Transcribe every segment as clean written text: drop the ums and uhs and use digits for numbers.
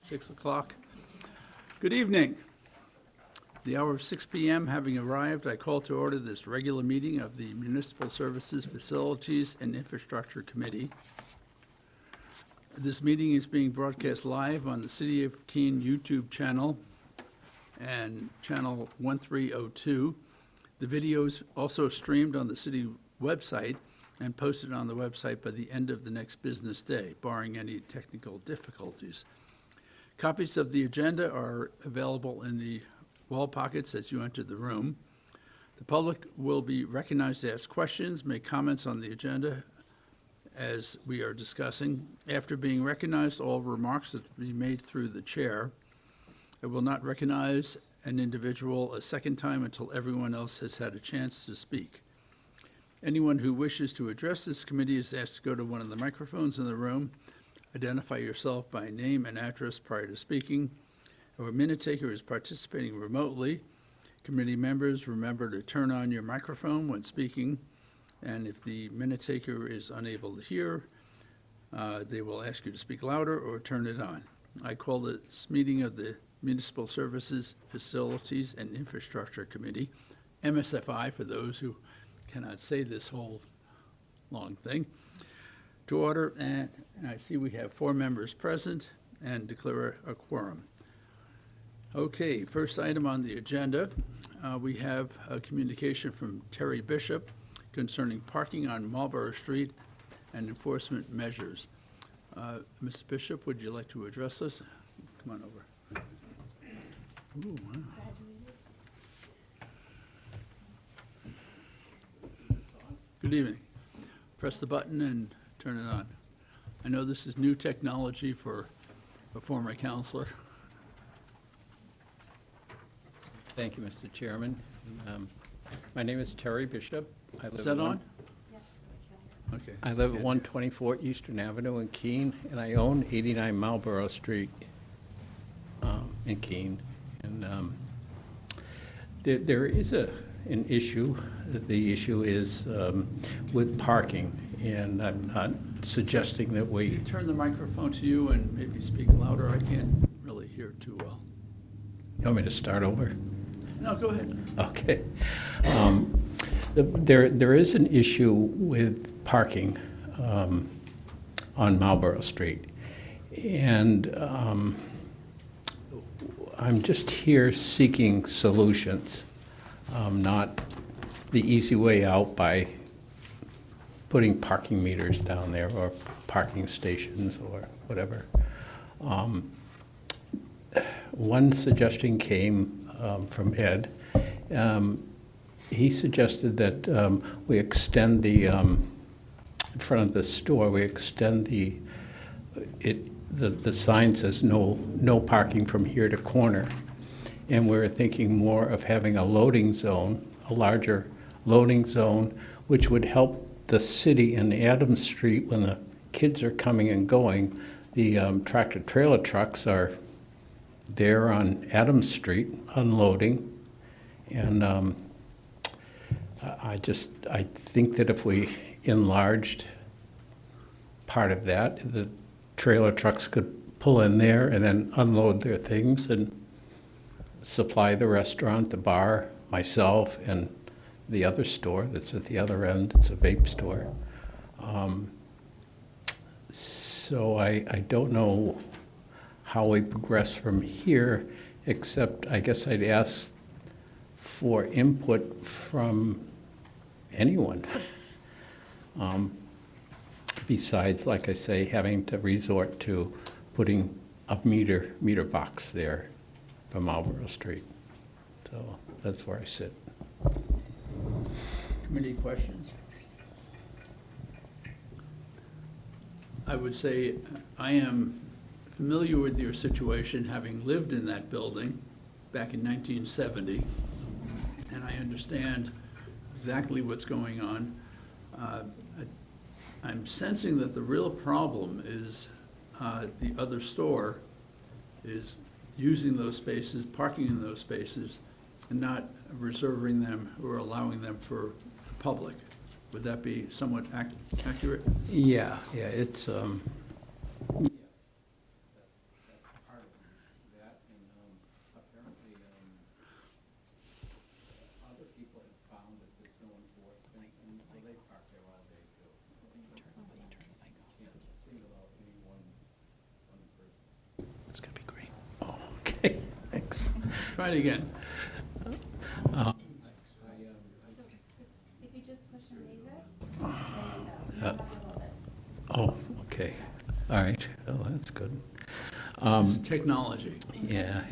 6 o'clock. Good evening. The hour of 6 p.m. having arrived, I call to order this regular meeting of the Municipal Services, Facilities, and Infrastructure Committee. This meeting is being broadcast live on the City of Keene YouTube channel and channel 1302. The video is also streamed on the city website and posted on the website by the end of the next business day, barring any technical difficulties. Copies of the agenda are available in the wall pockets as you enter the room. The public will be recognized to ask questions, make comments on the agenda as we are discussing. After being recognized, all remarks that will be made through the chair. I will not recognize an individual a second time until everyone else has had a chance to speak. Anyone who wishes to address this committee is asked to go to one of the microphones in the room, identify yourself by name and address prior to speaking. Our minute taker is participating remotely. Committee members, remember to turn on your microphone when speaking, and if the minute taker is unable to hear, they will ask you to speak louder or turn it on. I call this meeting of the Municipal Services, Facilities, and Infrastructure Committee, MSFI for those who cannot say this whole long thing, to order, and I see we have 4 members present and declare a quorum. Okay, first item on the agenda, we have a communication from Terry Bishop concerning parking on Marlborough Street and enforcement measures. Mr. Bishop, would you like to address this? Come on over. Ooh, wow. Good evening. Press the button and turn it on. I know this is new technology for a former counselor. Thank you, Mr. Chairman. My name is Terry Bishop. Is that on? Okay. I live at 124 Eastern Avenue in Keene, and I own 89 Marlborough Street in Keene. And there is an issue. The issue is with parking, and I'm not suggesting that Can you we... turn the microphone to you and maybe speak louder? I can't really hear too well. You want me to start over? No, go ahead. Okay. There is an issue with parking on Marlborough Street. And I'm just here seeking solutions, not the easy way out by putting parking meters down there or parking stations or whatever. One suggestion came from Ed. He suggested that we extend the, in front of the store, we extend the sign says no parking from here to corner. And we're thinking more of having a loading zone, a larger loading zone, which would help the city in Adams Street when the kids are coming and going. The tractor trailer trucks are there on Adams Street unloading. And I think that if we enlarged part of that, the trailer trucks could pull in there and then unload their things and supply the restaurant, the bar, myself, and the other store that's at the other end. It's a vape store. So I don't know how we progress from here, except I guess I'd ask for input from anyone. Besides, like I say, having to resort to putting a meter box there for Marlborough Street. So that's where I sit. Committee questions? I would say I am familiar with your situation, having lived in that building back in 1970, and I understand exactly what's going on. I'm sensing that the real problem is the other store is using those spaces, parking in those spaces, and not reserving them or allowing them for the public. Would that be somewhat accurate? Yeah, it's It's gonna be great. Oh, okay, thanks. Try it again. If you just push and leave it, there you go. You don't have to hold it. Oh, okay, all right, well, that's good. It's technology. Yeah.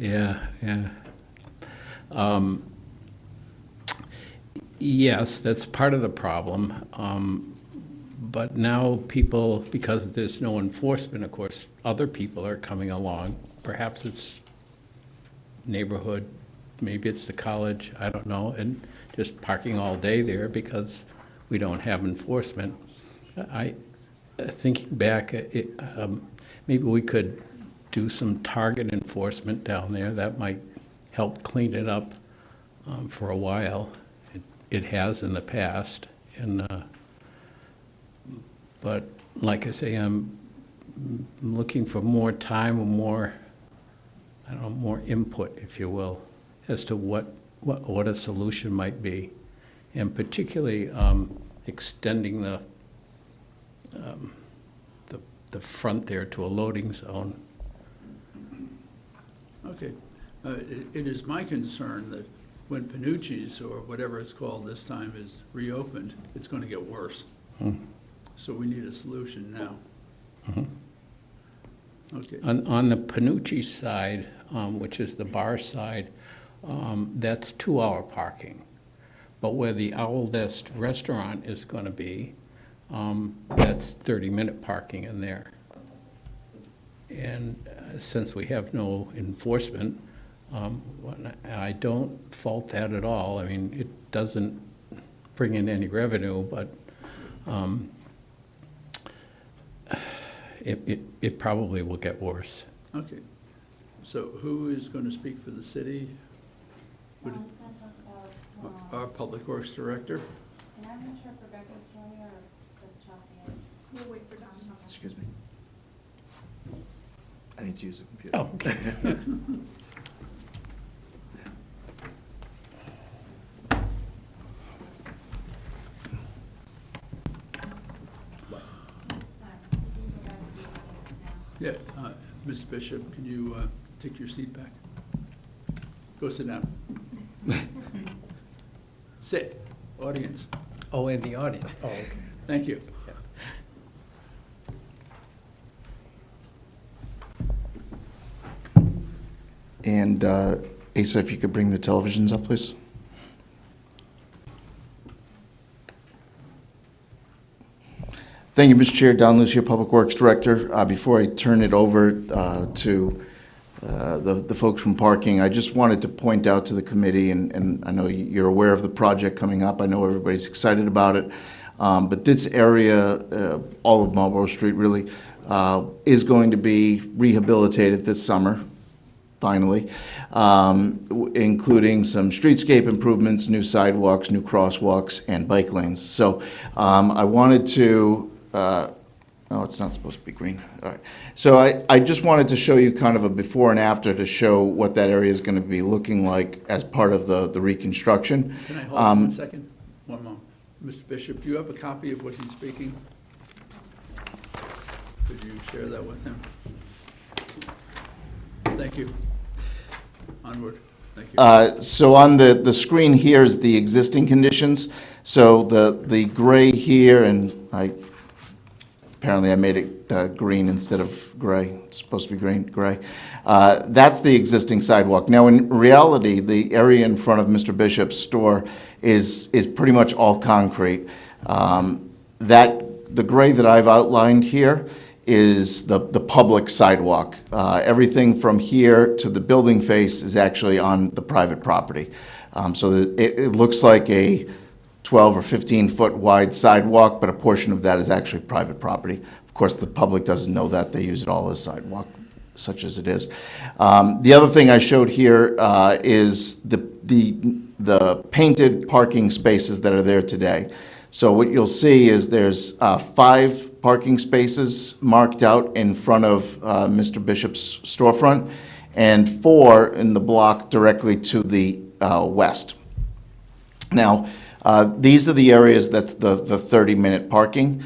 Yes, that's part of the problem. But now people, because there's no enforcement, of course, other people are coming along. Perhaps it's neighborhood, maybe it's the college, I don't know, and just parking all day there because we don't have enforcement. Thinking back, maybe we could do some target enforcement down there. That might help clean it up for a while. It has in the past, and but like I say, I'm looking for more time or more, I don't know, more input, if you will, as to what a solution might be, and particularly extending the front there to a loading zone. Okay. It is my concern that when Panucci's, or whatever it's called this time, is reopened, it's going to get worse. So we need a solution now. Okay. On the Panucci side, which is the bar side, that's 2-hour parking. But where the Owl Nest restaurant is going to be, that's 30-minute parking in there. And since we have no enforcement, I don't fault that at all. I mean, it doesn't bring in any revenue, but it probably will get worse. Okay. So who is going to speak for the city? Would it- It's gonna talk about, Our Public Works Director? and I'm not sure if Rebecca's joining or if Chelsea is. We'll wait for Don. Excuse me. I need to use the computer. Oh, okay. Yeah, Ms. Bishop, can you take your seat back? Go sit down. Sit, audience. Oh, in the audience. Oh, okay. Thank you. And Asa, if you could bring the televisions up, please. Thank you, Mr. Chair. Don Lucia, Public Works Director. Before I turn it over to the folks from parking, I just wanted to point out to the committee, and I know you're aware of the project coming up. I know everybody's excited about it. But this area, all of Marlborough Street really, is going to be rehabilitated this summer, finally, including some streetscape improvements, new sidewalks, new crosswalks, and bike lanes. So I wanted to, oh, it's not supposed to be green. All right. So I just wanted to show you kind of a before and after to show what that area is going to be looking like as part of the reconstruction. Can I hold on 1 second? One moment. Mr. Bishop, do you have a copy of what he's speaking? Could you share that with him? Thank you. Onward. Thank you. So on the screen here is the existing conditions. So the gray here, and apparently I made it green instead of gray. It's supposed to be gray. That's the existing sidewalk. Now, in reality, the area in front of Mr. Bishop's store is pretty much all concrete. The gray that I've outlined here is the public sidewalk. Everything from here to the building face is actually on the private property. So that it looks like a 12 or 15 foot wide sidewalk, but a portion of that is actually private property. Of course, the public doesn't know that. They use it all as sidewalk, such as it is. The other thing I showed here is the painted parking spaces that are there today. So what you'll see is there's 5 parking spaces marked out in front of Mr. Bishop's storefront, and 4 in the block directly to the west. Now, these are the areas that's the 30-minute parking.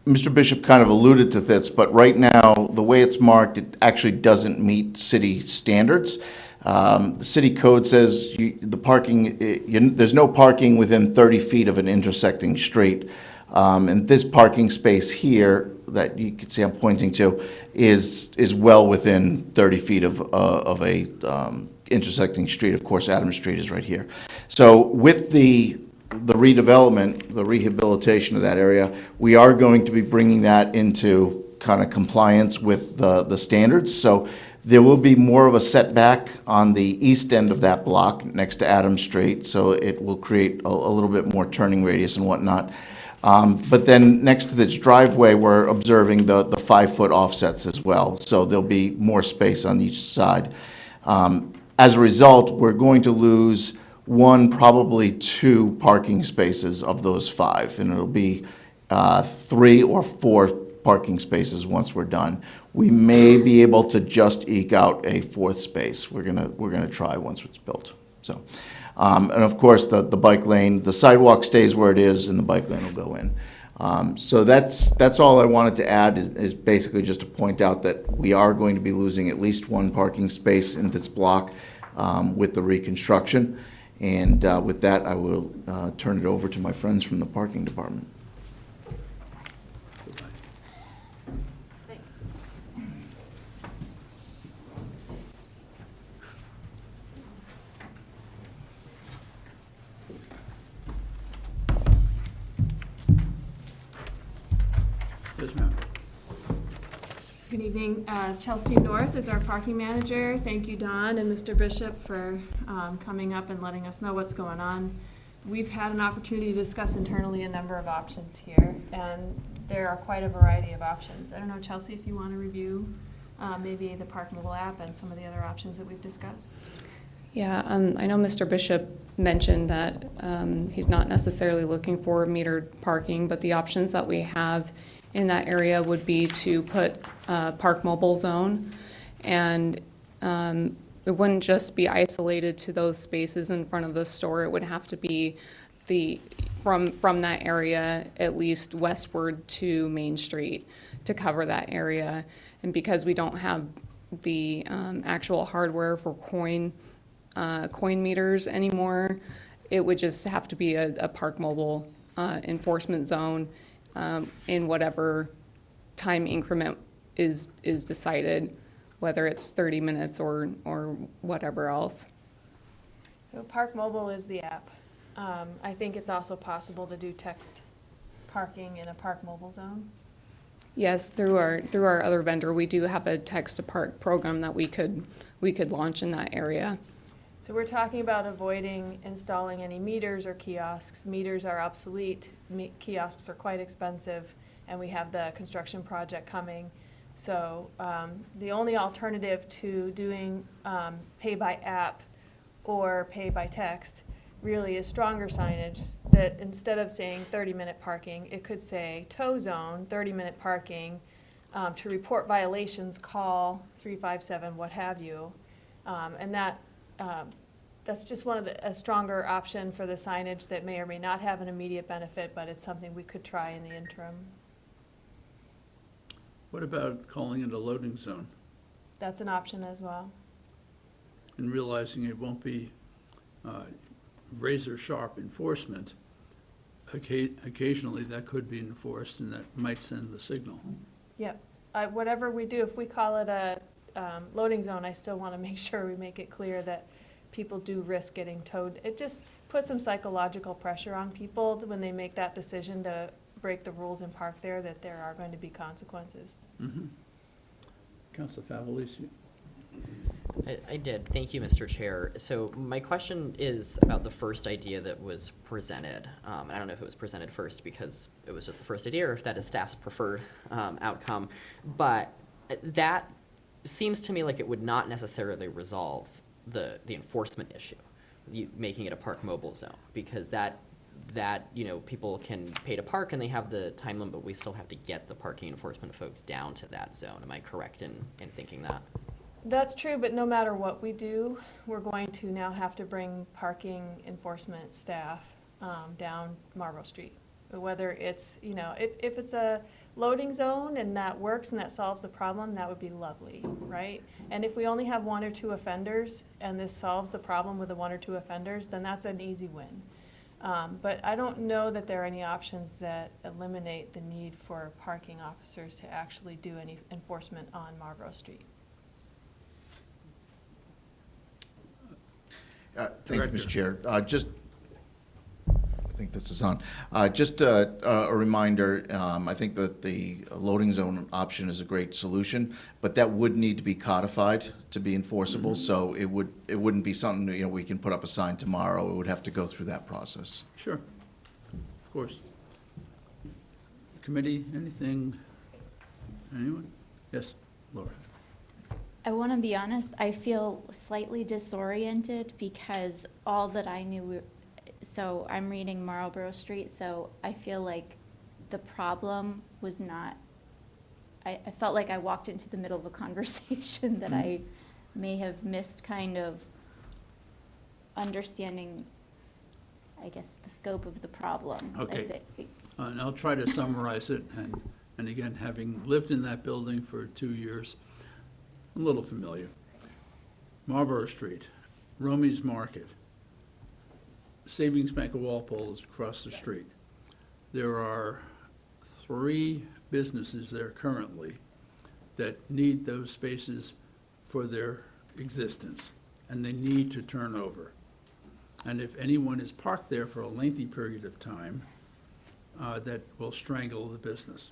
Mr. Bishop kind of alluded to this, but right now, the way it's marked, it actually doesn't meet city standards. The city code says there's no parking within 30 feet of an intersecting street. And this parking space here that you can see I'm pointing to is well within 30 feet of a intersecting street. Of course, Adams Street is right here. So with the redevelopment, the rehabilitation of that area, we are going to be bringing that into kind of compliance with the standards. So there will be more of a setback on the east end of that block next to Adams Street, so it will create a little bit more turning radius and whatnot. But then next to this driveway, we're observing the 5-foot offsets as well, so there'll be more space on each side. As a result, we're going to lose one, probably two parking spaces of those 5, and it'll be 3 or 4 parking spaces once we're done. We may be able to just eke out a 4th space. We're gonna try once it's built. So, and of course, the bike lane, the sidewalk stays where it is, and the bike lane will go in. So that's all I wanted to add is basically just to point out that we are going to be losing at least 1 parking space in this block with the reconstruction. And with that, I will turn it over to my friends from the parking department. Thanks. Yes, ma'am. Good evening. Chelsea North is our parking manager. Thank you, Don and Mr. Bishop, for coming up and letting us know what's going on. We've had an opportunity to discuss internally a number of options here, and there are quite a variety of options. I don't know, Chelsea, if you want to review maybe the Park Mobile app and some of the other options that we've discussed. Yeah, I know Mr. Bishop mentioned that he's not necessarily looking for metered parking, but the options that we have in that area would be to put a Park Mobile zone, and it wouldn't just be isolated to those spaces in front of the store. It would have to be from that area at least westward to Main Street to cover that area. And because we don't have the actual hardware for coin meters anymore, it would just have to be a Park Mobile enforcement zone in whatever time increment is decided, whether it's 30 minutes or whatever else. So Park Mobile is the app. I think it's also possible to do text parking in a Park Mobile zone. Yes, through our other vendor, we do have a text to park program that we could launch in that area. So we're talking about avoiding installing any meters or kiosks. Meters are obsolete, kiosks are quite expensive, and we have the construction project coming. So the only alternative to doing pay by app or pay by text really is stronger signage that instead of saying 30-minute parking, it could say tow zone, 30-minute parking. To report violations, call 357, what have you. And that's just one of a stronger option for the signage that may or may not have an immediate benefit, but it's something we could try in the interim. What about calling it a loading zone That's an option as well. and realizing it won't be razor sharp enforcement? Occasionally, that could be enforced, and that might send the signal. Yep. Whatever we do, if we call it a loading zone, I still want to make sure we make it clear that people do risk getting towed. It just puts some psychological pressure on people when they make that decision to break the rules and park there, that there are going to be consequences. Mm-hmm. Councilor Favolisi? I did. Thank you, Mr. Chair. So my question is about the first idea that was presented. I don't know if it was presented first because it was just the first idea or if that is staff's preferred outcome. But that seems to me like it would not necessarily resolve the enforcement issue, making it a Park Mobile zone, because that people can pay to park and they have the time limit, but we still have to get the parking enforcement folks down to that zone. Am I correct in thinking that? That's true, but no matter what we do, we're going to now have to bring parking enforcement staff down Marlborough Street. Whether it's, if it's a loading zone and that works and that solves the problem, that would be lovely, right? And if we only have 1 or 2 offenders and this solves the problem with the 1 or 2 offenders, then that's an easy win. But I don't know that there are any options that eliminate the need for parking officers to actually do any enforcement on Marlborough Street. Thank you, Director. Mr. Chair. I think this is on. Just a reminder, I think that the loading zone option is a great solution, but that would need to be codified to be enforceable. So it wouldn't be something, we can put up a sign tomorrow. It would have to go through that process. Sure, of course. Committee, anything? Anyone? Yes, Laura. I want to be honest, I feel slightly disoriented because all that I knew, so I'm reading Marlborough Street, so I feel like the problem was not, I felt like I walked into the middle of a conversation that I may have missed kind of understanding, I guess, the scope of the problem. Okay. And I'll try to summarize it, and again, having lived in that building for 2 years, I'm a little familiar. Marlborough Street, Romy's Market, Savings Bank of Walpole is across the street. There are 3 businesses there currently that need those spaces for their existence, and they need to turn over. And if anyone is parked there for a lengthy period of time, that will strangle the business.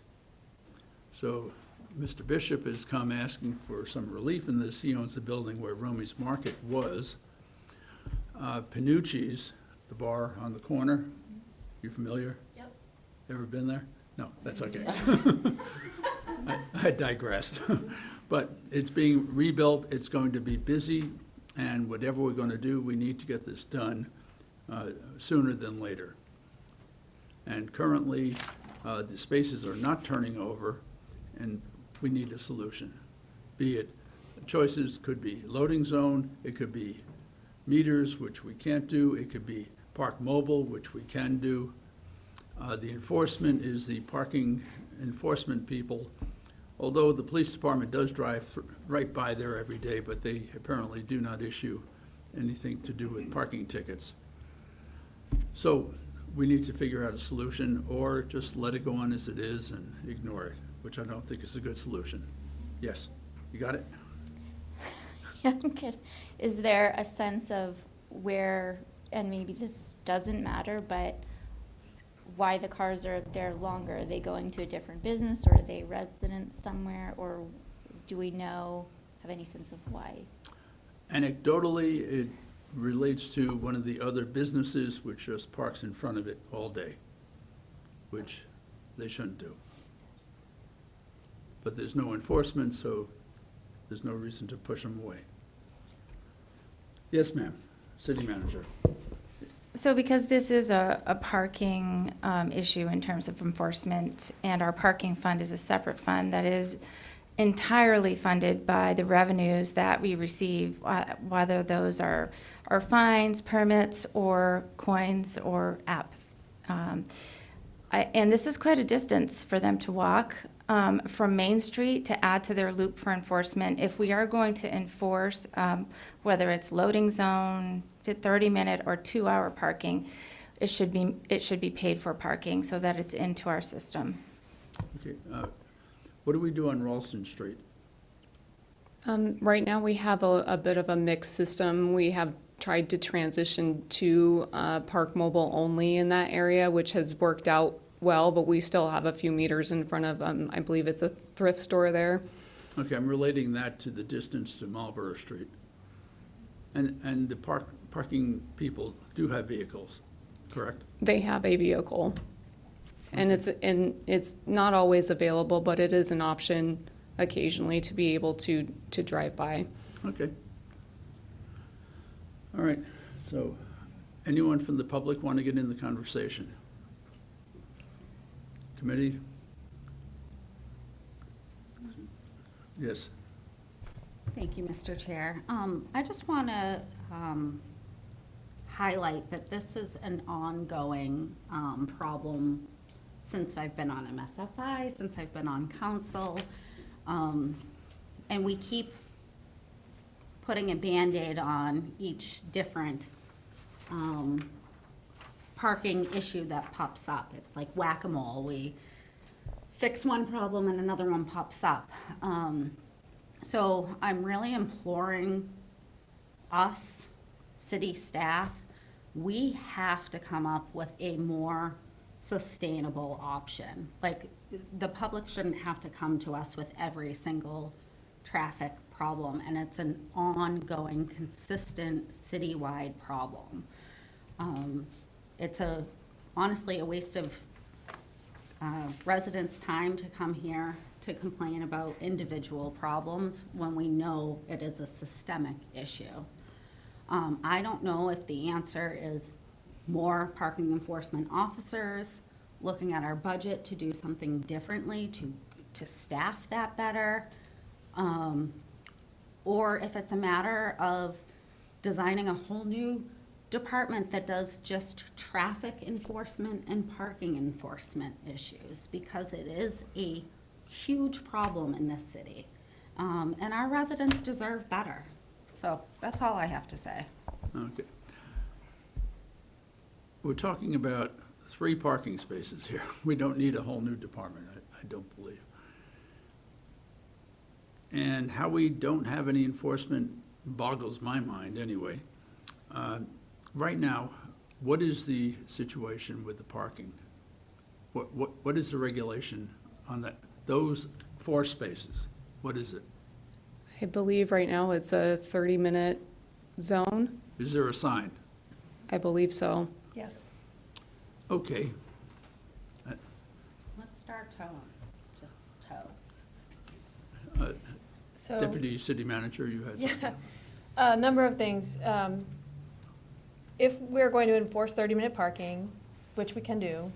So Mr. Bishop has come asking for some relief in this. He owns the building where Romy's Market was. Panucci's, the bar on the corner, you familiar? Yep. Ever been there? No, that's okay. I digress. But it's being rebuilt, it's going to be busy, and whatever we're going to do, we need to get this done sooner than later. And currently, the spaces are not turning over, and we need a solution. Be it, choices could be loading zone, it could be meters, which we can't do, it could be park mobile, which we can do. The enforcement is the parking enforcement people, although the police department does drive right by there every day, but they apparently do not issue anything to do with parking tickets. So we need to figure out a solution, or just let it go on as it is and ignore it, which I don't think is a good solution. Yes, you got it? Yeah, I'm good. Is there a sense of where, and maybe this doesn't matter, but why the cars are there longer? Are they going to a different business, or are they residents somewhere, or do we know, have any sense of why? Anecdotally, it relates to one of the other businesses which just parks in front of it all day, which they shouldn't do. But there's no enforcement, so there's no reason to push them away. Yes, ma'am, city manager. So because this is a parking issue in terms of enforcement, and our parking fund is a separate fund that is entirely funded by the revenues that we receive, whether those are fines, permits, or coins, or app. And this is quite a distance for them to walk from Main Street to add to their loop for enforcement. If we are going to enforce, whether it's loading zone, 30-minute or 2-hour parking, it should be paid for parking so that it's into our system. Okay, what do we do on Ralston Street? Right now, we have a bit of a mixed system. We have tried to transition to park mobile only in that area, which has worked out well, but we still have a few meters in front of, I believe it's a thrift store there. Okay, I'm relating that to the distance to Marlborough Street. And the parking people do have vehicles, correct? They have a vehicle. And it's not always available, but it is an option occasionally to be able to drive by. Okay. All right, so anyone from the public want to get in the conversation? Committee? Yes. Thank you, Mr. Chair. I just want to highlight that this is an ongoing problem since I've been on MSFI, since I've been on council. And we keep putting a Band-Aid on each different parking issue that pops up. It's like whack-a-mole. We fix one problem and another one pops up. So I'm really imploring us, city staff, we have to come up with a more sustainable option. Like, the public shouldn't have to come to us with every single traffic problem, and it's an ongoing, consistent, citywide problem. It's honestly a waste of residents' time to come here to complain about individual problems when we know it is a systemic issue. I don't know if the answer is more parking enforcement officers, looking at our budget to do something differently to staff that better, or if it's a matter of designing a whole new department that does just traffic enforcement and parking enforcement issues, because it is a huge problem in this city. And our residents deserve better. So that's all I have to say. Okay. We're talking about 3 parking spaces here. We don't need a whole new department, I don't believe. And how we don't have any enforcement boggles my mind anyway. Right now, what is the situation with the parking? What is the regulation on that, those 4 spaces? What is it? I believe right now it's a 30-minute zone. Is there a sign? I believe so. Yes. Okay. Let's start towing, just tow. So. Deputy City Manager, you had something? Yeah, a number of things. If we're going to enforce 30-minute parking, which we can do,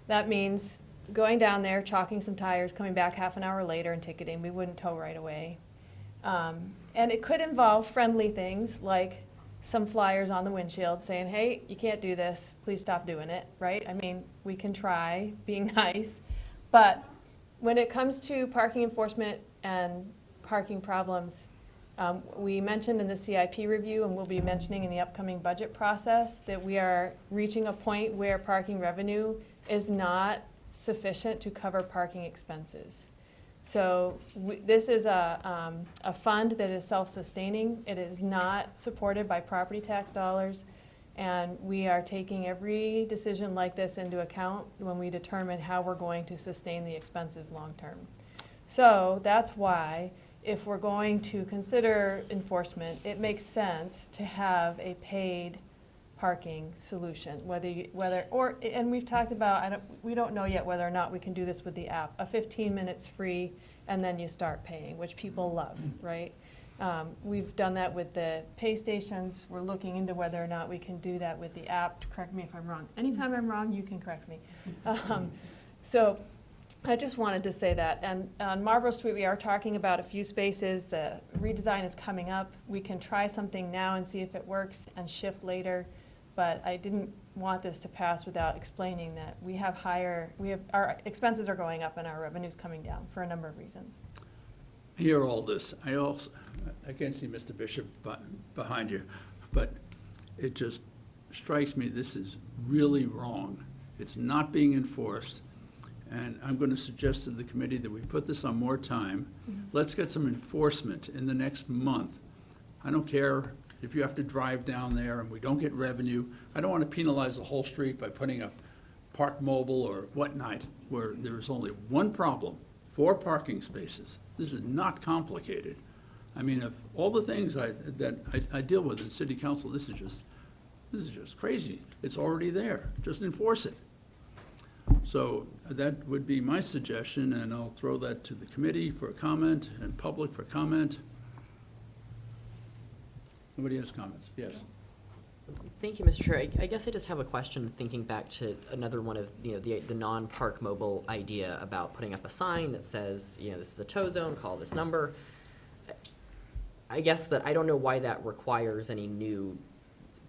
that means going down there, chalking some tires, coming back half an hour later and ticketing. We wouldn't tow right away. And it could involve friendly things like some flyers on the windshield saying, hey, you can't do this, please stop doing it, right? I mean, we can try being nice, but when it comes to parking enforcement and parking problems, we mentioned in the CIP review, and we'll be mentioning in the upcoming budget process, that we are reaching a point where parking revenue is not sufficient to cover parking expenses. So this is a fund that is self-sustaining. It is not supported by property tax dollars, and we are taking every decision like this into account when we determine how we're going to sustain the expenses long-term. So that's why, if we're going to consider enforcement, it makes sense to have a paid parking solution, and we've talked about, we don't know yet whether or not we can do this with the app, a 15 minutes free, and then you start paying, which people love, right? We've done that with the pay stations. We're looking into whether or not we can do that with the app. Correct me if I'm wrong. Anytime I'm wrong, you can correct me. So I just wanted to say that. And on Marlborough Street, we are talking about a few spaces. The redesign is coming up. We can try something now and see if it works and shift later. But I didn't want this to pass without explaining that our expenses are going up and our revenue's coming down for a number of reasons. I hear all this. I can't see Mr. Bishop behind you, but it just strikes me this is really wrong. It's not being enforced, and I'm going to suggest to the committee that we put this on more time. Let's get some enforcement in the next month. I don't care if you have to drive down there and we don't get revenue. I don't want to penalize the whole street by putting up Park Mobile or whatnot, where there is only one problem, 4 parking spaces. This is not complicated. I mean, of all the things that I deal with in city council, this is just crazy. It's already there. Just enforce it. So that would be my suggestion, and I'll throw that to the committee for comment and public for comment. Nobody has comments? Yes. Thank you, Mr. Chair. I guess I just have a question, thinking back to another one of, the non-park mobile idea about putting up a sign that says, this is a tow zone, call this number. I guess that I don't know why that requires any new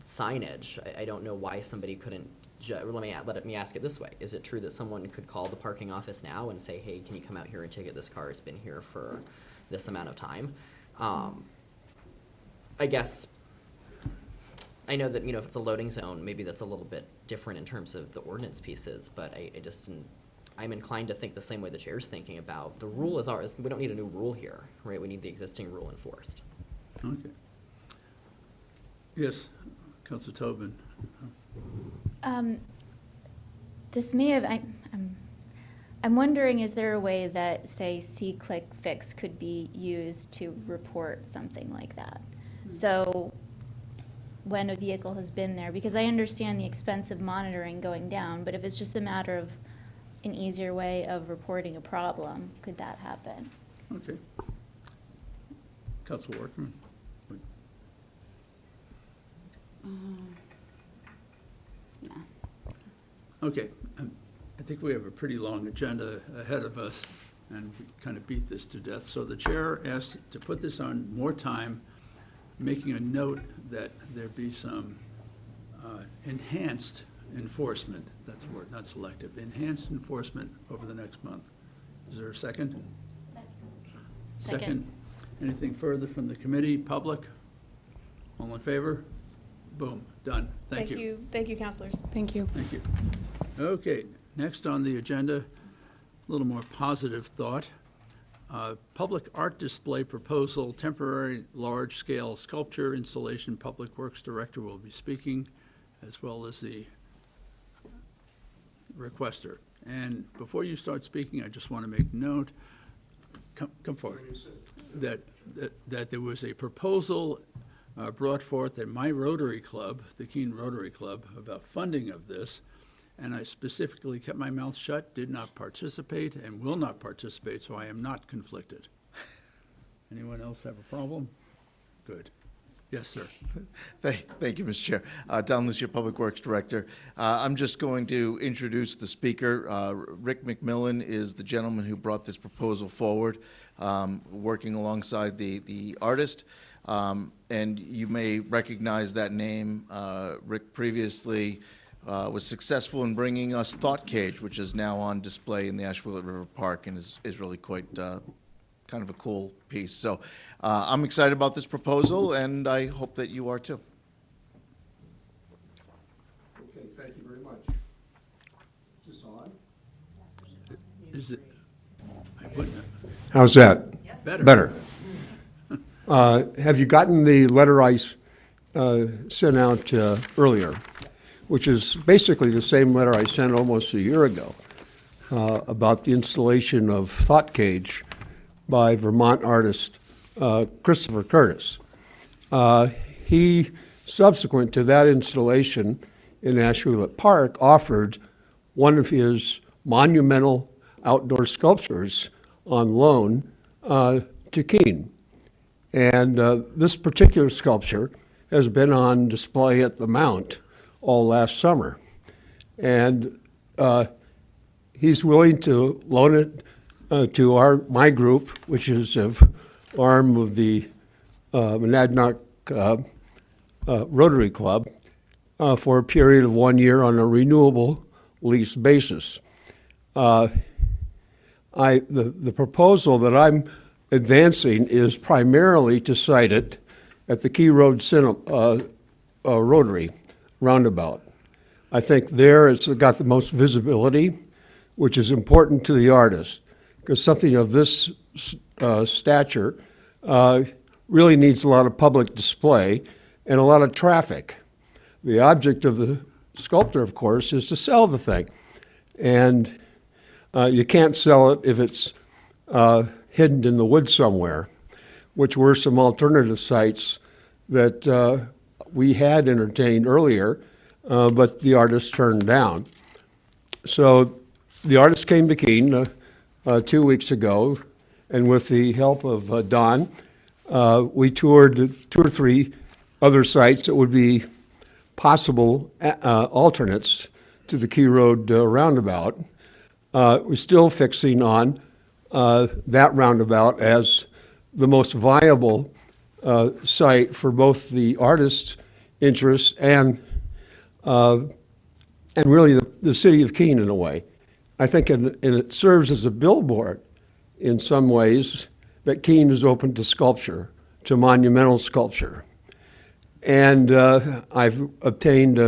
signage. I don't know why somebody couldn't let me ask it this way. Is it true that someone could call the parking office now and say, hey, can you come out here and ticket this car? It's been here for this amount of time. I guess, I know that, if it's a loading zone, maybe that's a little bit different in terms of the ordinance pieces, but I'm inclined to think the same way the chair's thinking about, the rule is ours. We don't need a new rule here, right? We need the existing rule enforced. Okay. Yes, Councilor Tobin. This may have, I'm wondering, is there a way that, say, C-Click Fix could be used to report something like that? So when a vehicle has been there, because I understand the expense of monitoring going down, but if it's just a matter of an easier way of reporting a problem, could that happen? Okay. Councilor Workman. No. Okay, I think we have a pretty long agenda ahead of us, and we kind of beat this to death. So the chair asked to put this on more time, making a note that there be some enhanced enforcement, that's the word, not selective, enhanced enforcement over the next month. Is there a second? Second. Anything further from the committee, public? All in favor? Boom, done. Thank you. Thank you, counselors. Thank you. Thank you. Okay, next on the agenda, a little more positive thought. Public art display proposal, temporary large-scale sculpture installation. Public Works Director will be speaking, as well as the requester. And before you start speaking, I just want to make note, come forward, that there was a proposal brought forth at my Rotary Club, the Keene Rotary Club, about funding of this, and I specifically kept my mouth shut, did not participate, and will not participate, so I am not conflicted. Anyone else have a problem? Good. Yes, sir. Thank you, Mr. Chair. Don Lucia, Public Works Director. I'm just going to introduce the speaker. Rick McMillan is the gentleman who brought this proposal forward, working alongside the artist. And you may recognize that name. Rick previously was successful in bringing us Thought Cage, which is now on display in the Ashwillet River Park and is really quite kind of a cool piece. So I'm excited about this proposal, and I hope that you are too. Okay, thank you very much. Is this on? Is it? I wouldn't have. How's that? Better. Better. Have you gotten the letter I sent out earlier, which is basically the same letter I sent almost a year ago about the installation of Thought Cage by Vermont artist Christopher Curtis. He, subsequent to that installation in Ashwillet Park, offered one of his monumental outdoor sculptures on loan to Keene. And this particular sculpture has been on display at the Mount all last summer. And he's willing to loan it to my group, which is an arm of the Monadnock Rotary Club, for a period of 1 year on a renewable lease basis. The proposal that I'm advancing is primarily to site it at the Key Road Rotary roundabout. I think there it's got the most visibility, which is important to the artist, because something of this stature really needs a lot of public display and a lot of traffic. The object of the sculptor, of course, is to sell the thing. And you can't sell it if it's hidden in the woods somewhere, which were some alternative sites that we had entertained earlier, but the artist turned down. So the artist came to Keene 2 weeks ago, and with the help of Don, we toured 2 or 3 other sites that would be possible alternates to the Key Road roundabout. We're still fixing on that roundabout as the most viable site for both the artist's interest and and really the city of Keene in a way. I think and it serves as a billboard in some ways that Keene is open to sculpture, to monumental sculpture. And I've obtained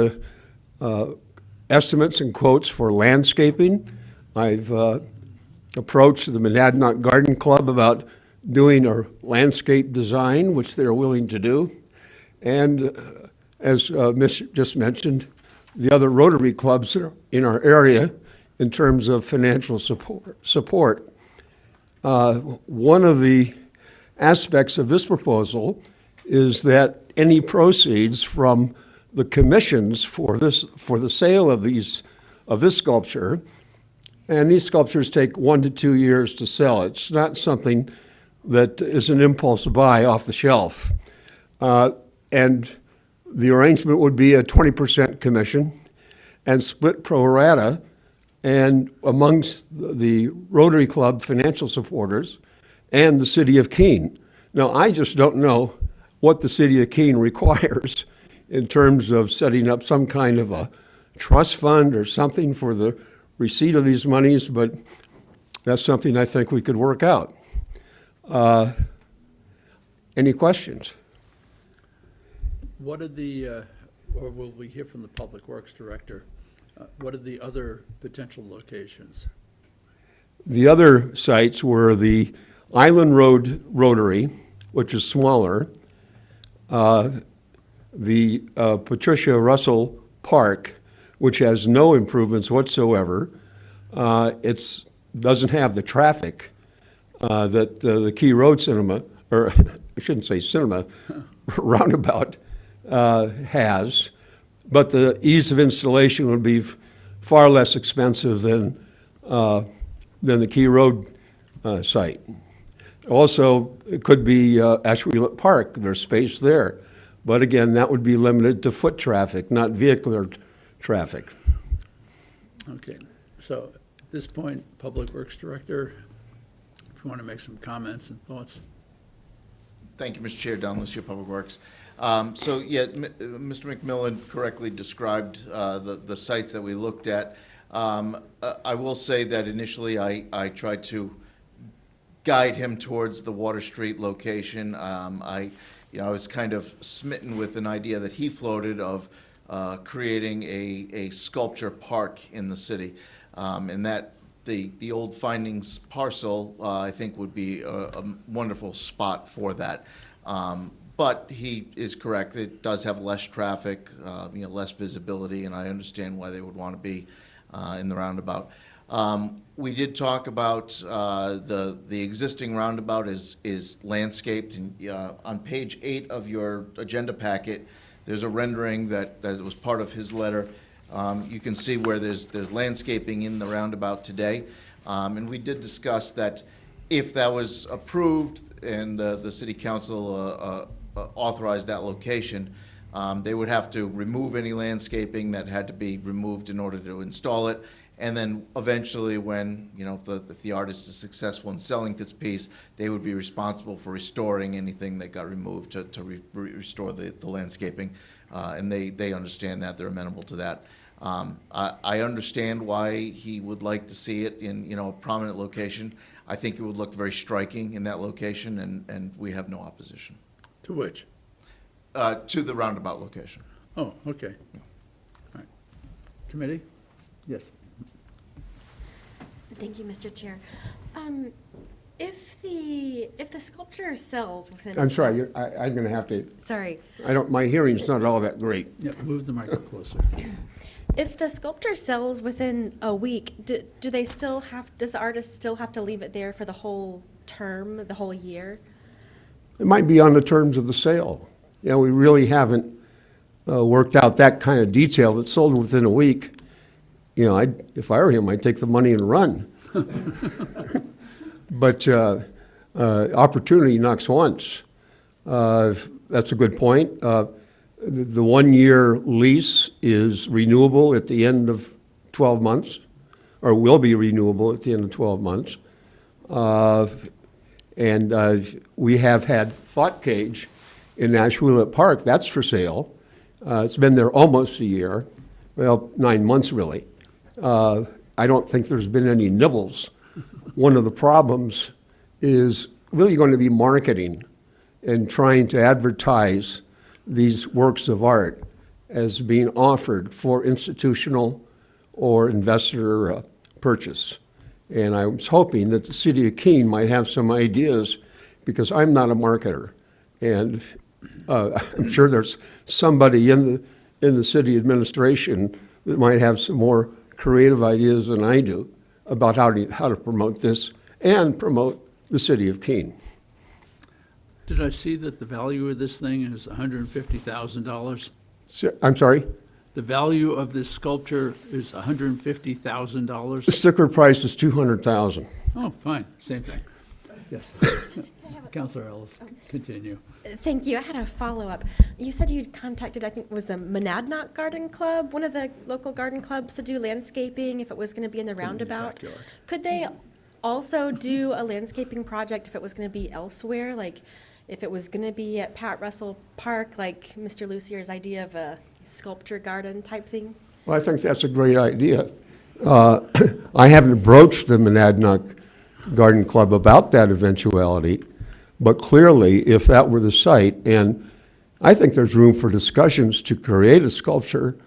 estimates and quotes for landscaping. I've approached the Monadnock Garden Club about doing a landscape design, which they're willing to do. And as Miss just mentioned, the other Rotary clubs in our area in terms of financial support. One of the aspects of this proposal is that any proceeds from the commissions for the sale of this sculpture, and these sculptures take 1 to 2 years to sell. It's not something that is an impulse buy off the shelf. And the arrangement would be a 20% commission and split pro rata and amongst the Rotary Club financial supporters and the city of Keene. Now, I just don't know what the city of Keene requires in terms of setting up some kind of a trust fund or something for the receipt of these monies, but that's something I think we could work out. Any questions? What are the, or will we hear from the Public Works Director, what are the other potential locations? The other sites were the Island Road Rotary, which is smaller, the Patricia Russell Park, which has no improvements whatsoever. It doesn't have the traffic that the Key Road Cinema, or I shouldn't say cinema, roundabout has, but the ease of installation would be far less expensive than the Key Road site. Also, it could be Ashwellet Park, there's space there. But again, that would be limited to foot traffic, not vehicular traffic. Okay, so at this point, Public Works Director, if you want to make some comments and thoughts. Thank you, Mr. Chair. Don Lucio, Public Works. So, yeah, Mr. McMillan correctly described the sites that we looked at. I will say that initially I tried to guide him towards the Water Street location. I was kind of smitten with an idea that he floated of creating a sculpture park in the city, and that the old findings parcel I think would be a wonderful spot for that. But he is correct; it does have less traffic, less visibility, and I understand why they would want to be in the roundabout. We did talk about the existing roundabout is landscaped, and on page 8 of your agenda packet, there's a rendering that was part of his letter. You can see where there's landscaping in the roundabout today, and we did discuss that if that was approved and the city council authorized that location, they would have to remove any landscaping that had to be removed in order to install it. And then eventually when, if the artist is successful in selling this piece, they would be responsible for restoring anything that got removed to restore the landscaping. And they understand that, they're amenable to that. I understand why he would like to see it in, a prominent location. I think it would look very striking in that location, and we have no opposition. To which? To the roundabout location. Oh, okay. All right. Committee? Yes. Thank you, Mr. Chair. If the sculpture sells within. I'm sorry, I'm going to have to, Sorry. my hearing's not all that great. Yeah, move the microphone closer. If the sculpture sells within a week, do they still have, does the artist still have to leave it there for the whole term, the whole year? It might be on the terms of the sale. We really haven't worked out that kind of detail. If it's sold within a week, if I were him, I'd take the money and run. But opportunity knocks once. That's a good point. The 1-year lease is renewable at the end of 12 months, or will be renewable at the end of 12 months. And we have had Thought Cage in Ashwellet Park. That's for sale. It's been there almost a year. well, 9 months really. I don't think there's been any nibbles. One of the problems is really going to be marketing and trying to advertise these works of art as being offered for institutional or investor purchase. And I was hoping that the city of Keene might have some ideas, because I'm not a marketer. And I'm sure there's somebody in the city administration that might have some more creative ideas than I do about how to promote this and promote the city of Keene. Did I see that the value of this thing is $150,000? I'm sorry? The value of this sculpture is The $150,000? sticker price is $200,000. Oh, fine, same thing. Yes. Counselor Ellis, continue. Thank you. I had a follow-up. You said you'd contacted, I think it was the Monadnock Garden Club, one of the local garden clubs, to do landscaping if it was going to be in the roundabout. backyard. Could they also do a landscaping project if it was going to be elsewhere? Like if it was going to be at Pat Russell Park, like Mr. Lucier's idea of a sculpture garden type thing? Well, I think that's a great idea. I haven't broached the Monadnock Garden Club about that eventuality, but clearly, if that were the site, and I think there's room for discussions to create a sculpture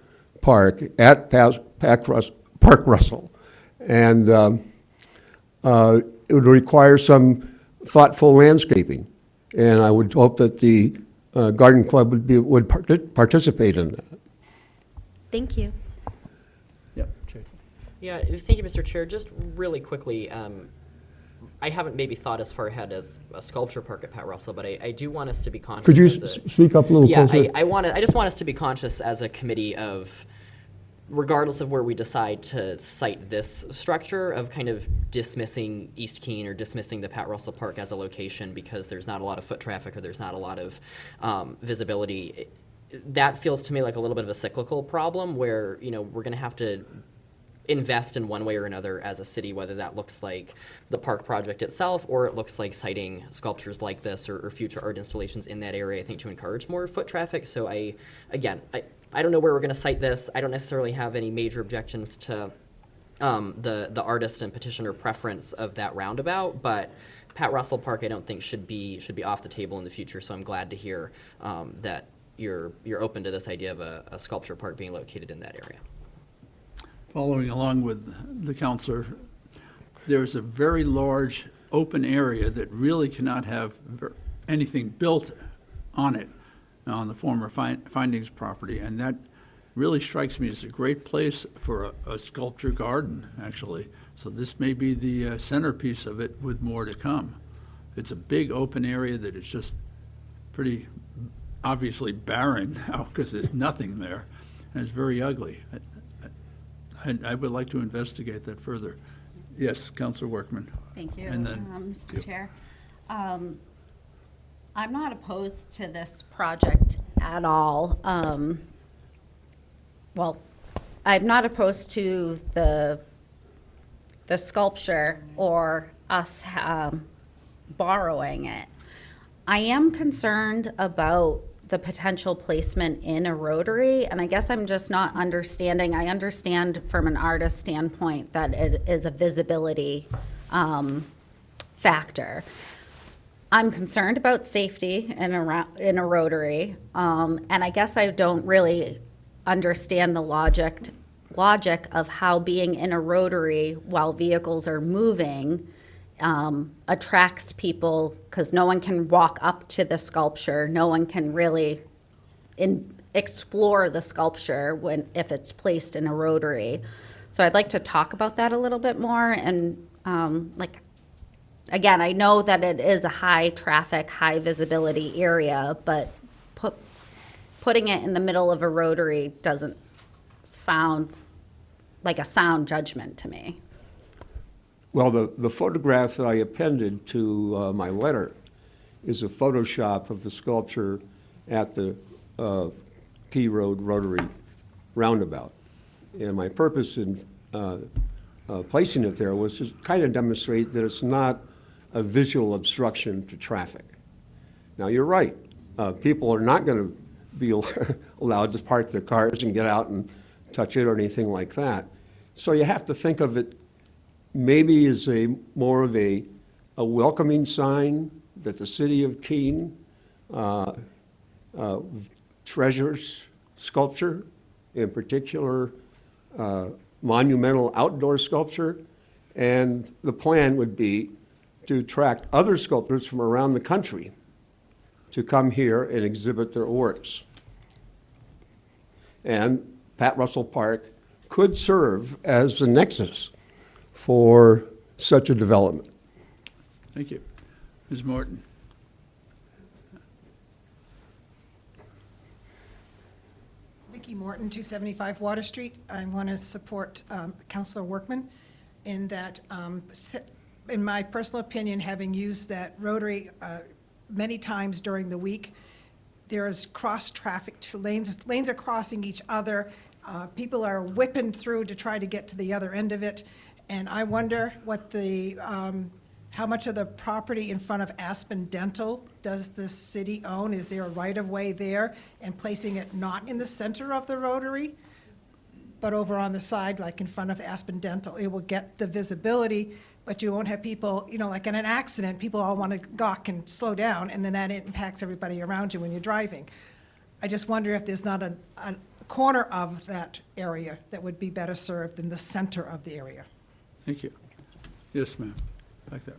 park at Park Russell, and it would require some thoughtful landscaping, and I would hope that the garden club would participate in that. Thank you. Yep, Chief. Yeah, thank you, Mr. Chair. Just really quickly, I haven't maybe thought as far ahead as a sculpture park at Pat Russell, but I do want us to be conscious. Could you as a- speak up a little Yeah, closer? I just want us to be conscious as a committee of, regardless of where we decide to site this structure, of kind of dismissing East Keene or dismissing the Pat Russell Park as a location because there's not a lot of foot traffic or there's not a lot of visibility. That feels to me like a little bit of a cyclical problem where, we're going to have to invest in one way or another as a city, whether that looks like the park project itself or it looks like citing sculptures like this or future art installations in that area, I think, to encourage more foot traffic. So I don't know where we're going to site this. I don't necessarily have any major objections to the artist and petitioner preference of that roundabout, but Pat Russell Park I don't think should be off the table in the future. So I'm glad to hear that you're open to this idea of a sculpture park being located in that area. Following along with the counselor, there's a very large open area that really cannot have anything built on it, on the former Findings property, and that really strikes me as a great place for a sculpture garden, actually. So this may be the centerpiece of it with more to come. It's a big open area that is just pretty obviously barren now because there's nothing there, and it's very ugly. I would like to investigate that further. Yes, Councilor Workman. Thank you, And then- Mr. Chair. I'm not opposed to this project at all. Well, I'm not opposed to the sculpture or us borrowing it. I am concerned about the potential placement in a rotary, and I guess I'm just not understanding. I understand from an artist standpoint that it is a visibility factor. I'm concerned about safety in a rotary, and I guess I don't really understand the logic of how being in a rotary while vehicles are moving attracts people, because no one can walk up to the sculpture, no one can really explore the sculpture if it's placed in a rotary. So I'd like to talk about that a little bit more, and again, I know that it is a high traffic, high visibility area, but putting it in the middle of a rotary doesn't sound like a sound judgment to me. Well, the photograph that I appended to my letter is a Photoshop of the sculpture at the Key Road Rotary Roundabout. And my purpose in placing it there was to kind of demonstrate that it's not a visual obstruction to traffic. Now, you're right. People are not going to be allowed to park their cars and get out and touch it or anything like that. So you have to think of it maybe as a more of a welcoming sign that the city of Keene treasures sculpture, in particular monumental outdoor sculpture. And the plan would be to attract other sculptors from around the country to come here and exhibit their works. And Pat Russell Park could serve as the nexus for such a development. Thank you. Ms. Morton? Vicki Morton, 275 Water Street. I want to support Councilor Workman in that, in my personal opinion, having used that rotary many times during the week, there is cross-traffic, lanes are crossing each other, people are whipping through to try to get to the other end of it, and I wonder what how much of the property in front of Aspen Dental does the city own? Is there a right-of-way there? And placing it not in the center of the rotary, but over on the side, like in front of Aspen Dental. It will get the visibility, but you won't have people, like in an accident, people all want to gawk and slow down, and then that impacts everybody around you when you're driving. I just wonder if there's not a corner of that area that would be better served than the center of the area. Thank you. Yes, ma'am. Back there.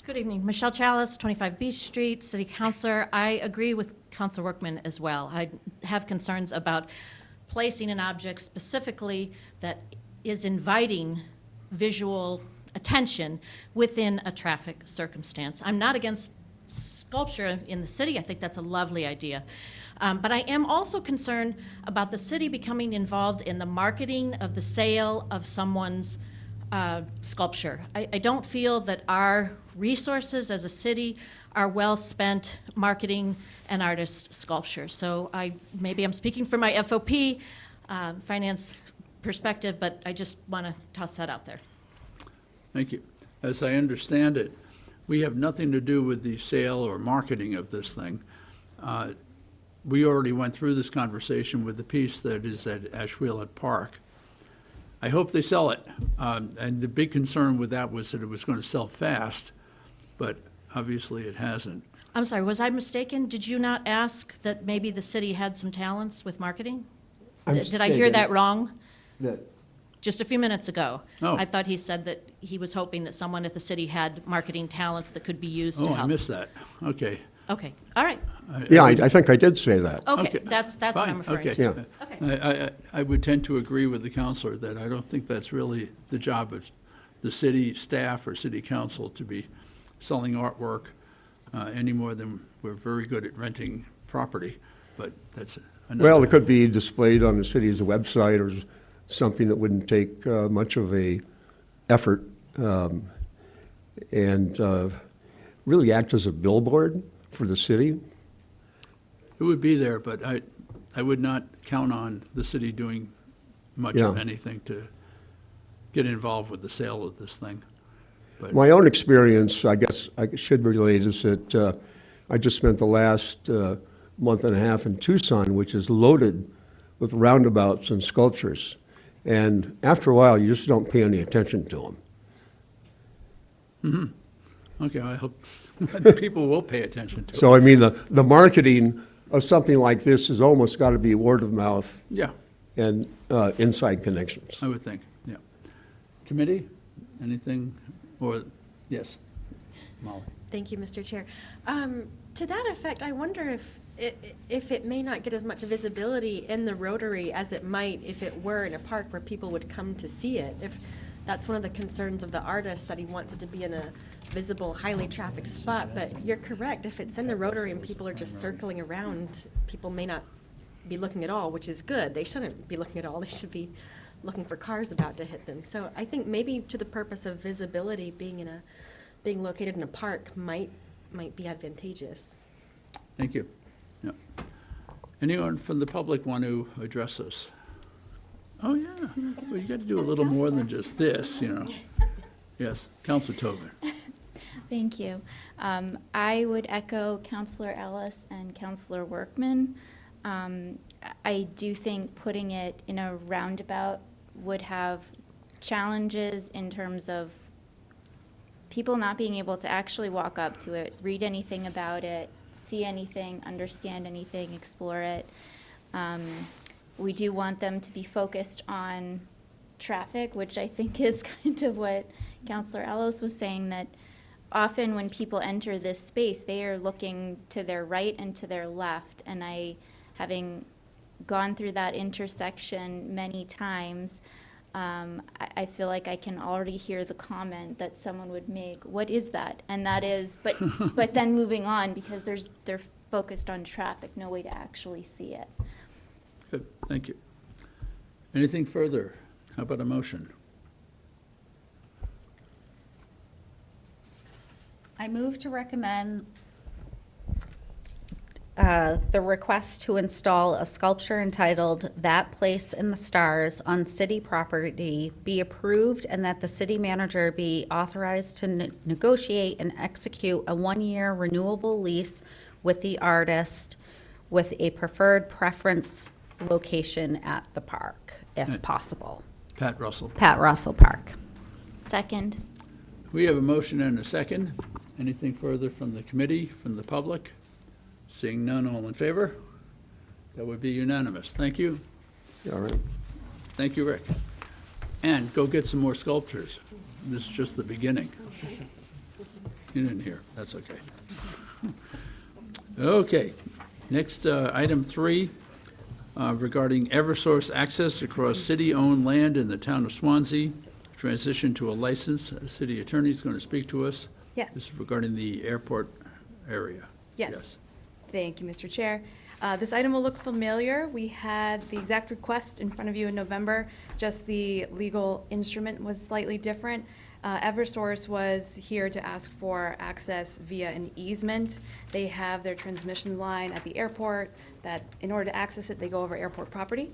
Good evening. Michelle Chalice, 25 Beach Street, City Councilor. I agree with Councilor Workman as well. I have concerns about placing an object specifically that is inviting visual attention within a traffic circumstance. I'm not against sculpture in the city. I think that's a lovely idea. But I am also concerned about the city becoming involved in the marketing of the sale of someone's sculpture. I don't feel that our resources as a city are well spent marketing an artist's sculpture. So maybe I'm speaking from my FOP finance perspective, but I just want to toss that out there. Thank you. As I understand it, we have nothing to do with the sale or marketing of this thing. We already went through this conversation with the piece that is at Ashwheelet Park. I hope they sell it. And the big concern with that was that it was going to sell fast, but obviously it hasn't. I'm sorry, was I mistaken? Did you not ask that maybe the city had some talents with marketing? Did I hear that wrong? Just a few minutes ago. Oh. I thought he said that he was hoping that someone at the city had marketing talents that could be used to Oh, help. I missed that. Okay. Okay, all right. Yeah, I think I did say that. Okay, that's what fine, I'm referring okay. to. Yeah. Okay. I would tend to agree with the counselor that I don't think that's really the job of the city staff or city council to be selling artwork any more than we're very good at renting property, but that's another. Well, it could be displayed on the city's website or something that wouldn't take much of a effort and really act as a billboard for the city. It would be there, but I would not count on the city doing much of Yeah. anything to get involved with the sale of this thing. But My own experience, I guess I should relate, is that I just spent the last month and a half in Tucson, which is loaded with roundabouts and sculptures. And after a while, you just don't pay any attention to them. Okay, I hope people will pay attention to it. So, I mean, the marketing of something like this has almost got to be word of mouth Yeah, and inside connections. I would think, yeah. Committee, anything, or, yes, Molly? Thank you, Mr. Chair. To that effect, I wonder if it may not get as much visibility in the Rotary as it might if it were in a park where people would come to see it. If that's one of the concerns of the artist, that he wants it to be in a visible, highly trafficked spot. But you're correct. If it's in the Rotary and people are just circling around, people may not be looking at all, which is good. They shouldn't be looking at all. They should be looking for cars about to hit them. So I think maybe to the purpose of visibility, being located in a park might be advantageous. Thank you. Yeah. Anyone from the public want to address us? Oh, yeah. Well, you got to do a little more than just this, you know. Yes, Councilor Tobin. Thank you. I would echo Counselor Ellis and Counselor Workman. I do think putting it in a roundabout would have challenges in terms of people not being able to actually walk up to it, read anything about it, see anything, understand anything, explore it. We do want them to be focused on traffic, which I think is kind of what Counselor Ellis was saying, that often when people enter this space, they are looking to their right and to their left. And having gone through that intersection many times, I feel like I can already hear the comment that someone would make, what is that? And that is, but then moving on, because they're focused on traffic, no way to actually see it. Good, thank you. Anything further? How about a motion? I move to recommend the request to install a sculpture entitled "That Place in the Stars" on city property be approved, and that the city manager be authorized to negotiate and execute a one-year renewable lease with the artist with a preference location at the park, if possible. Pat Russell. Pat Russell Park. Second. We have a motion and a second. Anything further from the committee, from the public? Seeing none, all in favor? That would be unanimous. Thank you. All right. Thank you, Rick. And go get some more sculptures. This is just the beginning. You didn't hear. That's okay. Okay. Next, item 3, regarding Eversource access across city-owned land in the town of Swansea. Transition to a license. The city attorney is going to speak to us. Yes. This is regarding the airport area. Yes. Thank you, Mr. Chair. This item will look familiar. We had the exact request in front of you in November, just the legal instrument was slightly different. Eversource was here to ask for access via an easement. They have their transmission line at the airport that in order to access it, they go over airport property.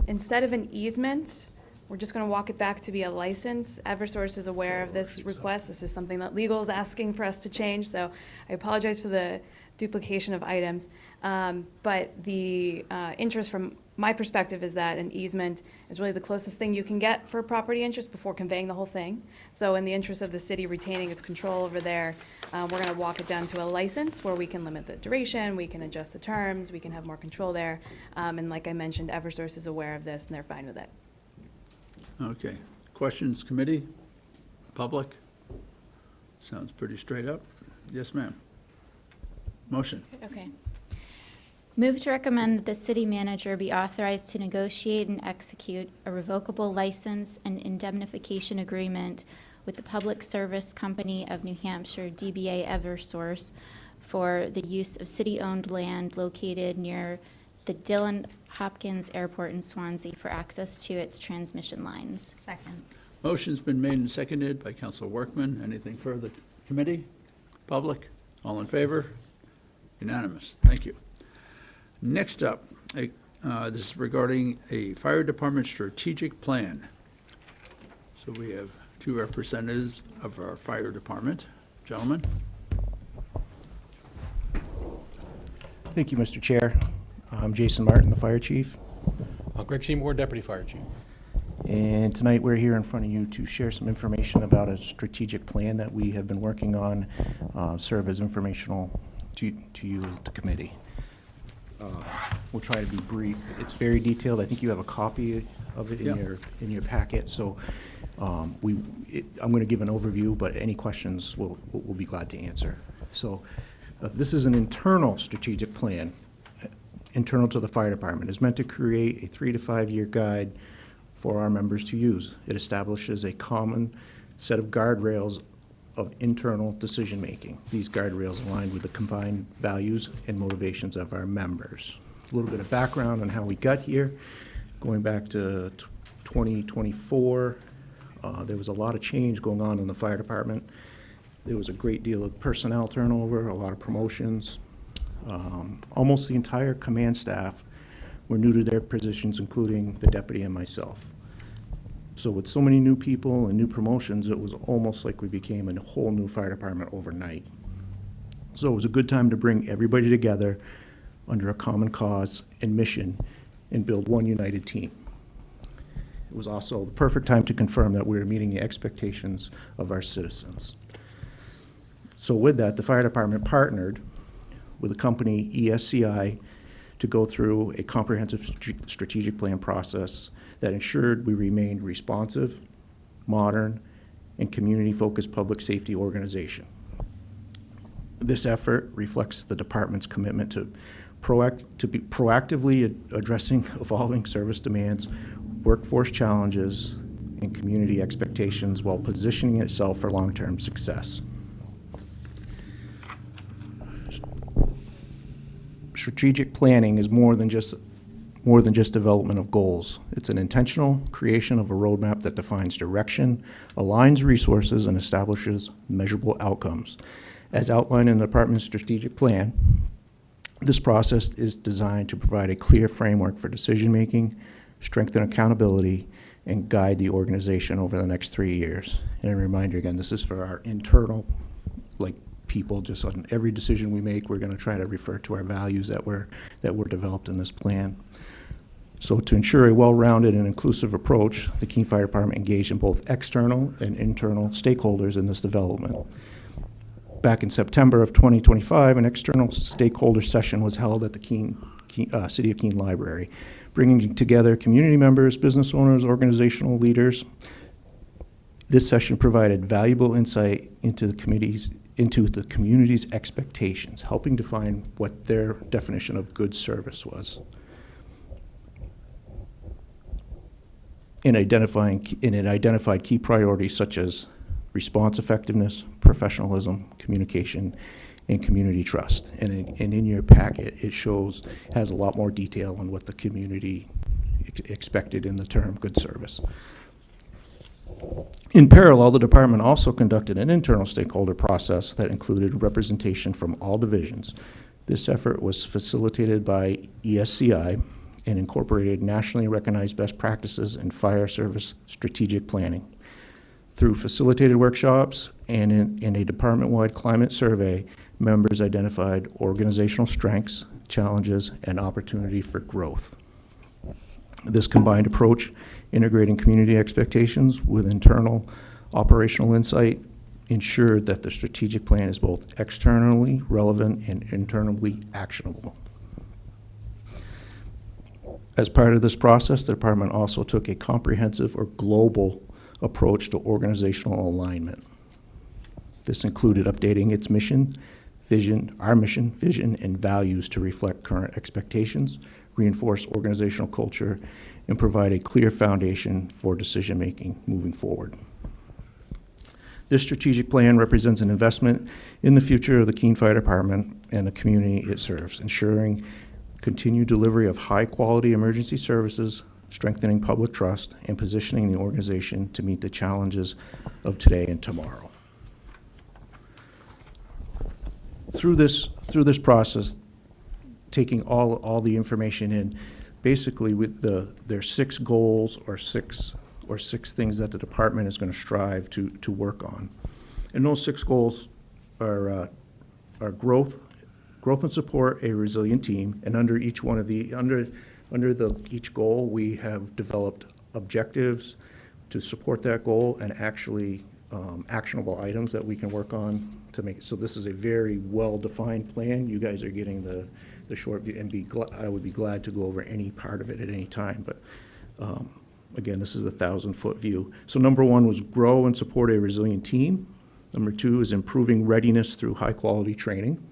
Instead of an easement, we're just going to walk it back to be a license. Eversource is aware of this request. This is something that legal is asking for us to change, so I apologize for the duplication of items. But the interest from my perspective is that an easement is really the closest thing you can get for property interest before conveying the whole thing. So in the interest of the city retaining its control over there, we're going to walk it down to a license where we can limit the duration, we can adjust the terms, we can have more control there. And like I mentioned, Eversource is aware of this and they're fine with it. Okay. Questions, committee? Public? Sounds pretty straight up. Yes, ma'am. Motion. Okay. Move to recommend that the city manager be authorized to negotiate and execute a revocable license and indemnification agreement with the Public Service Company of New Hampshire, DBA Eversource, for the use of city-owned land located near the Dillon Hopkins Airport in Swansea for access to its transmission lines. Second. Motion's been made and seconded by Council Workman. Anything further, committee? Public? All in favor? Unanimous. Thank you. Next up, this is regarding a fire department strategic plan. So we have 2 representatives of our fire department. Gentlemen? Thank you, Mr. Chair. I'm Jason Martin, the fire chief. Greg Seymour, Deputy Fire Chief. And tonight we're here in front of you to share some information about a strategic plan that we have been working on, serve as informational to you, the committee. We'll try to be brief. It's very detailed. I think you have a copy of it in your packet. So I'm going to give an overview, but any questions we'll be glad to answer. So this is an internal strategic plan, internal to the fire department. It's meant to create a 3 to 5 year guide for our members to use. It establishes a common set of guardrails of internal decision-making. These guardrails align with the combined values and motivations of our members. A little bit of background on how we got here. Going back to 2024, there was a lot of change going on in the fire department. There was a great deal of personnel turnover, a lot of promotions. Almost the entire command staff were new to their positions, including the deputy and myself. So with so many new people and new promotions, it was almost like we became a whole new fire department overnight. So it was a good time to bring everybody together under a common cause and mission and build one united team. It was also the perfect time to confirm that we were meeting the expectations of our citizens. So with that, the fire department partnered with the company ESCI to go through a comprehensive strategic plan process that ensured we remained responsive, modern, and community-focused public safety organization. This effort reflects the department's commitment to be proactively addressing evolving service demands, workforce challenges, and community expectations while positioning itself for long-term success. Strategic planning is more than just development of goals. It's an intentional creation of a roadmap that defines direction, aligns resources, and establishes measurable outcomes. As outlined in the department's strategic plan, this process is designed to provide a clear framework for decision-making, strengthen accountability, and guide the organization over the next 3 years. And a reminder, again, this is for our internal, people. Just on every decision we make, we're going to try to refer to our values that were developed in this plan. So to ensure a well-rounded and inclusive approach, the Keene Fire Department engaged in both external and internal stakeholders in this development. Back in September of 2025, an external stakeholder session was held at the City of Keene Library, bringing together community members, business owners, organizational leaders. This session provided valuable insight into the community's expectations, helping define what their definition of good service was. It identified key priorities such as response effectiveness, professionalism, communication, and community trust. And in your packet, it has a lot more detail on what the community expected in the term good service. In parallel, the department also conducted an internal stakeholder process that included representation from all divisions. This effort was facilitated by ESCI and incorporated nationally recognized best practices in fire service strategic planning. Through facilitated workshops and in a department-wide climate survey, members identified organizational strengths, challenges, and opportunity for growth. This combined approach, integrating community expectations with internal operational insight, ensured that the strategic plan is both externally relevant and internally actionable. As part of this process, the department also took a comprehensive or global approach to organizational alignment. This included updating its mission, vision, and values to reflect current expectations, reinforce organizational culture, and provide a clear foundation for decision-making moving forward. This strategic plan represents an investment in the future of the Keene Fire Department and the community it serves, ensuring continued delivery of high-quality emergency services, strengthening public trust, and positioning the organization to meet the challenges of today and tomorrow. Through this process, taking all the information in, basically there's 6 goals or six things that the department is going to strive to work on. And those 6 goals are growth and support a resilient team. And under each one of each goal, we have developed objectives to support that goal and actually actionable items that we can work on to make it. So this is a very well-defined plan. You guys are getting the short view, and I would be glad to go over any part of it at any time. But again, this is a 1,000-foot view. So number 1 was grow and support a resilient team. Number 2 is improving readiness through high-quality training.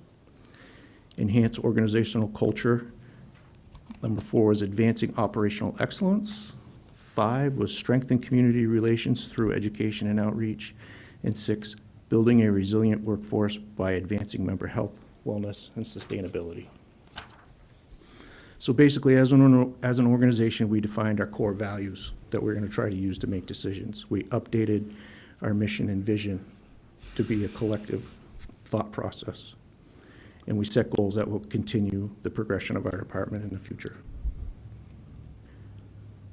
Enhance organizational culture. Number 4 is advancing operational excellence. 5 was strengthen community relations through education and outreach. And 6, building a resilient workforce by advancing member health, wellness, and sustainability. So basically, as an organization, we defined our core values that we're going to try to use to make decisions. We updated our mission and vision to be a collective thought process. And we set goals that will continue the progression of our department in the future.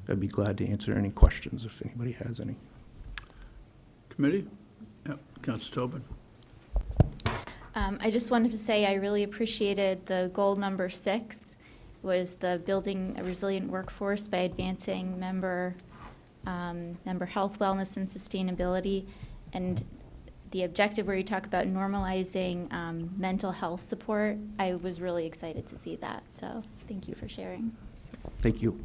I'd be glad to answer any questions if anybody has any. Committee? Yep, Council Tobin. I just wanted to say I really appreciated the goal number 6, was the building a resilient workforce by advancing member health, wellness, and sustainability. And the objective where you talk about normalizing mental health support, I was really excited to see that. So thank you for sharing. Thank you.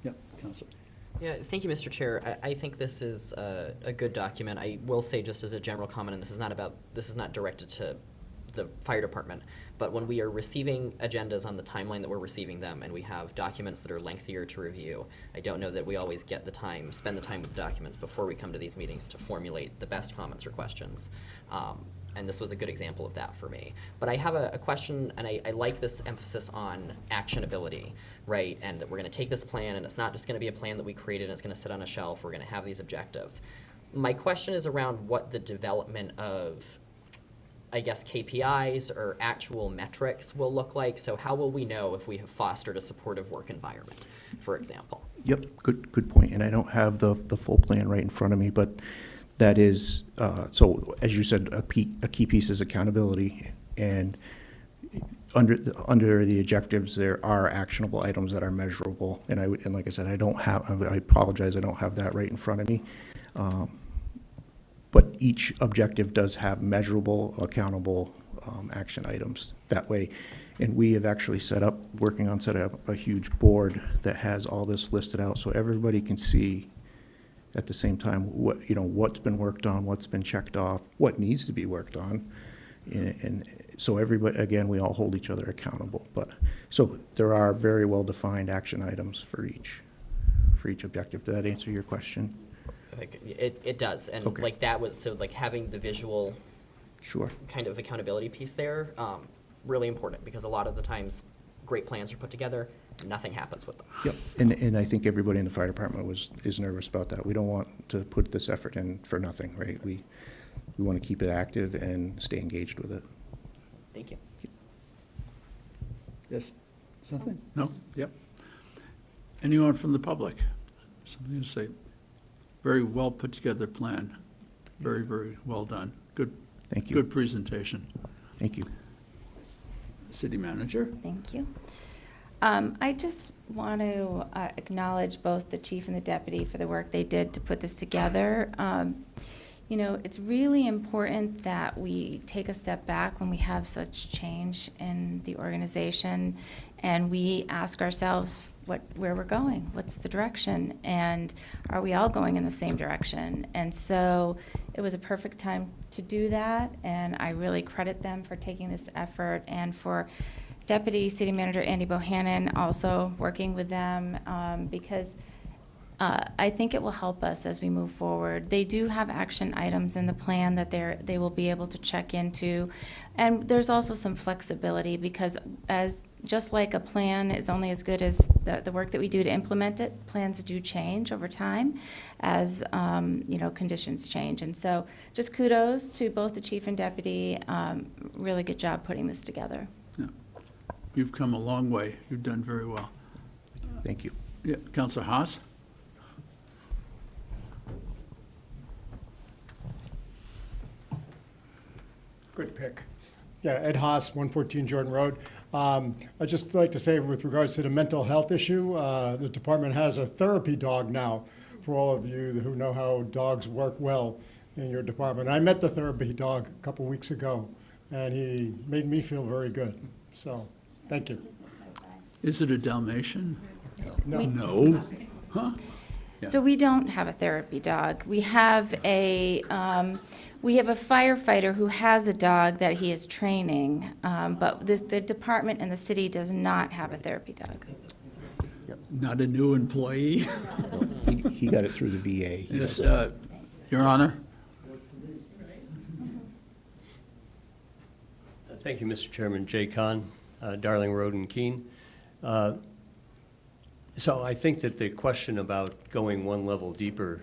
Yep, Council. Yeah, thank you, Mr. Chair. I think this is a good document. I will say, just as a general comment, and this is not directed to the fire department, but when we are receiving agendas on the timeline that we're receiving them, and we have documents that are lengthier to review, I don't know that we always get the time, spend the time with the documents before we come to these meetings to formulate the best comments or questions. And this was a good example of that for me. But I have a question, and I like this emphasis on actionability, right? And that we're going to take this plan, and it's not just going to be a plan that we created and it's going to sit on a shelf. We're going to have these objectives. My question is around what the development of, I guess, KPIs or actual metrics will look like. So how will we know if we have fostered a supportive work environment, for example? Yep, good point. And I don't have the full plan right in front of me, but that is, so as you said, a key piece is accountability. And under the objectives, there are actionable items that are measurable. And like I said, I apologize, I don't have that right in front of me. But each objective does have measurable, accountable action items that way. And we have actually working on setting up a huge board that has all this listed out so everybody can see at the same time what's been worked on, what's been checked off, what needs to be worked on. And so everybody, again, we all hold each other accountable. But so there are very well-defined action items for each objective. Did that answer your question? Like, it does, and Okay. like that was, so like having the visual Sure. kind of accountability piece there, really important, because a lot of the times great plans are put together, nothing happens with them. Yep, and I think everybody in the fire department is nervous about that. We don't want to put this effort in for nothing, right? We want to keep it active and stay engaged with it. Thank you. Yes? Something? No? Yep. Anyone from the public? Something to say? Very well put together plan. Very, very well done. Good. Thank you. Good presentation. Thank you. City Manager? Thank you. I just want to acknowledge both the chief and the deputy for the work they did to put this together. It's really important that we take a step back when we have such change in the organization, and we ask ourselves where we're going, what's the direction, and are we all going in the same direction? And so it was a perfect time to do that, and I really credit them for taking this effort, and for Deputy City Manager Andy Bohannon also working with them, because I think it will help us as we move forward. They do have action items in the plan that they will be able to check into, and there's also some flexibility, because just like a plan is only as good as the work that we do to implement it, plans do change over time as conditions change. And so just kudos to both the chief and deputy. Really good job putting this together. Yeah. You've come a long way. You've done very well. Thank you. Yeah, Councilor Haas? Good pick. Yeah, Ed Haas, 114 Jordan Road. I'd just like to say, with regards to the mental health issue, the department has a therapy dog now, for all of you who know how dogs work well in your department. I met the therapy dog a couple weeks ago, and he made me feel very good. So, thank you. Is it a Dalmatian? No. No? Huh? Yeah. So we don't have a therapy dog. We have a firefighter who has a dog that he is training, but the department and the city does not have a therapy dog. Not a new employee? He got it through the VA. Yes, Your Honor? Thank you, Mr. Chairman. Jay Kahn, Darling Road in Keene. So I think that the question about going one level deeper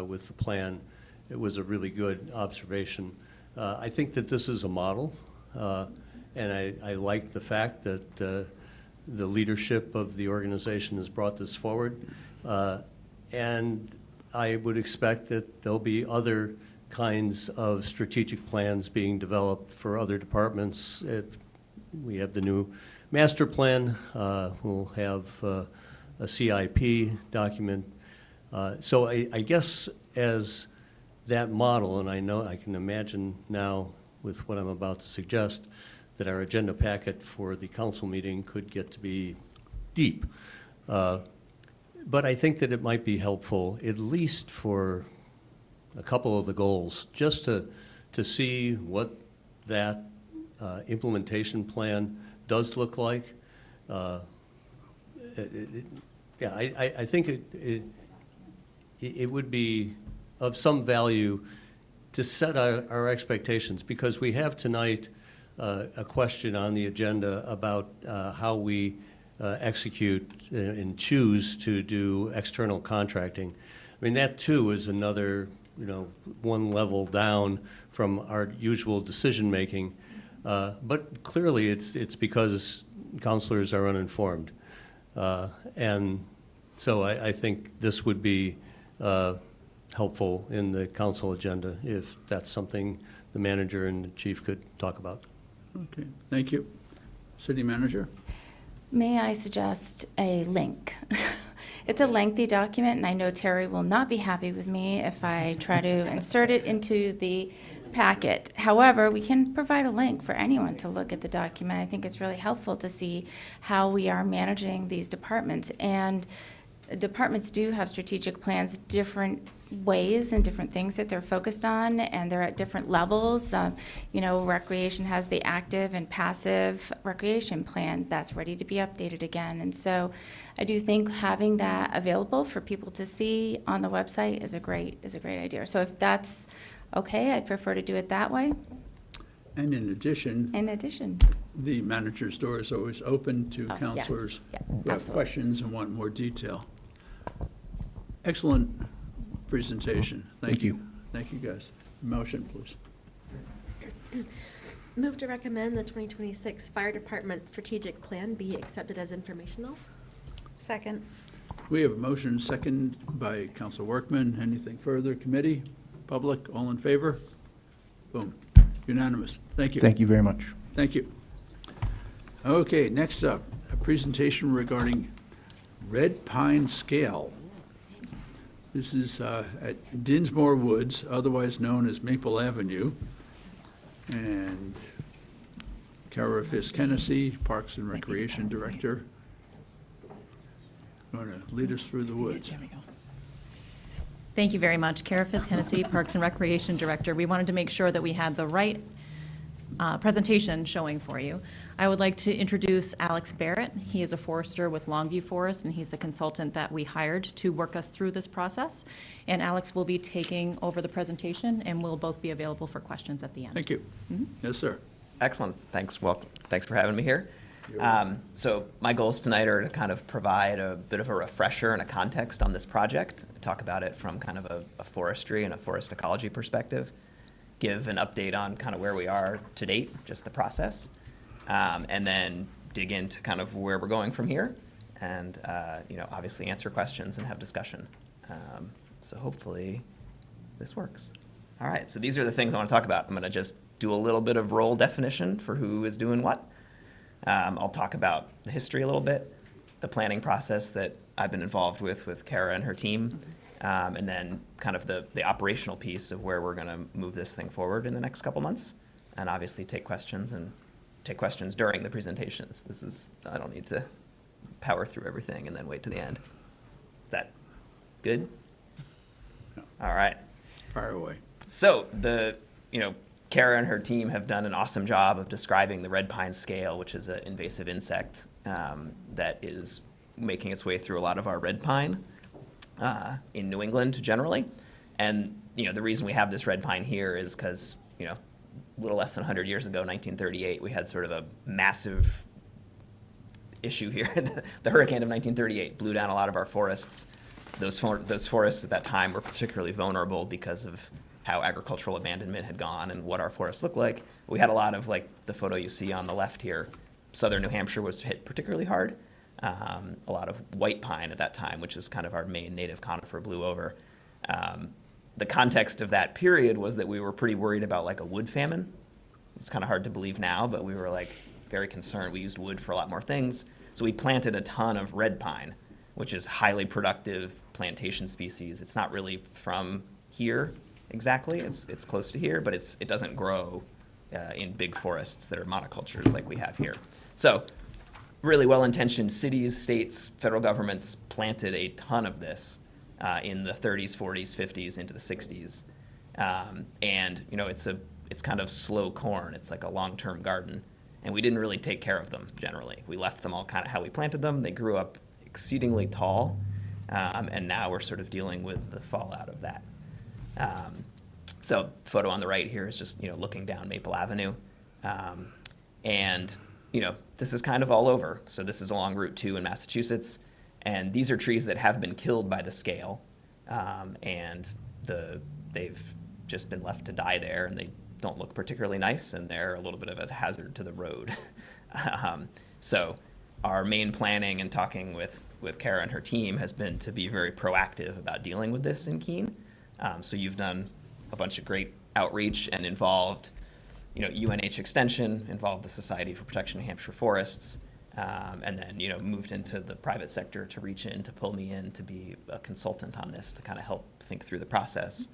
with the plan, it was a really good observation. I think that this is a model, and I like the fact that the leadership of the organization has brought this forward. And I would expect that there'll be other kinds of strategic plans being developed for other departments. We have the new master plan. We'll have a CIP document. So I guess as that model, and I know I can imagine now with what I'm about to suggest, that our agenda packet for the council meeting could get to be deep. But I think that it might be helpful, at least for a couple of the goals, just to see what that implementation plan does look like. Yeah, I think it would be of some value to set our expectations, because we have tonight a question on the agenda about how we execute and choose to do external contracting. I mean, that too is another, one level down from our usual decision-making. But clearly it's because counselors are uninformed. And so I think this would be helpful in the council agenda if that's something the manager and the chief could talk about. Okay, thank you. City manager? May I suggest a link? It's a lengthy document, and I know Terry will not be happy with me if I try to insert it into the packet. However, we can provide a link for anyone to look at the document. I think it's really helpful to see how we are managing these departments. And departments do have strategic plans, different ways and different things that they're focused on, and they're at different levels. Recreation has the active and passive recreation plan that's ready to be updated again. And so I do think having that available for people to see on the website is a great idea. So if that's okay, I'd prefer to do it that way. And in addition, the manager's door is always open to Oh, yes. counselors Yeah, who have absolutely. questions and want more detail. Excellent presentation. Thank you. Thank you, guys. Motion, please. Move to recommend the 2026 Fire Department Strategic Plan be accepted as informational. Second. We have a motion second by Council Workman. Anything further? Committee? Public? All in favor? Boom. Unanimous. Thank you. Thank you very much. Thank you. Okay, next up, a presentation regarding red pine scale. This is at Dinsmore Woods, otherwise known as Maple Avenue. And Kara Fisk-Hennessy, Parks and Recreation Director, going to lead us through the woods. Thank you very much. Kara Fisk-Hennessy, Parks and Recreation Director. We wanted to make sure that we had the right presentation showing for you. I would like to introduce Alex Barrett. He is a forester with Longview Forest, and he's the consultant that we hired to work us through this process. And Alex will be taking over the presentation, and we'll both be available for questions at the end. Thank you. Yes, sir. Excellent. Thanks. Welcome. Thanks for having me here. So my goals tonight are to kind of provide a bit of a refresher and a context on this project, talk about it from kind of a forestry and a forest ecology perspective, give an update on kind of where we are to date, just the process, and then dig into kind of where we're going from here, and obviously answer questions and have discussion. So hopefully this works. All right, so these are the things I want to talk about. I'm going to just do a little bit of role definition for who is doing what. I'll talk about the history a little bit, the planning process that I've been involved with Kara and her team, and then kind of the operational piece of where we're going to move this thing forward in the next couple months, and obviously take questions during the presentations. I don't need to power through everything and then wait to the end. Is that good? All right. Fire away. So Kara and her team have done an awesome job of describing the red pine scale, which is an invasive insect that is making its way through a lot of our red pine in New England generally. And the reason we have this red pine here is because a little less than 100 years ago, 1938, we had sort of a massive issue here. The hurricane of 1938 blew down a lot of our forests. Those forests at that time were particularly vulnerable because of how agricultural abandonment had gone and what our forests look like. We had a lot of, like the photo you see on the left here, southern New Hampshire was hit particularly hard. A lot of white pine at that time, which is kind of our main native conifer, blew over. The context of that period was that we were pretty worried about like a wood famine. It's kind of hard to believe now, but we were like very concerned. We used wood for a lot more things. So we planted a ton of red pine, which is highly productive plantation species. It's not really from here exactly. It's close to here, but it doesn't grow in big forests that are monocultures like we have here. So really well-intentioned cities, states, federal governments planted a ton of this in the 30s, 40s, 50s, into the 60s. And you know, it's kind of slow corn. It's like a long-term garden. And we didn't really take care of them generally. We left them all kind of how we planted them. They grew up exceedingly tall. And now we're sort of dealing with the fallout of that. So photo on the right here is just, you know, looking down Maple Avenue. And, you know, this is kind of all over. So this is along Route 2 in Massachusetts. And these are trees that have been killed by the scale. And they've just been left to die there, and they don't look particularly nice, and they're a little bit of a hazard to the road. So our main planning and talking with Kara and her team has been to be very proactive about dealing with this in Keene. So you've done a bunch of great outreach and involved, you know, UNH Extension, involved the Society for Protection of New Hampshire Forests, and then, you know, moved into the private sector to reach in, to pull me in to be a consultant on this, to kind of help think through the process.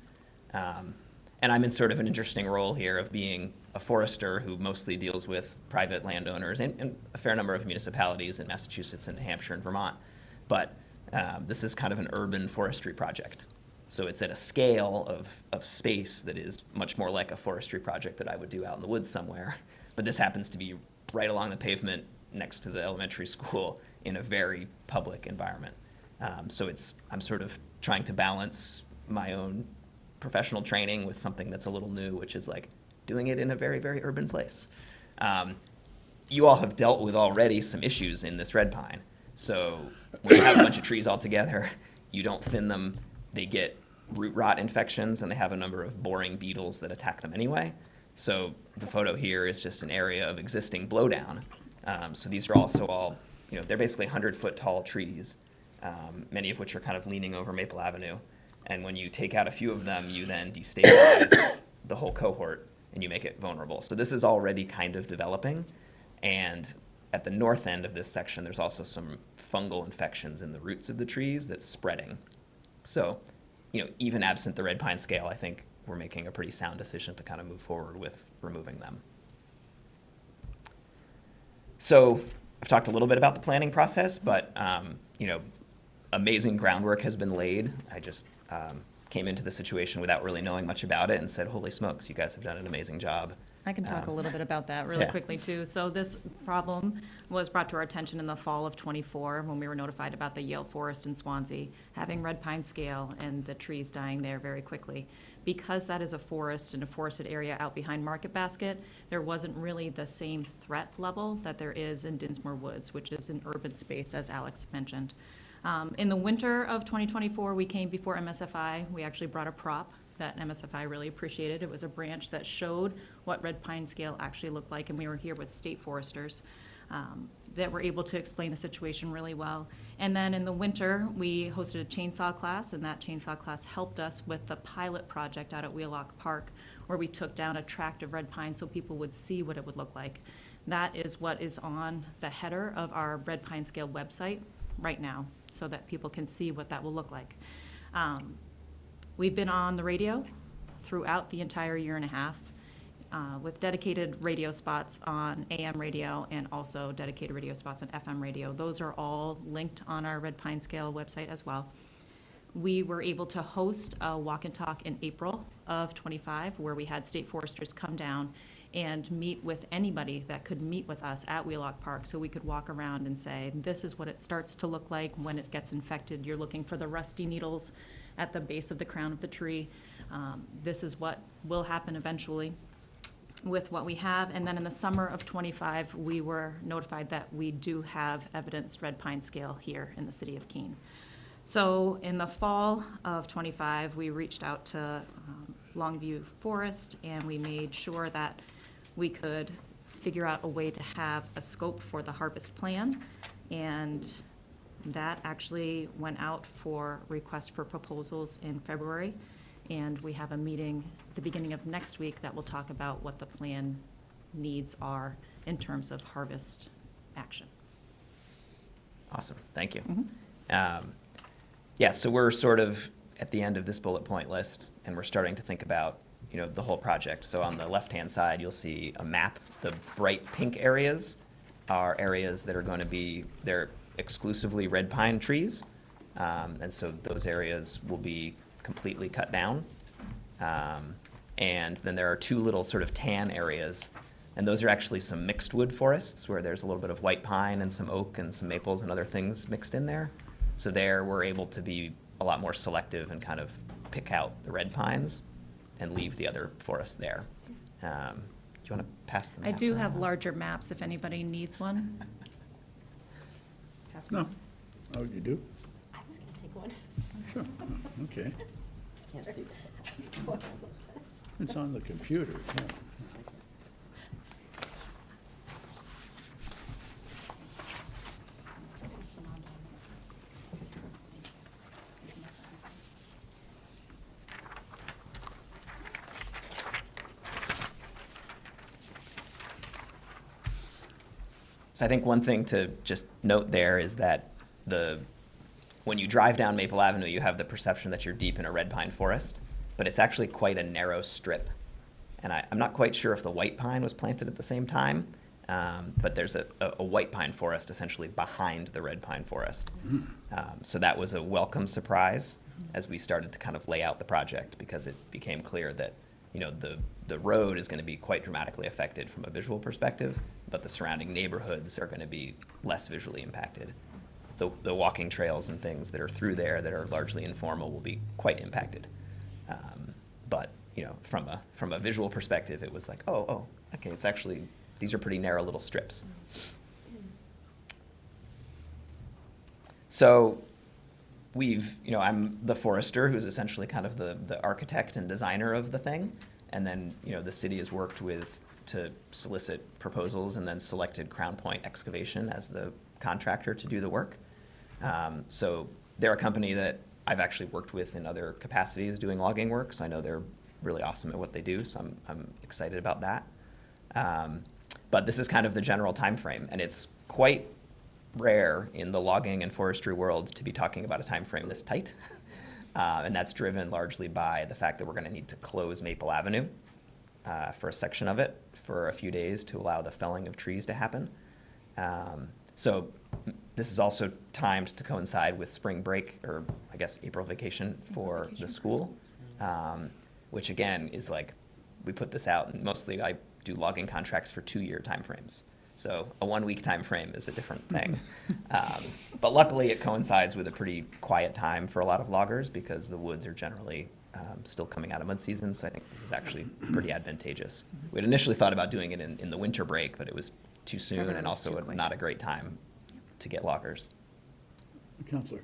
And I'm in sort of an interesting role here of being a forester who mostly deals with private landowners and a fair number of municipalities in Massachusetts and New Hampshire and Vermont. But this is kind of an urban forestry project. So it's at a scale of space that is much more like a forestry project that I would do out in the woods somewhere. But this happens to be right along the pavement next to the elementary school in a very public environment. So I'm sort of trying to balance my own professional training with something that's a little new, which is like doing it in a very, very urban place. You all have dealt with already some issues in this red pine. So when you have a bunch of trees all together, you don't thin them, they get root rot infections, and they have a number of boring beetles that attack them anyway. So the photo here is just an area of existing blowdown. So these are also all, you know, they're basically 100-foot tall trees, many of which are kind of leaning over Maple Avenue. And when you take out a few of them, you then destabilize the whole cohort and you make it vulnerable. So this is already kind of developing. And at the north end of this section, there's also some fungal infections in the roots of the trees that's spreading. So, you know, even absent the red pine scale, I think we're making a pretty sound decision to kind of move forward with removing them. So I've talked a little bit about the planning process, but, you know, amazing groundwork has been laid. I just came into the situation without really knowing much about it and said, holy smokes, you guys have done an amazing job. I can talk a little bit about that really quickly too. So this problem was brought to our attention in the fall of '24 when we were notified about the Yale Forest in Swansea having red pine scale and the trees dying there very quickly. Because that is a forest and a forested area out behind Market Basket, there wasn't really the same threat level that there is in Dinsmore Woods, which is an urban space, as Alex mentioned. In the winter of 2024, we came before MSFI. We actually brought a prop that MSFI really appreciated. It was a branch that showed what red pine scale actually looked like, and we were here with state foresters that were able to explain the situation really well. And then in the winter, we hosted a chainsaw class, and that chainsaw class helped us with the pilot project out at Wheelock Park, where we took down a tract of red pine so people would see what it would look like. That is what is on the header of our red pine scale website right now, so that people can see what that will look like. We've been on the radio throughout the entire year and a half with dedicated radio spots on AM radio and also dedicated radio spots on FM radio. Those are all linked on our Red Pine Scale website as well. We were able to host a walk and talk in April of '25 where we had state foresters come down and meet with anybody that could meet with us at Wheelock Park, so we could walk around and say, this is what it starts to look like when it gets infected. You're looking for the rusty needles at the base of the crown of the tree. This is what will happen eventually with what we have. And then in the summer of '25, we were notified that we do have evidenced red pine scale here in the city of Keene. So in the fall of '25, we reached out to Longview Forest, and we made sure that we could figure out a way to have a scope for the harvest plan. And that actually went out for request for proposals in February. And we have a meeting at the beginning of next week that will talk about what the plan needs are in terms of harvest action. Awesome, thank you. Yeah, so we're sort of at the end of this bullet point list, and we're starting to think about, the whole project. So on the left-hand side, you'll see a map. The bright pink areas are areas that are going to be, they're exclusively red pine trees. And so those areas will be completely cut down. And then there are two little sort of tan areas, and those are actually some mixed wood forests where there's a little bit of white pine and some oak and some maples and other things mixed in there. So there we're able to be a lot more selective and kind of pick out the red pines and leave the other forest there. Do you want to pass the map I do around? have larger maps if anybody needs one. Pass No. them. Oh, you do? I was gonna take one. Sure. Okay. Can't see. It's on the computer. Yeah. So I think one thing to just note there is that when you drive down Maple Avenue, you have the perception that you're deep in a red pine forest, but it's actually quite a narrow strip. And I'm not quite sure if the white pine was planted at the same time, but there's a white pine forest essentially behind the red pine forest. So that was a welcome surprise as we started to kind of lay out the project, because it became clear that the road is going to be quite dramatically affected from a visual perspective, but the surrounding neighborhoods are going to be less visually impacted. The walking trails and things that are through there that are largely informal will be quite impacted. But from a visual perspective, it was like, oh, okay, it's actually, these are pretty narrow little strips. So I'm the forester who's essentially kind of the architect and designer of the thing. And then, the city has worked to solicit proposals and then selected Crown Point Excavation as the contractor to do the work. So they're a company that I've actually worked with in other capacities doing logging work, so I know they're really awesome at what they do, so I'm excited about that. But this is kind of the general time frame, and it's quite rare in the logging and forestry world to be talking about a time frame this tight. And that's driven largely by the fact that we're going to need to close Maple Avenue for a section of it for a few days to allow the felling of trees to happen. So this is also timed to coincide with spring break, or I guess April vacation for the school, which again is like, we put this out, and mostly I do logging contracts for 2-year timeframes. So a 1-week time frame is a different thing. But luckily it coincides with a pretty quiet time for a lot of loggers, because the woods are generally still coming out of mud season, so I think this is actually pretty advantageous. We had initially thought about doing it in the winter break, but it was too soon and also not a great time to get loggers. Counselor.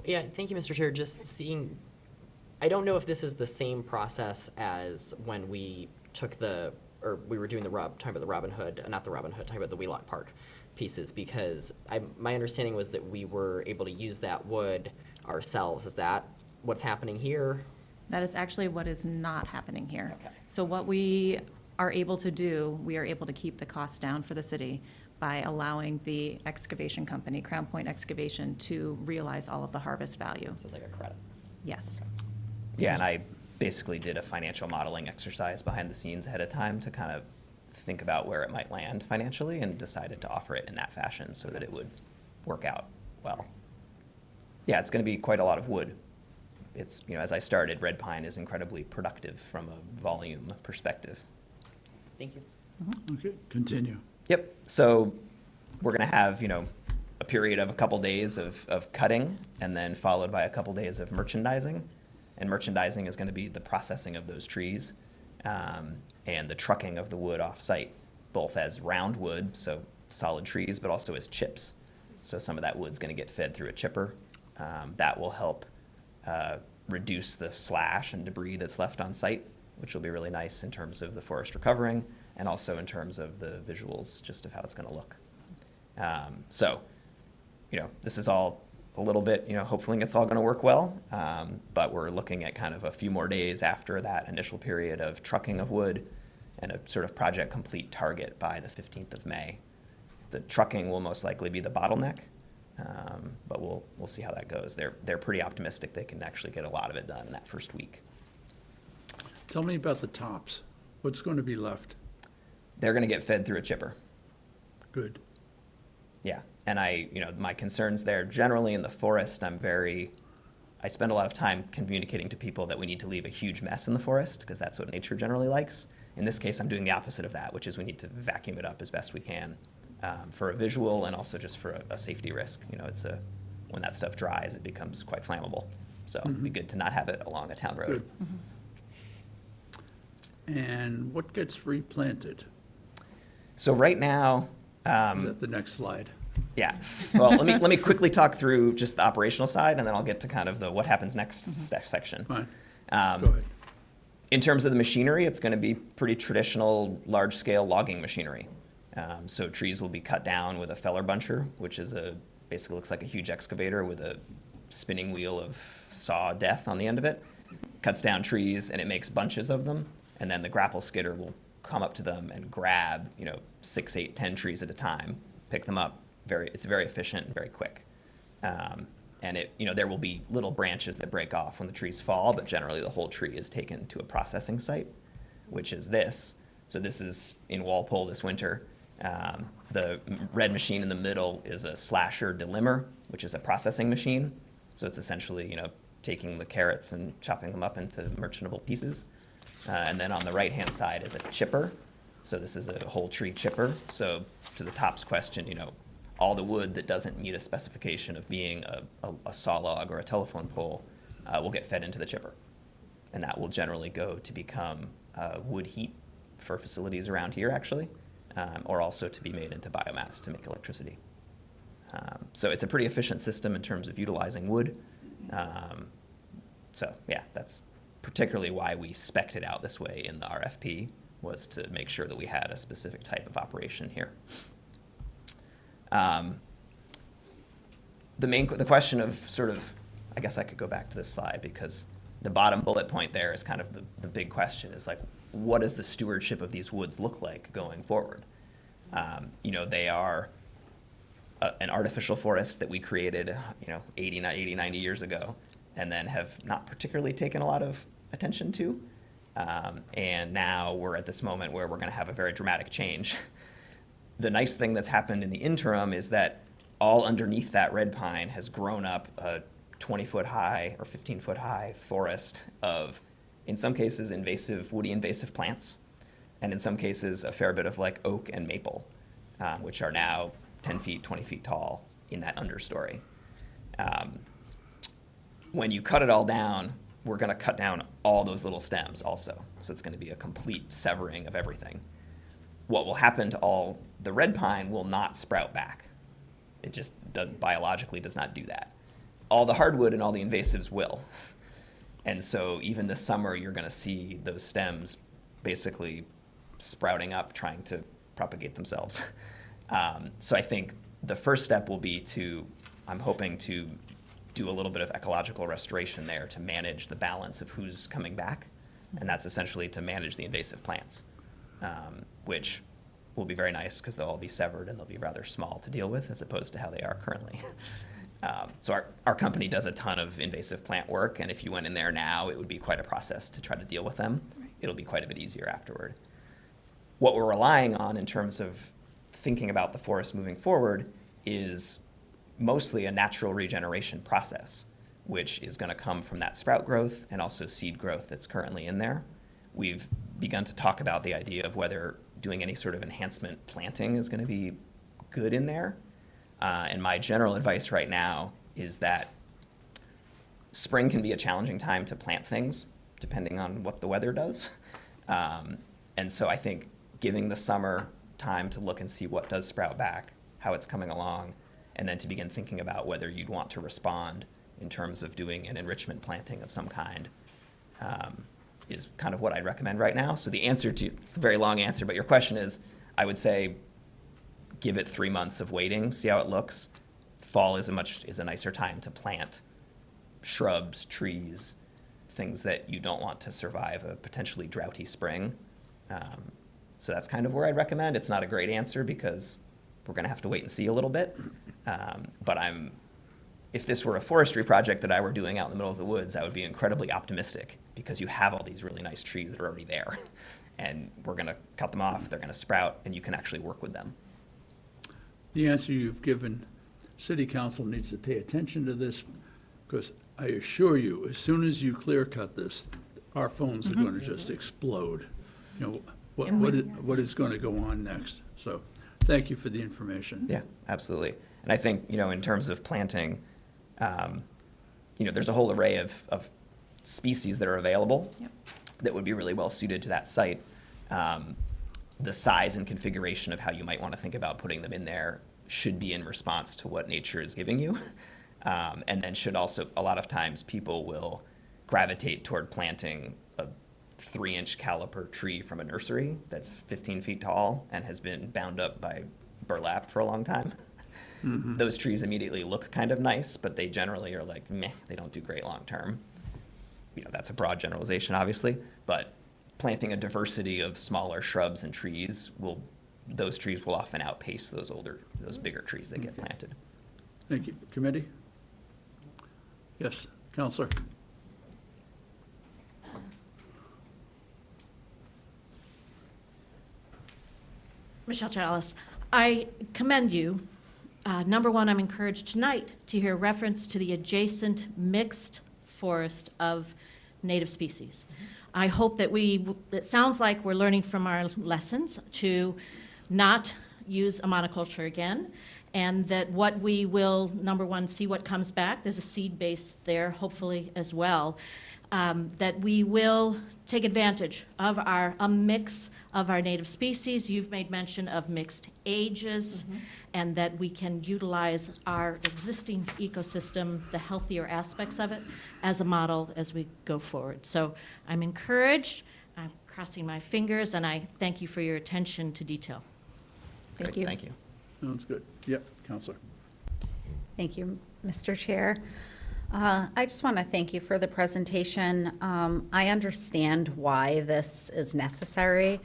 Yeah, thank you, Mr. Chair. Just seeing, I don't know if this is the same process as when we took we were doing talking about the Robin Hood, talking about the Wheelock Park pieces, because my understanding was that we were able to use that wood ourselves. Is that what's happening here? That is actually what is not happening here. Okay. So what we are able to do, we are able to keep the costs down for the city by allowing the excavation company, Crown Point Excavation, to realize all of the harvest value. So it's like a credit. Yes. Yeah, and I basically did a financial modeling exercise behind the scenes ahead of time to kind of think about where it might land financially, and decided to offer it in that fashion so that it would work out well. Yeah, it's going to be quite a lot of wood. It's, as I started, red pine is incredibly productive from a volume perspective. Thank you. Okay, continue. Yep, so we're going to have, a period of a couple days of cutting, and then followed by a couple days of merchandising. And merchandising is going to be the processing of those trees and the trucking of the wood off-site, both as round wood, so solid trees, but also as chips. So some of that wood's going to get fed through a chipper. That will help reduce the slash and debris that's left on site which will be really nice in terms of the forest recovering and also in terms of the visuals just of how it's going to look. So, this is all a little bit, hopefully it's all going to work well, but we're looking at kind of a few more days after that initial period of trucking of wood and a sort of project complete target by the 15th of May. The trucking will most likely be the bottleneck, but we'll see how that goes. They're pretty optimistic they can actually get a lot of it done in that first week. Tell me about the tops. What's going to be left? They're going to get fed through a chipper. Good. Yeah, and my concerns there, generally in the forest, I spend a lot of time communicating to people that we need to leave a huge mess in the forest, because that's what nature generally likes. In this case, I'm doing the opposite of that, which is we need to vacuum it up as best we can for a visual and also just for a safety risk. When that stuff dries, it becomes quite flammable. So it'd be good to not have it along a town road. Good. And what gets replanted? So right now, Is that the next slide? yeah. Well, let me quickly talk through just the operational side, and then I'll get to kind of the what happens next section. Fine. Go ahead. In terms of the machinery, it's going to be pretty traditional, large-scale logging machinery. So trees will be cut down with a feller buncher, which is basically looks like a huge excavator with a spinning wheel of saw death on the end of it. Cuts down trees, and it makes bunches of them. And then the grapple skidder will come up to them and grab, 6, 8, 10 trees at a time, pick them up. It's very efficient and very quick. And there will be little branches that break off when the trees fall, but generally the whole tree is taken to a processing site, which is this. So this is in Walpole this winter. The red machine in the middle is a slasher delimber, which is a processing machine. So it's essentially, taking the carrots and chopping them up into merchantable pieces. And then on the right-hand side is a chipper. So this is a whole tree chipper. So to the top's question, all the wood that doesn't meet a specification of being a saw log or a telephone pole will get fed into the chipper. And that will generally go to become wood heat for facilities around here, actually, or also to be made into biomass to make electricity. So it's a pretty efficient system in terms of utilizing wood. So yeah, that's particularly why we spec'd it out this way in the RFP, was to make sure that we had a specific type of operation here. The question of sort of, I guess I could go back to this slide, because the bottom bullet point there is kind of the big question, is like, what does the stewardship of these woods look like going forward? They are an artificial forest that we created, 80, 90 years ago, and then have not particularly taken a lot of attention to. And now we're at this moment where we're going to have a very dramatic change. The nice thing that's happened in the interim is that all underneath that red pine has grown up a 20-foot high or 15-foot high forest of, in some cases, woody invasive plants, and in some cases, a fair bit of like oak and maple, which are now 10 feet, 20 feet tall in that understory. When you cut it all down, we're going to cut down all those little stems also. So it's going to be a complete severing of everything. What will happen to all the red pine will not sprout back. It just biologically does not do that. All the hardwood and all the invasives will. And so even this summer, you're going to see those stems basically sprouting up, trying to propagate themselves. So I think the first step will be I'm hoping to do a little bit of ecological restoration there to manage the balance of who's coming back. And that's essentially to manage the invasive plants, which will be very nice because they'll all be severed and they'll be rather small to deal with as opposed to how they are currently. So our company does a ton of invasive plant work, and if you went in there now, it would be quite a process to try to deal with them. Right. It'll be quite a bit easier afterward. What we're relying on in terms of thinking about the forest moving forward is mostly a natural regeneration process, which is going to come from that sprout growth and also seed growth that's currently in there. We've begun to talk about the idea of whether doing any sort of enhancement planting is going to be good in there. And my general advice right now is that spring can be a challenging time to plant things, depending on what the weather does. And so I think giving the summer time to look and see what does sprout back, how it's coming along, and then to begin thinking about whether you'd want to respond in terms of doing an enrichment planting of some kind, is kind of what I'd recommend right now. So the answer to, it's a very long answer, but your question is, I would say, give it 3 months of waiting, see how it looks. Fall is a nicer time to plant shrubs, trees, things that you don't want to survive a potentially droughty spring. So that's kind of where I'd recommend. It's not a great answer because we're going to have to wait and see a little bit. But if this were a forestry project that I were doing out in the middle of the woods, I would be incredibly optimistic because you have all these really nice trees that are already there. And we're going to cut them off, they're going to sprout, and you can actually work with them. The answer you've given, City Council needs to pay attention to this, because I assure you, as soon as you clear cut this, our phones are going to just explode. You know, what is going to go on next? So, thank you for the information. Yeah, absolutely. And I think, in terms of planting, there's a whole array of species that are available that would be really well suited to that site. The size and configuration of how you might want to think about putting them in there should be in response to what nature is giving you. And then should also, a lot of times people will gravitate toward planting a 3-inch caliper tree from a nursery that's 15 feet tall and has been bound up by burlap for a long time. Mm-hmm. Those trees immediately look kind of nice, but they generally are like, meh, they don't do great long term. That's a broad generalization, obviously, but planting a diversity of smaller shrubs and trees those trees will often outpace those bigger trees that get planted. Thank you. Committee? Yes, Counselor. Michelle Chalice, I commend you. Number one, I'm encouraged tonight to hear reference to the adjacent mixed forest of native species. I hope that it sounds like we're learning from our lessons to not use a monoculture again, and that what we will, number one, see what comes back. There's a seed base there, hopefully, as well. That we will take advantage of a mix of our native species. You've made mention of mixed ages, and that we can utilize our existing ecosystem, the healthier aspects of it, as a model as we go forward. So I'm encouraged, I'm crossing my fingers, and I thank you for your attention to detail. Thank you. Thank you. Sounds good. Yep, Counselor. Thank you, Mr. Chair. I just want to thank you for the presentation. I understand why this is necessary.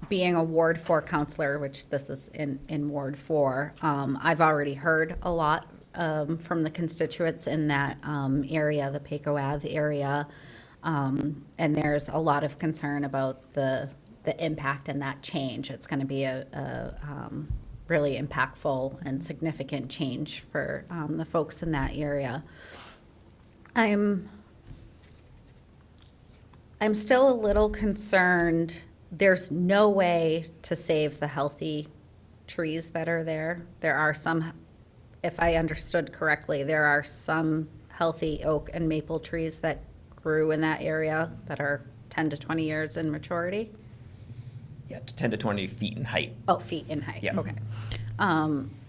Being a Ward 4 counselor, which this is in Ward 4, I've already heard a lot from the constituents in that area, the Paco Ave area, and there's a lot of concern about the impact and that change. It's going to be a really impactful and significant change for the folks in that area. I'm still a little concerned. There's no way to save the healthy trees that are there. There are some, if I understood correctly, there are some healthy oak and maple trees that grew in that area that are 10 to 20 years in maturity. Yeah, 10 to 20 feet in height. Oh, feet in height, Yeah. okay.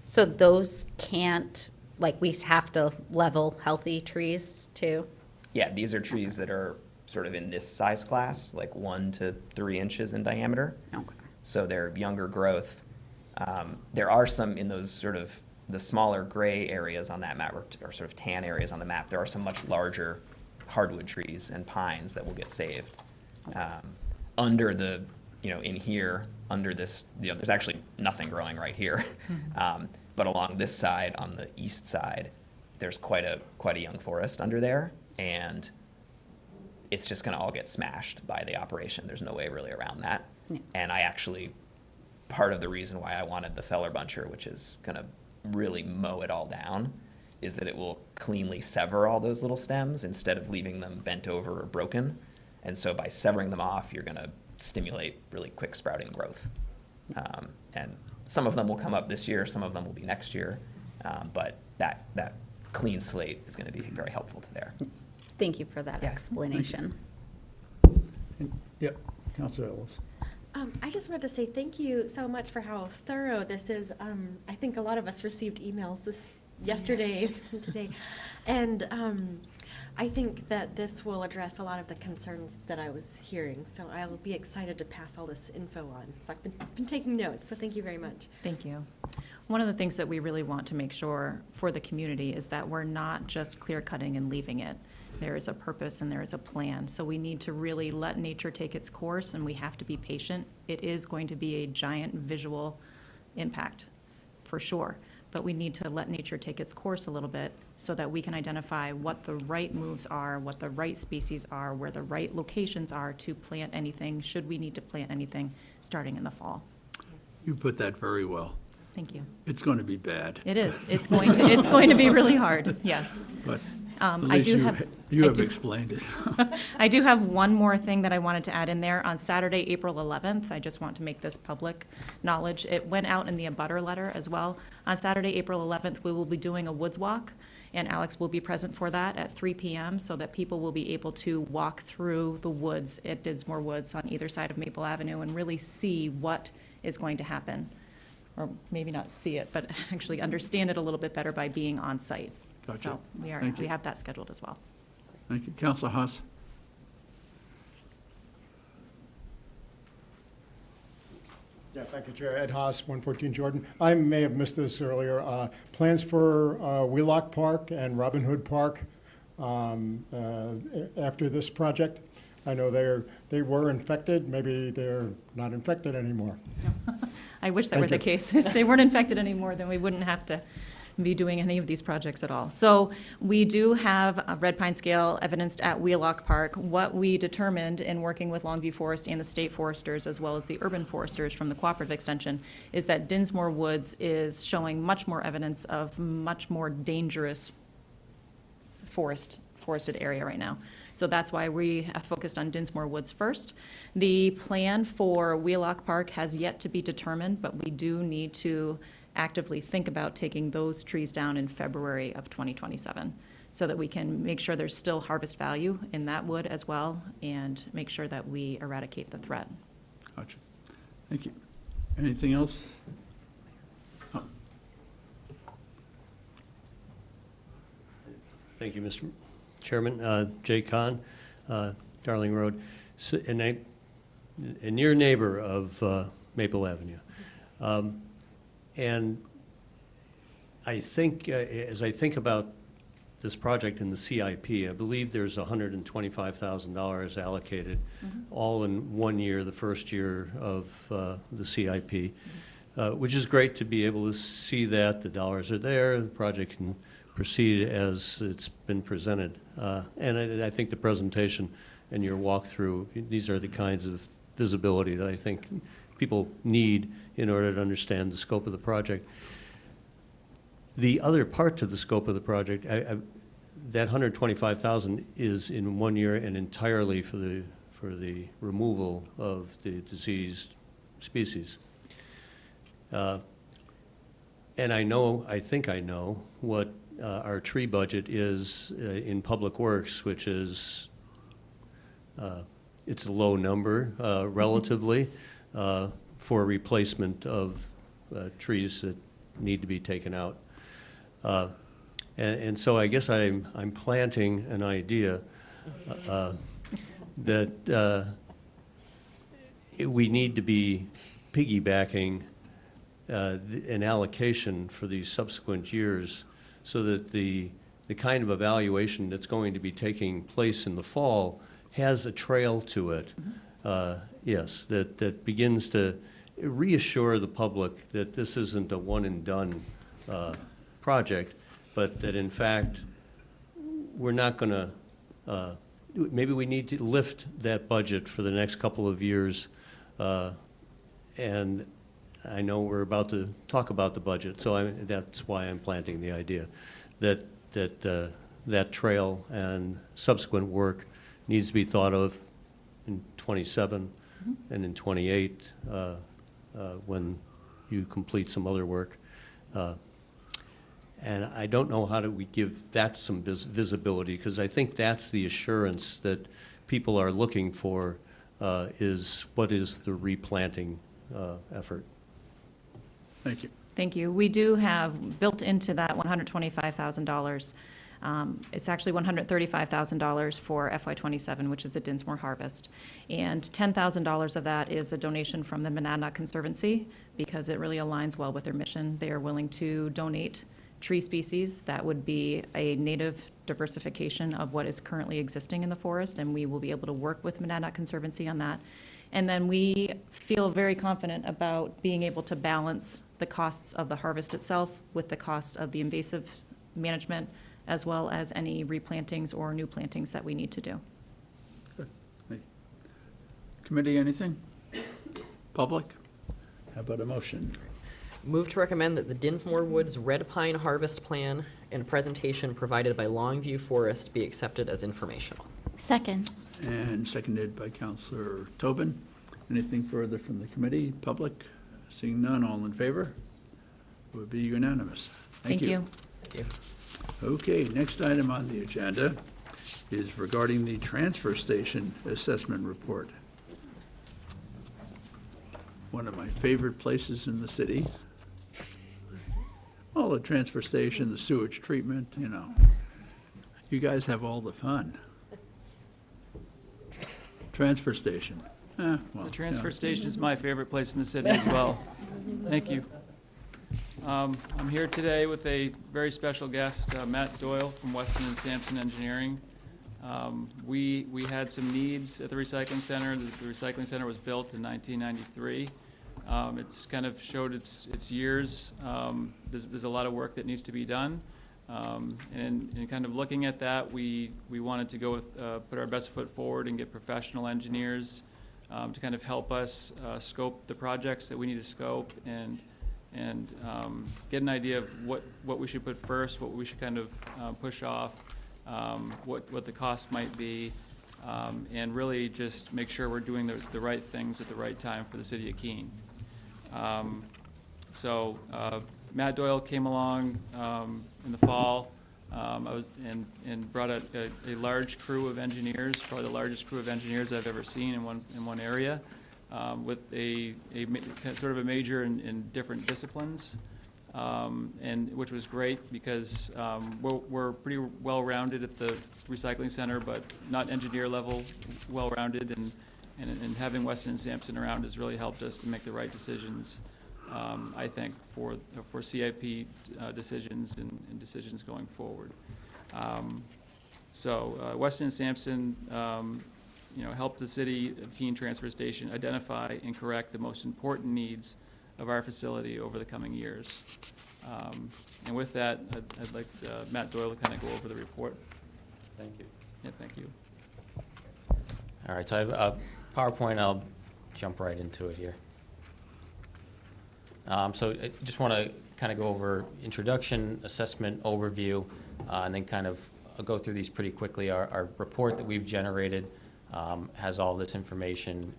So those can't, we have to level healthy trees too? Yeah, these are trees that are sort of in this size class, like 1 to 3 inches in diameter. Okay. So they're younger growth. There are some in those sort of the smaller gray areas on that map, or sort of tan areas on the map. There are some much larger hardwood trees and pines that will get saved. Under the, in here, under this, there's actually nothing growing right here. But along this side, on the east side, there's quite a young forest under there, and it's just going to all get smashed by the operation. There's no way really around that. Yeah. And part of the reason why I wanted the feller buncher, which is going to really mow it all down, is that it will cleanly sever all those little stems instead of leaving them bent over or broken. And so by severing them off, you're going to stimulate really quick sprouting growth. And some of them will come up this year, some of them will be next year, but that clean slate is going to be very helpful to there. Thank you for that explanation. Yep, Counselor Ellis. I just wanted to say thank you so much for how thorough this is. I think a lot of us received emails yesterday and today. And I think that this will address a lot of the concerns that I was hearing, so I'll be excited to pass all this info on. So I've been taking notes, so thank you very much. Thank you. One of the things that we really want to make sure for the community is that we're not just clear cutting and leaving it. There is a purpose and there is a plan. So we need to really let nature take its course, and we have to be patient. It is going to be a giant visual impact, for sure. But we need to let nature take its course a little bit so that we can identify what the right moves are, what the right species are, where the right locations are to plant anything, should we need to plant anything, starting in the fall. You put that very well. Thank you. It's going to be bad. It is. It's going to be really hard, yes. But I at least do have. you I have do- explained it. I do have one more thing that I wanted to add in there. On Saturday, April 11th, I just want to make this public knowledge. It went out in the abutter letter as well. On Saturday, April 11th, we will be doing a woods walk, and Alex will be present for that at 3 p.m. so that people will be able to walk through the woods at Dinsmore Woods on either side of Maple Avenue and really see what is going to happen. Or maybe not see it, but actually understand it a little bit better by being on site. Gotcha. So Thank we you. have that scheduled as well. Thank you. Councilor Haas? Yeah, thank you, Chair. Ed Haas, 114 Jordan. I may have missed this earlier. Plans for Wheelock Park and Robin Hood Park after this project? I know they were infected. Maybe they're not infected anymore. I wish that were the case. If they weren't infected anymore, then we wouldn't have to be doing any of these projects at all. So we do have a red pine scale evidenced at Wheelock Park. What we determined in working with Longview Forest and the state foresters, as well as the urban foresters from the cooperative extension, is that Dinsmore Woods is showing much more evidence of much more dangerous forested area right now. So that's why we have focused on Dinsmore Woods first. The plan for Wheelock Park has yet to be determined, but we do need to actively think about taking those trees down in February of 2027 so that we can make sure there's still harvest value in that wood as well and make sure that we eradicate the threat. Gotcha. Thank you. Anything else? Thank you, Mr. Chairman. Jay Kahn, Darling Road, and a near neighbor of Maple Avenue. And I think, as I think about this project in the CIP, I believe there's $125,000 allocated, all in 1 year, the first year of the CIP, which is great to be able to see that the dollars are there, the project can proceed as it's been presented. And I think the presentation and your walkthrough, these are the kinds of visibility that I think people need in order to understand the scope of the project. The other part to the scope of the project, that $125,000 is in 1 year and entirely for the removal of the diseased species. And I think I know what our tree budget is in Public Works, which is, it's a low number relatively for replacement of trees that need to be taken out. And so I guess I'm planting an idea that we need to be piggybacking an allocation for these subsequent years so that the kind of evaluation that's going to be taking place in the fall has a trail to it. Yes, that begins to reassure the public that this isn't a one-and-done project, but that in fact, we're not going to, maybe we need to lift that budget for the next couple of years. And I know we're about to talk about the budget, so that's why I'm planting the idea that that trail and subsequent work needs to be thought of in 27 and in 28 when you complete some other work. And I don't know how do we give that some visibility, because I think that's the assurance that people are looking for, is what is the replanting effort. Thank you. Thank you. We do have built into that $125,000 It's actually $135,000 for FY '27, which is the Dinsmore harvest. And $10,000 of that is a donation from the Monadnock Conservancy because it really aligns well with their mission. They are willing to donate tree species that would be a native diversification of what is currently existing in the forest, and we will be able to work with Monadnock Conservancy on that. And then we feel very confident about being able to balance the costs of the harvest itself with the cost of the invasive management, as well as any replantings or new plantings that we need to do. Good. Thank you. Committee, anything? Public? How about a motion? Move to recommend that the Dinsmore Woods Red Pine Harvest Plan and presentation provided by Longview Forest be accepted as informational. Second. And seconded by Counselor Tobin. Anything further from the committee? Public? Seeing none, all in favor? Would be unanimous. Thank you. Thank you. Okay, next item on the agenda is regarding the transfer station assessment report. One of my favorite places in the city. Well, the transfer station, the sewage treatment, you know. You guys have all the fun. Transfer station. Well, The transfer you know. station is my favorite place in the city as well. Thank you. I'm here today with a very special guest, Matt Doyle from Weston and Sampson Engineering. We had some needs at the recycling center. The recycling center was built in 1993. It's kind of showed its years. There's a lot of work that needs to be done. And kind of looking at that, we wanted to go with, put our best foot forward and get professional engineers to kind of help us scope the projects that we need to scope and get an idea of what we should put first, what we should kind of push off, what the cost might be, and really just make sure we're doing the right things at the right time for the city of Keene. So Matt Doyle came along in the fall and brought a large crew of engineers, probably the largest crew of engineers I've ever seen in one area, with sort of a major in different disciplines, and which was great because we're pretty well-rounded at the recycling center, but not engineer level well-rounded, and having Weston and Sampson around has really helped us to make the right decisions, I think, for CIP decisions and decisions going forward. So Weston and Sampson, helped the city of Keene Transfer Station identify and correct the most important needs of our facility over the coming years. And with that, I'd like Matt Doyle to kind of go over the report. Thank you. Yeah, thank you. All right, so I have a PowerPoint. I'll jump right into it here. So I just want to kind of go over introduction, assessment, overview, and then kind of I'll go through these pretty quickly. Our report that we've generated has all this information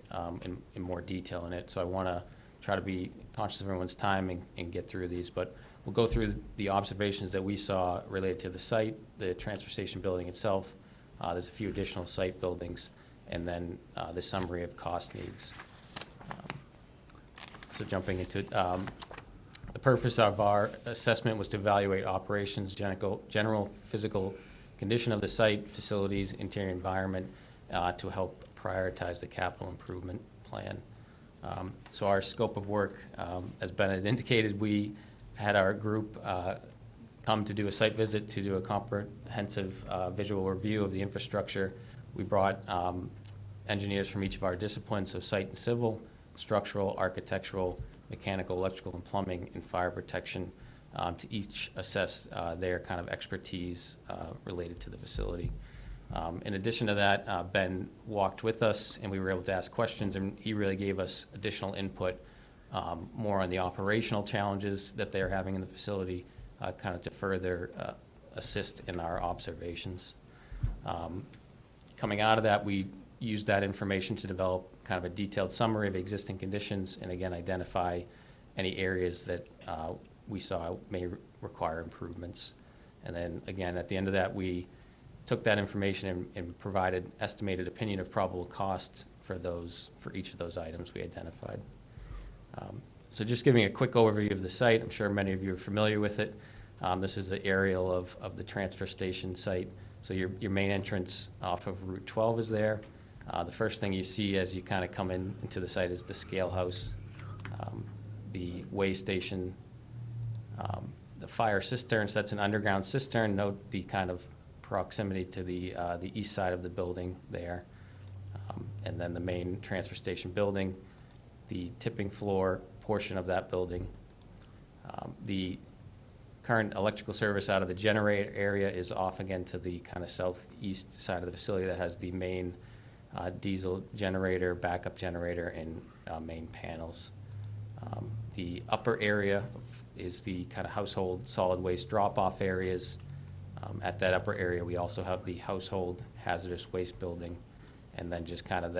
in more detail in it. So I want to try to be conscious of everyone's time and get through these. But we'll go through the observations that we saw related to the site, the transfer station building itself. There's a few additional site buildings, and then the summary of cost needs. So jumping into it, the purpose of our assessment was to evaluate operations, general physical condition of the site, facilities, interior environment, to help prioritize the capital improvement plan. So our scope of work, as Bennett indicated, we had our group come to do a site visit to do a comprehensive visual review of the infrastructure. We brought engineers from each of our disciplines, so site and civil, structural, architectural, mechanical, electrical, and plumbing, and fire protection, to each assess their kind of expertise related to the facility. In addition to that, Ben walked with us, and we were able to ask questions, and he really gave us additional input, more on the operational challenges that they're having in the facility, kind of to further assist in our observations. Coming out of that, we used that information to develop kind of a detailed summary of existing conditions, and again, identify any areas that we saw may require improvements. And then again, at the end of that, we took that information and provided estimated opinion of probable costs for each of those items we identified. So just giving a quick overview of the site, I'm sure many of you are familiar with it. This is the aerial of the transfer station site. So your main entrance off of Route 12 is there. The first thing you see as you kind of come into the site is the scale house, the weigh station, the fire cisterns. That's an underground cistern. Note the kind of proximity to the east side of the building there. And then the main transfer station building, the tipping floor portion of that building. The current electrical service out of the generator area is off again to the kind of southeast side of the facility that has the main diesel generator, backup generator, and main panels. The upper area is the kind of household solid waste drop-off areas. At that upper area, we also have the household hazardous waste building, and then just kind of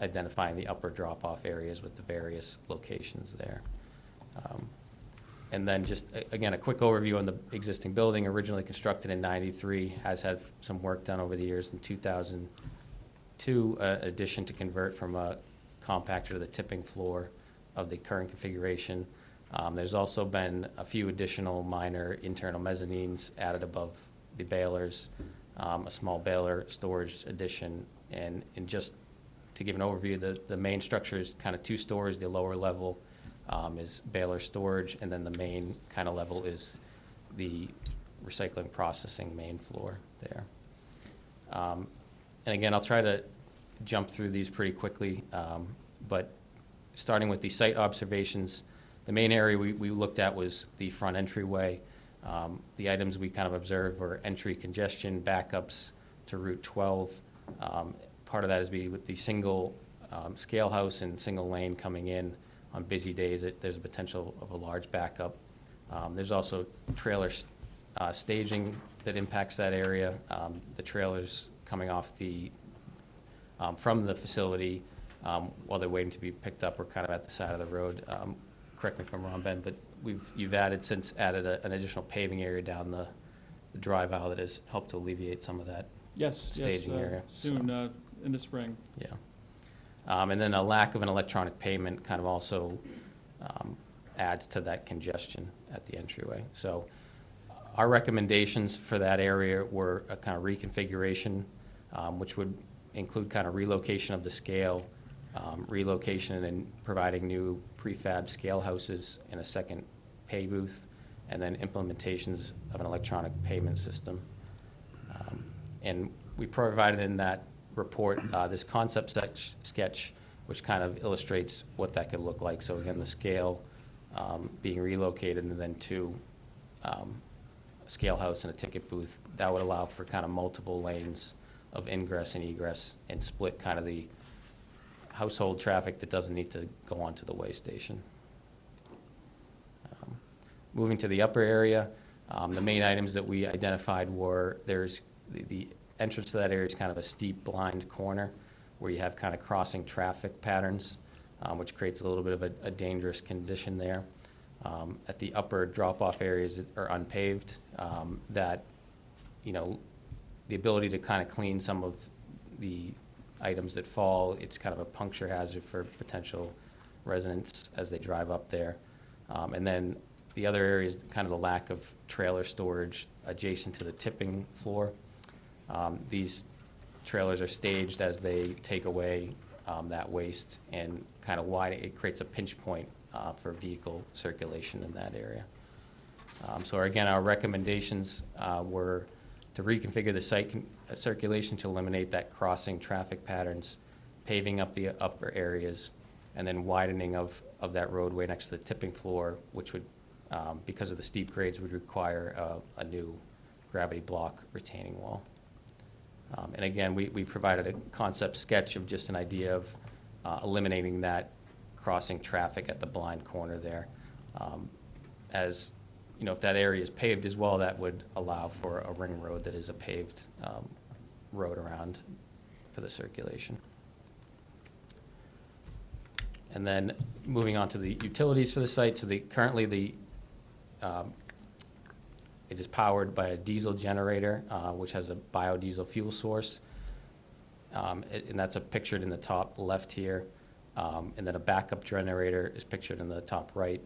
identifying the upper drop-off areas with the various locations there. And then just, again, a quick overview on the existing building, originally constructed in '93, has had some work done over the years. In 2002, addition to convert from a compactor to the tipping floor of the current configuration. There's also been a few additional minor internal mezzanines added above the balers, a small baler storage addition, and just to give an overview, the main structure is kind of 2 stories. The lower level is baler storage, and then the main kind of level is the recycling processing main floor there. And again, I'll try to jump through these pretty quickly, but starting with the site observations, the main area we looked at was the front entryway. The items we kind of observed were entry congestion, backups to Route 12. Part of that is with the single scale house and single lane coming in on busy days. There's a potential of a large backup. There's also trailer staging that impacts that area. The trailers coming off from the facility while they're waiting to be picked up, are kind of at the side of the road. Correct me if I'm wrong, Ben, but you've since added an additional paving area down the drive aisle that has helped to alleviate some of that staging area. Soon, in the spring. Yeah. And then a lack of an electronic payment kind of also adds to that congestion at the entryway. So our recommendations for that area were a kind of reconfiguration, which would include kind of relocation of the scale, relocation and providing new prefab scale houses and a second pay booth, and then implementations of an electronic payment system. And we provided in that report this concept sketch, which kind of illustrates what that could look like. So again, the scale being relocated, and then 2 scale house and a ticket booth. That would allow for kind of multiple lanes of ingress and egress, and split kind of the household traffic that doesn't need to go onto the weigh station. Moving to the upper area, the main items that we identified were there's the entrance to that area is kind of a steep blind corner where you have kind of crossing traffic patterns, which creates a little bit of a dangerous condition there. At the upper drop-off areas that are unpaved, that, the ability to kind of clean some of the items that fall, it's kind of a puncture hazard for potential residents as they drive up there. And then the other area is kind of the lack of trailer storage adjacent to the tipping floor. These trailers are staged as they take away that waste, and kind of it creates a pinch point for vehicle circulation in that area. So again, our recommendations were to reconfigure the site circulation to eliminate that crossing traffic patterns, paving up the upper areas, and then widening of that roadway next to the tipping floor, which would, because of the steep grades, would require a new gravity block retaining wall. And again, we provided a concept sketch of just an idea of eliminating that crossing traffic at the blind corner there. As if that area is paved as well, that would allow for a ring road that is a paved road around for the circulation. And then moving on to the utilities for the site. So currently it is powered by a diesel generator, which has a biodiesel fuel source. And that's pictured in the top left here. And then a backup generator is pictured in the top right.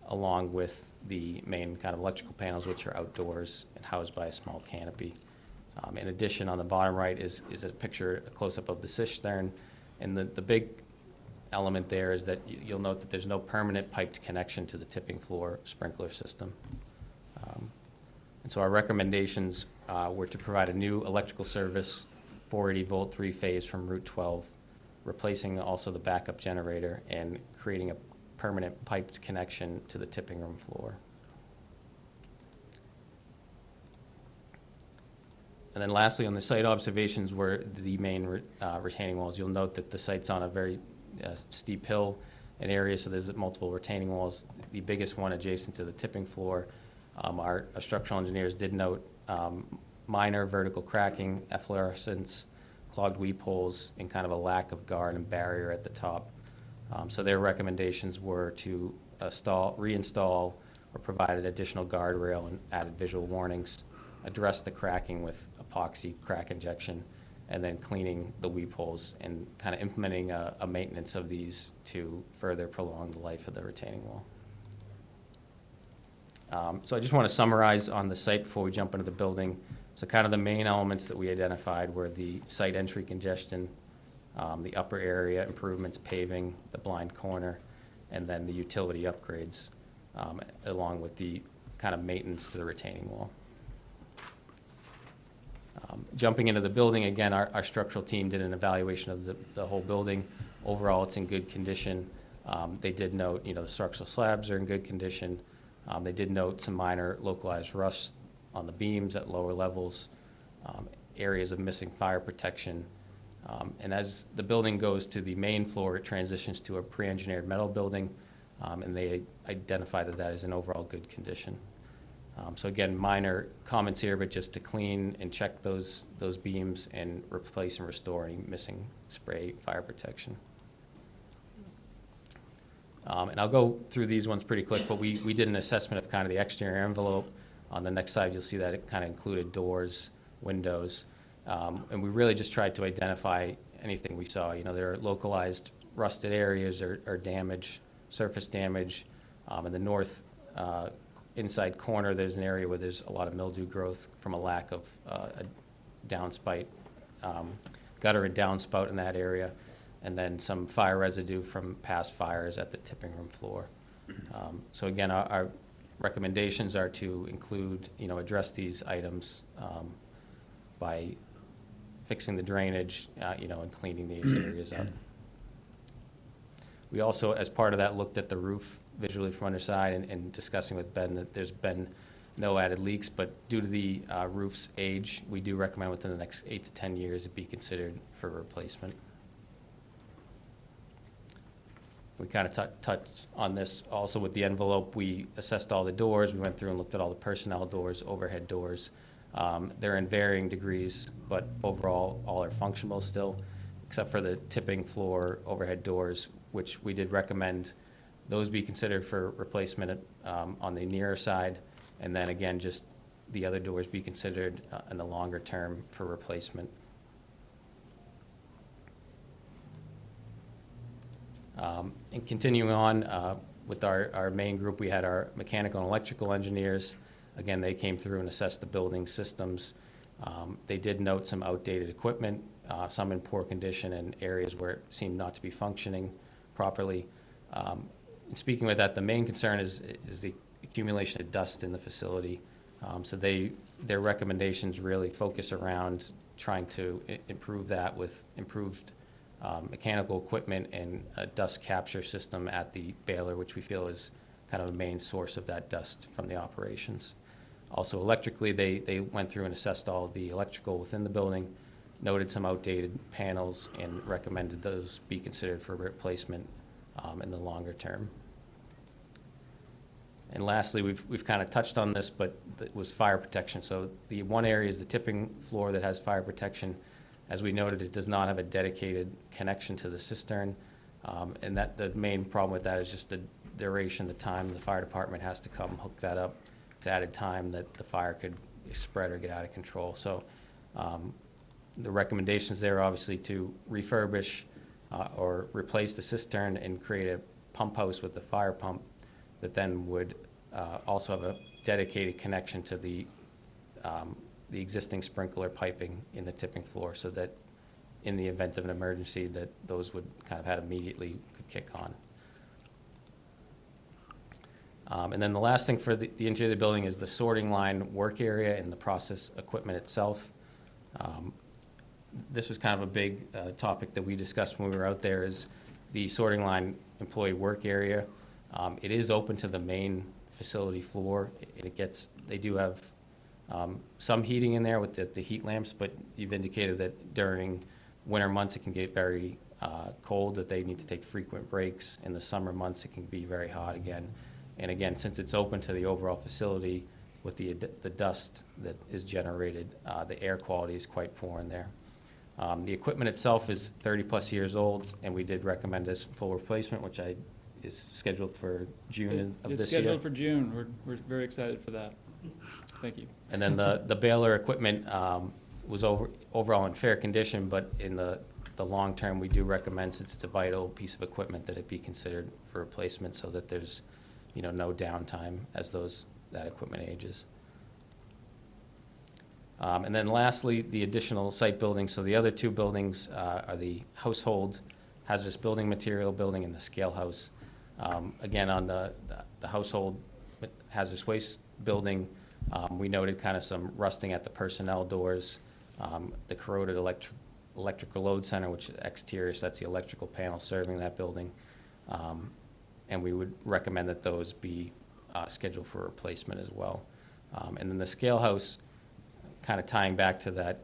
along with the main kind of electrical panels, which are outdoors and housed by a small canopy. In addition, on the bottom right is a picture, a close-up of the cistern. And the big element there is that you'll note that there's no permanent piped connection to the tipping floor sprinkler system. And so our recommendations were to provide a new electrical service, 480-volt, three-phase from Route 12, replacing also the backup generator and creating a permanent piped connection to the tipping room floor. And then lastly, on the site observations were the main retaining walls. You'll note that the site's on a very steep hill in area, so there's multiple retaining walls. The biggest one adjacent to the tipping floor. Our structural engineers did note minor vertical cracking, efflorescence, clogged weep holes, and kind of a lack of guard and barrier at the top. So their recommendations were to reinstall or provide an additional guardrail and added visual warnings, address the cracking with epoxy crack injection, and then cleaning the weep holes and kind of implementing a maintenance of these to further prolong the life of the retaining wall. So I just want to summarize on the site before we jump into the building. So kind of the main elements that we identified were the site entry congestion, the upper area improvements, paving, the blind corner, and then the utility upgrades, along with the kind of maintenance to the retaining wall. Jumping into the building, again, our structural team did an evaluation of the whole building. Overall, it's in good condition. They did note, the structural slabs are in good condition. They did note some minor localized rust on the beams at lower levels, areas of missing fire protection. And as the building goes to the main floor, it transitions to a pre-engineered metal building, and they identify that is in overall good condition. So again, minor comments here, but just to clean and check those beams and replace and restore any missing spray fire protection. And I'll go through these ones pretty quick, but we did an assessment of kind of the exterior envelope. On the next slide, you'll see that it kind of included doors, windows, and we really just tried to identify anything we saw. There are localized rusted areas or damage, surface damage. In the north inside corner, there's an area where there's a lot of mildew growth from a lack of a downspout, gutter and downspout in that area, and then some fire residue from past fires at the tipping room floor. So again, our recommendations are to include, address these items by fixing the drainage, and cleaning these areas up. We also, as part of that, looked at the roof visually from underside and discussing with Ben that there's been no added leaks, but due to the roof's age, we do recommend within the next 8 to 10 years it be considered for replacement. We kind of touched on this also with the envelope. We assessed all the doors. We went through and looked at all the personnel doors, overhead doors. They're in varying degrees, but overall, all are functional still, except for the tipping floor overhead doors, which we did recommend those be considered for replacement on the nearer side, and then again, just the other doors be considered in the longer term for replacement. And continuing on with our main group, we had our mechanical and electrical engineers. Again, they came through and assessed the building systems. They did note some outdated equipment, some in poor condition, and areas where it seemed not to be functioning properly. And speaking with that, the main concern is the accumulation of dust in the facility. So their recommendations really focus around trying to improve that with improved mechanical equipment and a dust capture system at the baler, which we feel is kind of the main source of that dust from the operations. Also electrically, they went through and assessed all of the electrical within the building, noted some outdated panels, and recommended those be considered for replacement in the longer term. And lastly, we've kind of touched on this, but it was fire protection. So the one area is the tipping floor that has fire protection. As we noted, it does not have a dedicated connection to the cistern, and that the main problem with that is just the duration, the time the fire department has to come hook that up. It's added time that the fire could spread or get out of control. So the recommendations there are obviously to refurbish or replace the cistern and create a pump house with a fire pump that then would also have a dedicated connection to the existing sprinkler piping in the tipping floor, so that in the event of an emergency, that those would kind of have immediately could kick on. And then the last thing for the interior of the building is the sorting line work area and the process equipment itself. This was kind of a big topic that we discussed when we were out there, is the sorting line employee work area. It is open to the main facility floor. They do have some heating in there with the heat lamps, but you've indicated that during winter months it can get very cold, that they need to take frequent breaks. In the summer months it can be very hot again. And again, since it's open to the overall facility, with the dust that is generated, the air quality is quite poor in there. The equipment itself is 30-plus years old, and we did recommend this full replacement, which is scheduled for June of this year. It's scheduled for June. We're very excited for that. Thank you. And then the baler equipment was overall in fair condition, but in the long term, we do recommend, since it's a vital piece of equipment, that it be considered for replacement, so that there's no downtime as that equipment ages. And then lastly, the additional site buildings. So the other two buildings are the household hazardous building material building and the scale house. Again, on the household hazardous waste building, we noted kind of some rusting at the personnel doors, the corroded electrical load center, which is exterior, so that's the electrical panel serving that building. And we would recommend that those be scheduled for replacement as well. And then the scale house, kind of tying back to that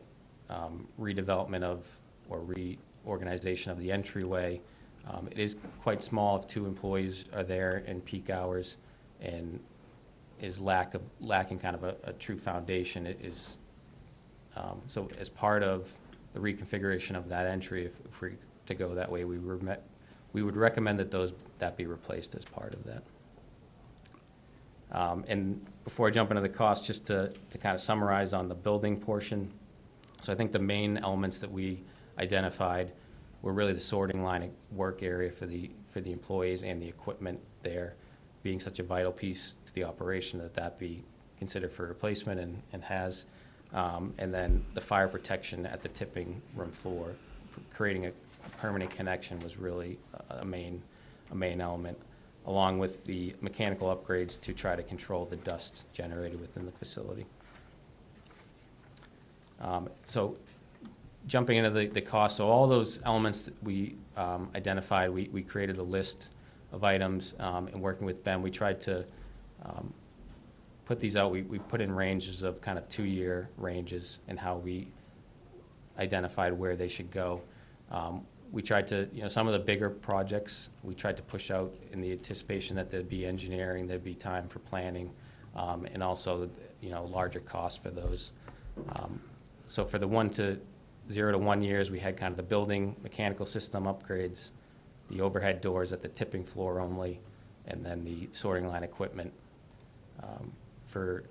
redevelopment or reorganization of the entryway. It is quite small if 2 employees are there in peak hours, and is lacking kind of a true foundation. It is, so as part of the reconfiguration of that entry, if we're to go that way, we would recommend that be replaced as part of that. And before I jump into the cost, just to kind of summarize on the building portion. So I think the main elements that we identified were really the sorting line work area for the employees and the equipment there, being such a vital piece to the operation, that be considered for replacement and has. And then the fire protection at the tipping room floor, creating a permanent connection, was really a main element, along with the mechanical upgrades to try to control the dust generated within the facility. So jumping into the cost, so all those elements that we identified, we created a list of items, and working with Ben, we tried to put these out. We put in ranges of kind of 2-year ranges, and how we identified where they should go. We tried to, some of the bigger projects, we tried to push out in the anticipation that there'd be engineering, there'd be time for planning, and also, larger costs for those. So for the 0 to 1 years, we had kind of the building mechanical system upgrades, the overhead doors at the tipping floor only, and then the sorting line equipment. For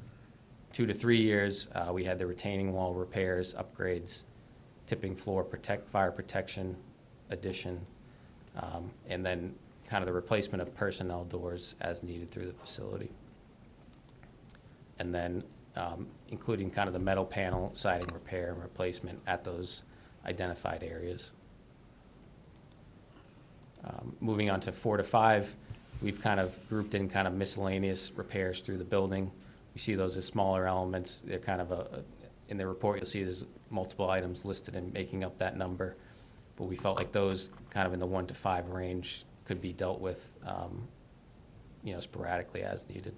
2 to 3 years, we had the retaining wall repairs, upgrades, tipping floor fire protection addition, and then kind of the replacement of personnel doors as needed through the facility. And then including kind of the metal panel siding repair and replacement at those identified areas. Moving on to 4 to 5, we've kind of grouped in kind of miscellaneous repairs through the building. We see those as smaller elements. They're kind of in the report, you'll see there's multiple items listed in making up that number. But we felt like those kind of in the 1 to 5 range could be dealt with, sporadically as needed.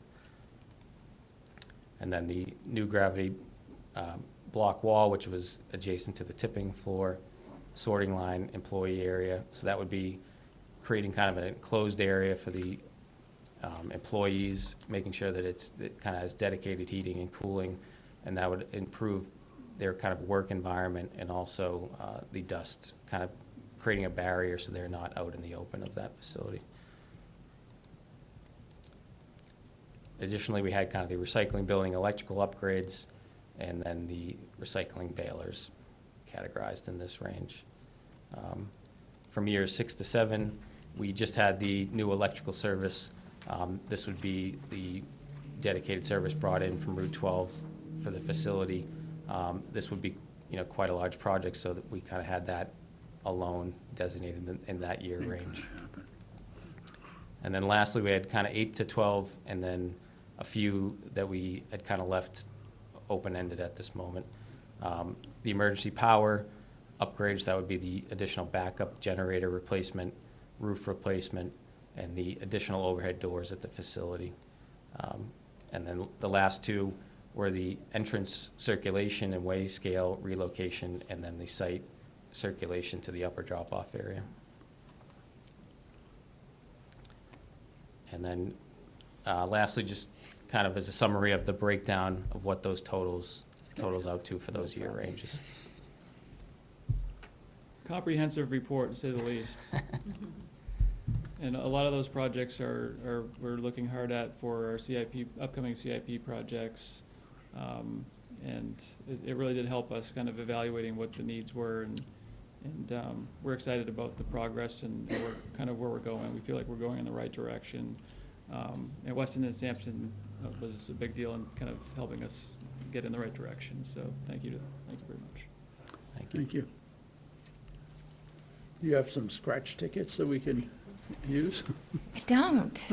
And then the new gravity block wall, which was adjacent to the tipping floor, sorting line, employee area. So that would be creating kind of an enclosed area for the employees, making sure that it kind of has dedicated heating and cooling, and that would improve their kind of work environment, and also the dust, kind of creating a barrier so they're not out in the open of that facility. Additionally, we had kind of the recycling building electrical upgrades, and then the recycling balers categorized in this range. From years 6 to 7, we just had the new electrical service This would be the dedicated service brought in from Route 12 for the facility. This would be, quite a large project, so that we kind of had that alone designated in that year range. And then lastly, we had kind of 8 to 12, and then a few that we had kind of left open-ended at this moment. The emergency power upgrades, that would be the additional backup generator replacement, roof replacement, and the additional overhead doors at the facility. And then the last two were the entrance circulation and way scale relocation, and then the site circulation to the upper drop-off area. And then lastly, just kind of as a summary of the breakdown of what those totals out to for those year ranges. Comprehensive report, to say the least. And a lot of those projects we're looking hard at for our CIP, upcoming CIP projects. And it really did help us kind of evaluating what the needs were, and we're excited about the progress and kind of where we're going. We feel like we're going in the right direction. And Weston and Sampson was a big deal in kind of helping us get in the right direction. So thank you very much. Thank you. You have some scratch tickets that we can use? I don't.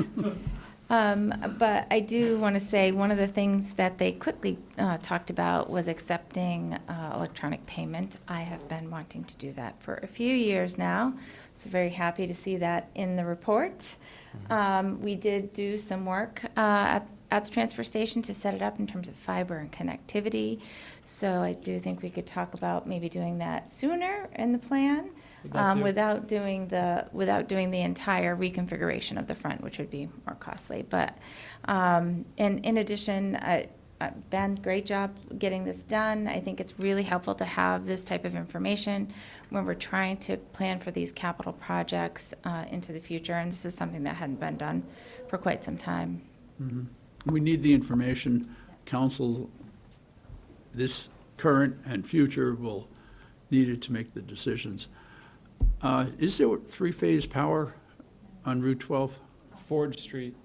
But I do want to say, one of the things that they quickly talked about was accepting electronic payment. I have been wanting to do that for a few years now, so very happy to see that in the report. We did do some work at the transfer station to set it up in terms of fiber and connectivity, so I do think we could talk about maybe doing that sooner in the plan. Without doing the entire reconfiguration of the front, which would be more costly. But in addition, Ben, great job getting this done. I think it's really helpful to have this type of information when we're trying to plan for these capital projects into the future. And this is something that hadn't been done for quite some time. Mm-hmm. We need the information. Council, this current and future, will need it to make the decisions. Is there three-phase power on Route 12? Forge Street.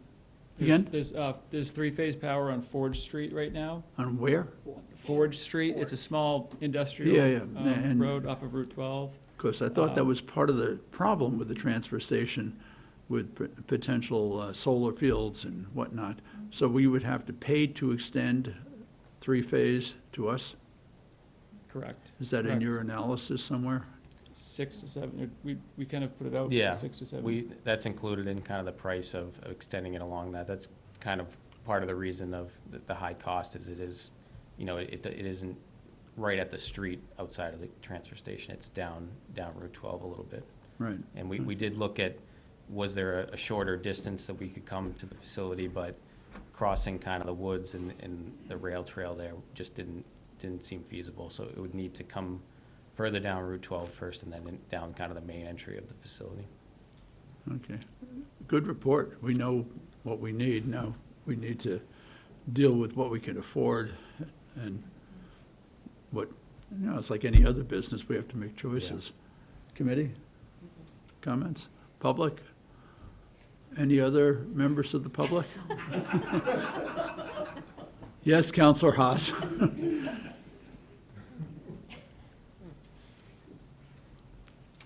Again? There's three-phase power on Forge Street right now. On where? Forge Street. It's a small industrial And road off of Route 12. Because I thought that was part of the problem with the transfer station, with potential solar fields and whatnot. So we would have to pay to extend three-phase to us? Correct. Is that in Correct. your analysis somewhere? 6 to 7. We kind of put it out. Yeah, 6 to 7. That's included in kind of the price of extending it along that. That's kind of part of the reason of the high cost is it is, it isn't right at the street outside of the transfer station. It's down Route 12 a little bit. Right. And we did look at, was there a shorter distance that we could come to the facility, but crossing kind of the woods and the rail trail there just didn't seem feasible. So it would need to come further down Route 12 first, and then down kind of the main entry of the facility. Okay. Good report. We know what we need now. We need to deal with what we can afford, and it's like any other business, we have to make choices. Yeah. Committee? Comments? Public? Any other members of the public? Yes, Councilor Haas.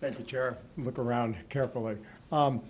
Thank you, Chair. Look around carefully. I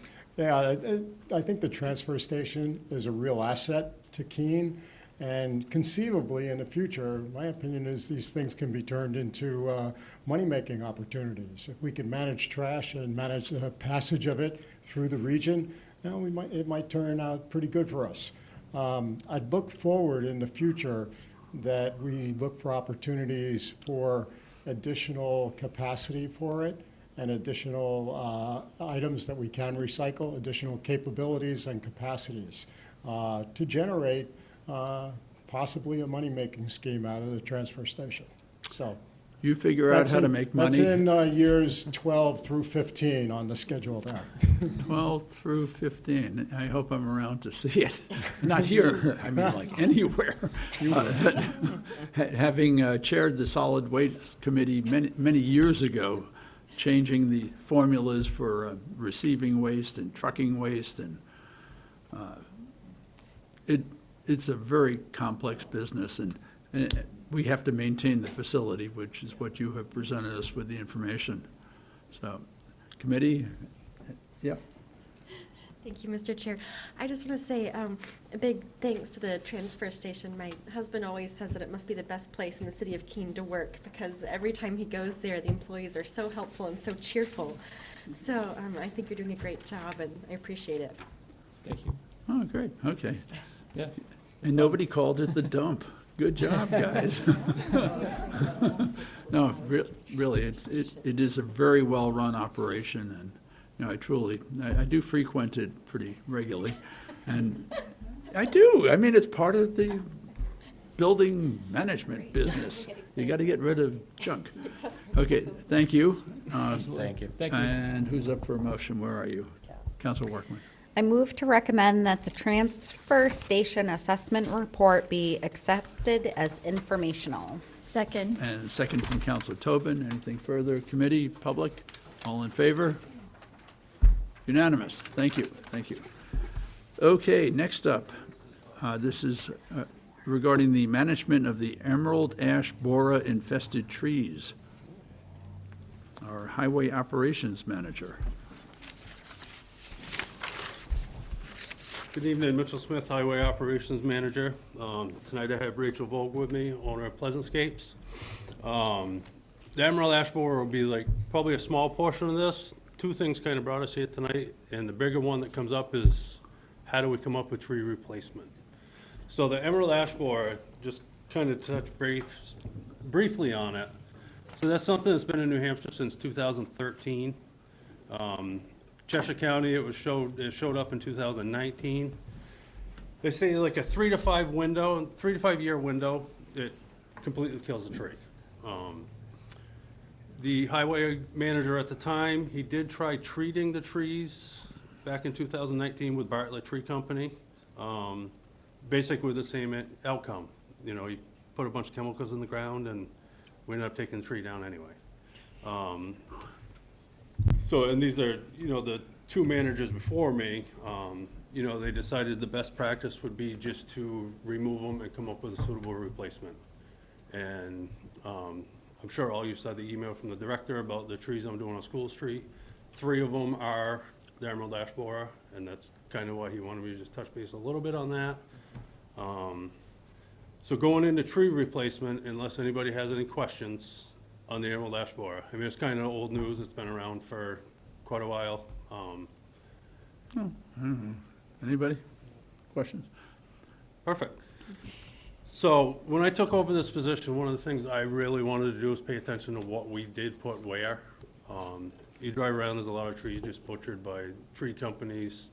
think the transfer station is a real asset to Keene, and conceivably in the future, my opinion is these things can be turned into money-making opportunities. If we can manage trash and manage the passage of it through the region, it might turn out pretty good for us. I'd look forward in the future that we look for opportunities for additional capacity for it, and additional items that we can recycle, additional capabilities and capacities to generate possibly a money-making scheme out of the transfer station. So You figure out how to make money. That's in years 12 through 15 on the schedule there. 12 through 15. I hope I'm around to see it. Not here, I mean, like anywhere. Having chaired the Solid Waste Committee many years ago, changing the formulas for receiving waste and trucking waste, and It's a very complex business, and we have to maintain the facility, which is what you have presented us with the information. So, committee, yep. Thank you, Mr. Chair. I just want to say a big thanks to the transfer station. My husband always says that it must be the best place in the city of Keene to work, because every time he goes there, the employees are so helpful and so cheerful. So I think you're doing a great job, and I appreciate it. Thank you. Oh, great, okay. Yeah. And nobody called it the dump. Good job, guys. No, really, it is a very well-run operation, and, you know, I do frequent it pretty regularly, and I do. I mean, it's part of the building management business. You got to get rid of junk. Okay, thank you. Thank you. Thank you. And who's up for a motion? Where are you? Councilor Workman. I move to recommend that the transfer station assessment report be accepted as informational. Second. And second from Councilor Tobin. Anything further? Committee, public, all in favor? Unanimous. Thank you. Thank you. Okay, next up, this is regarding the management of the emerald ash borer infested trees. Our highway operations manager. Good evening, Mitchell Smith, Highway Operations Manager. Tonight I have Rachel Vogt with me, owner of Pleasantscapes. The emerald ash borer will be like probably a small portion of this. Two things kind of brought us here tonight, and the bigger one that comes up is how do we come up with tree replacement? So the emerald ash borer, just kind of touch briefly on it. So that's something that's been in New Hampshire since 2013. Cheshire County, it showed up in 2019. They say like a 3 to 5 year window, it completely kills the tree. The highway manager at the time, he did try treating the trees back in 2019 with Bartlett Tree Company. Basically with the same outcome. You know, he put a bunch of chemicals in the ground and we ended up taking the tree down anyway. So, and these are, you know, the two managers before me, you know, they decided the best practice would be just to remove them and come up with a suitable replacement. And I'm sure all you saw the email from the director about the trees I'm doing on School Street. 3 of them are the emerald ash borer, and that's kind of why he wanted me to just touch base a little bit on that. So going into tree replacement, unless anybody has any questions on the emerald ash borer. I mean, it's kind of old news. It's been around for quite a while. Anybody? Questions? Perfect. So when I took over this position, one of the things I really wanted to do was pay attention to what we did put where. You drive around, there's a lot of trees just butchered by tree companies,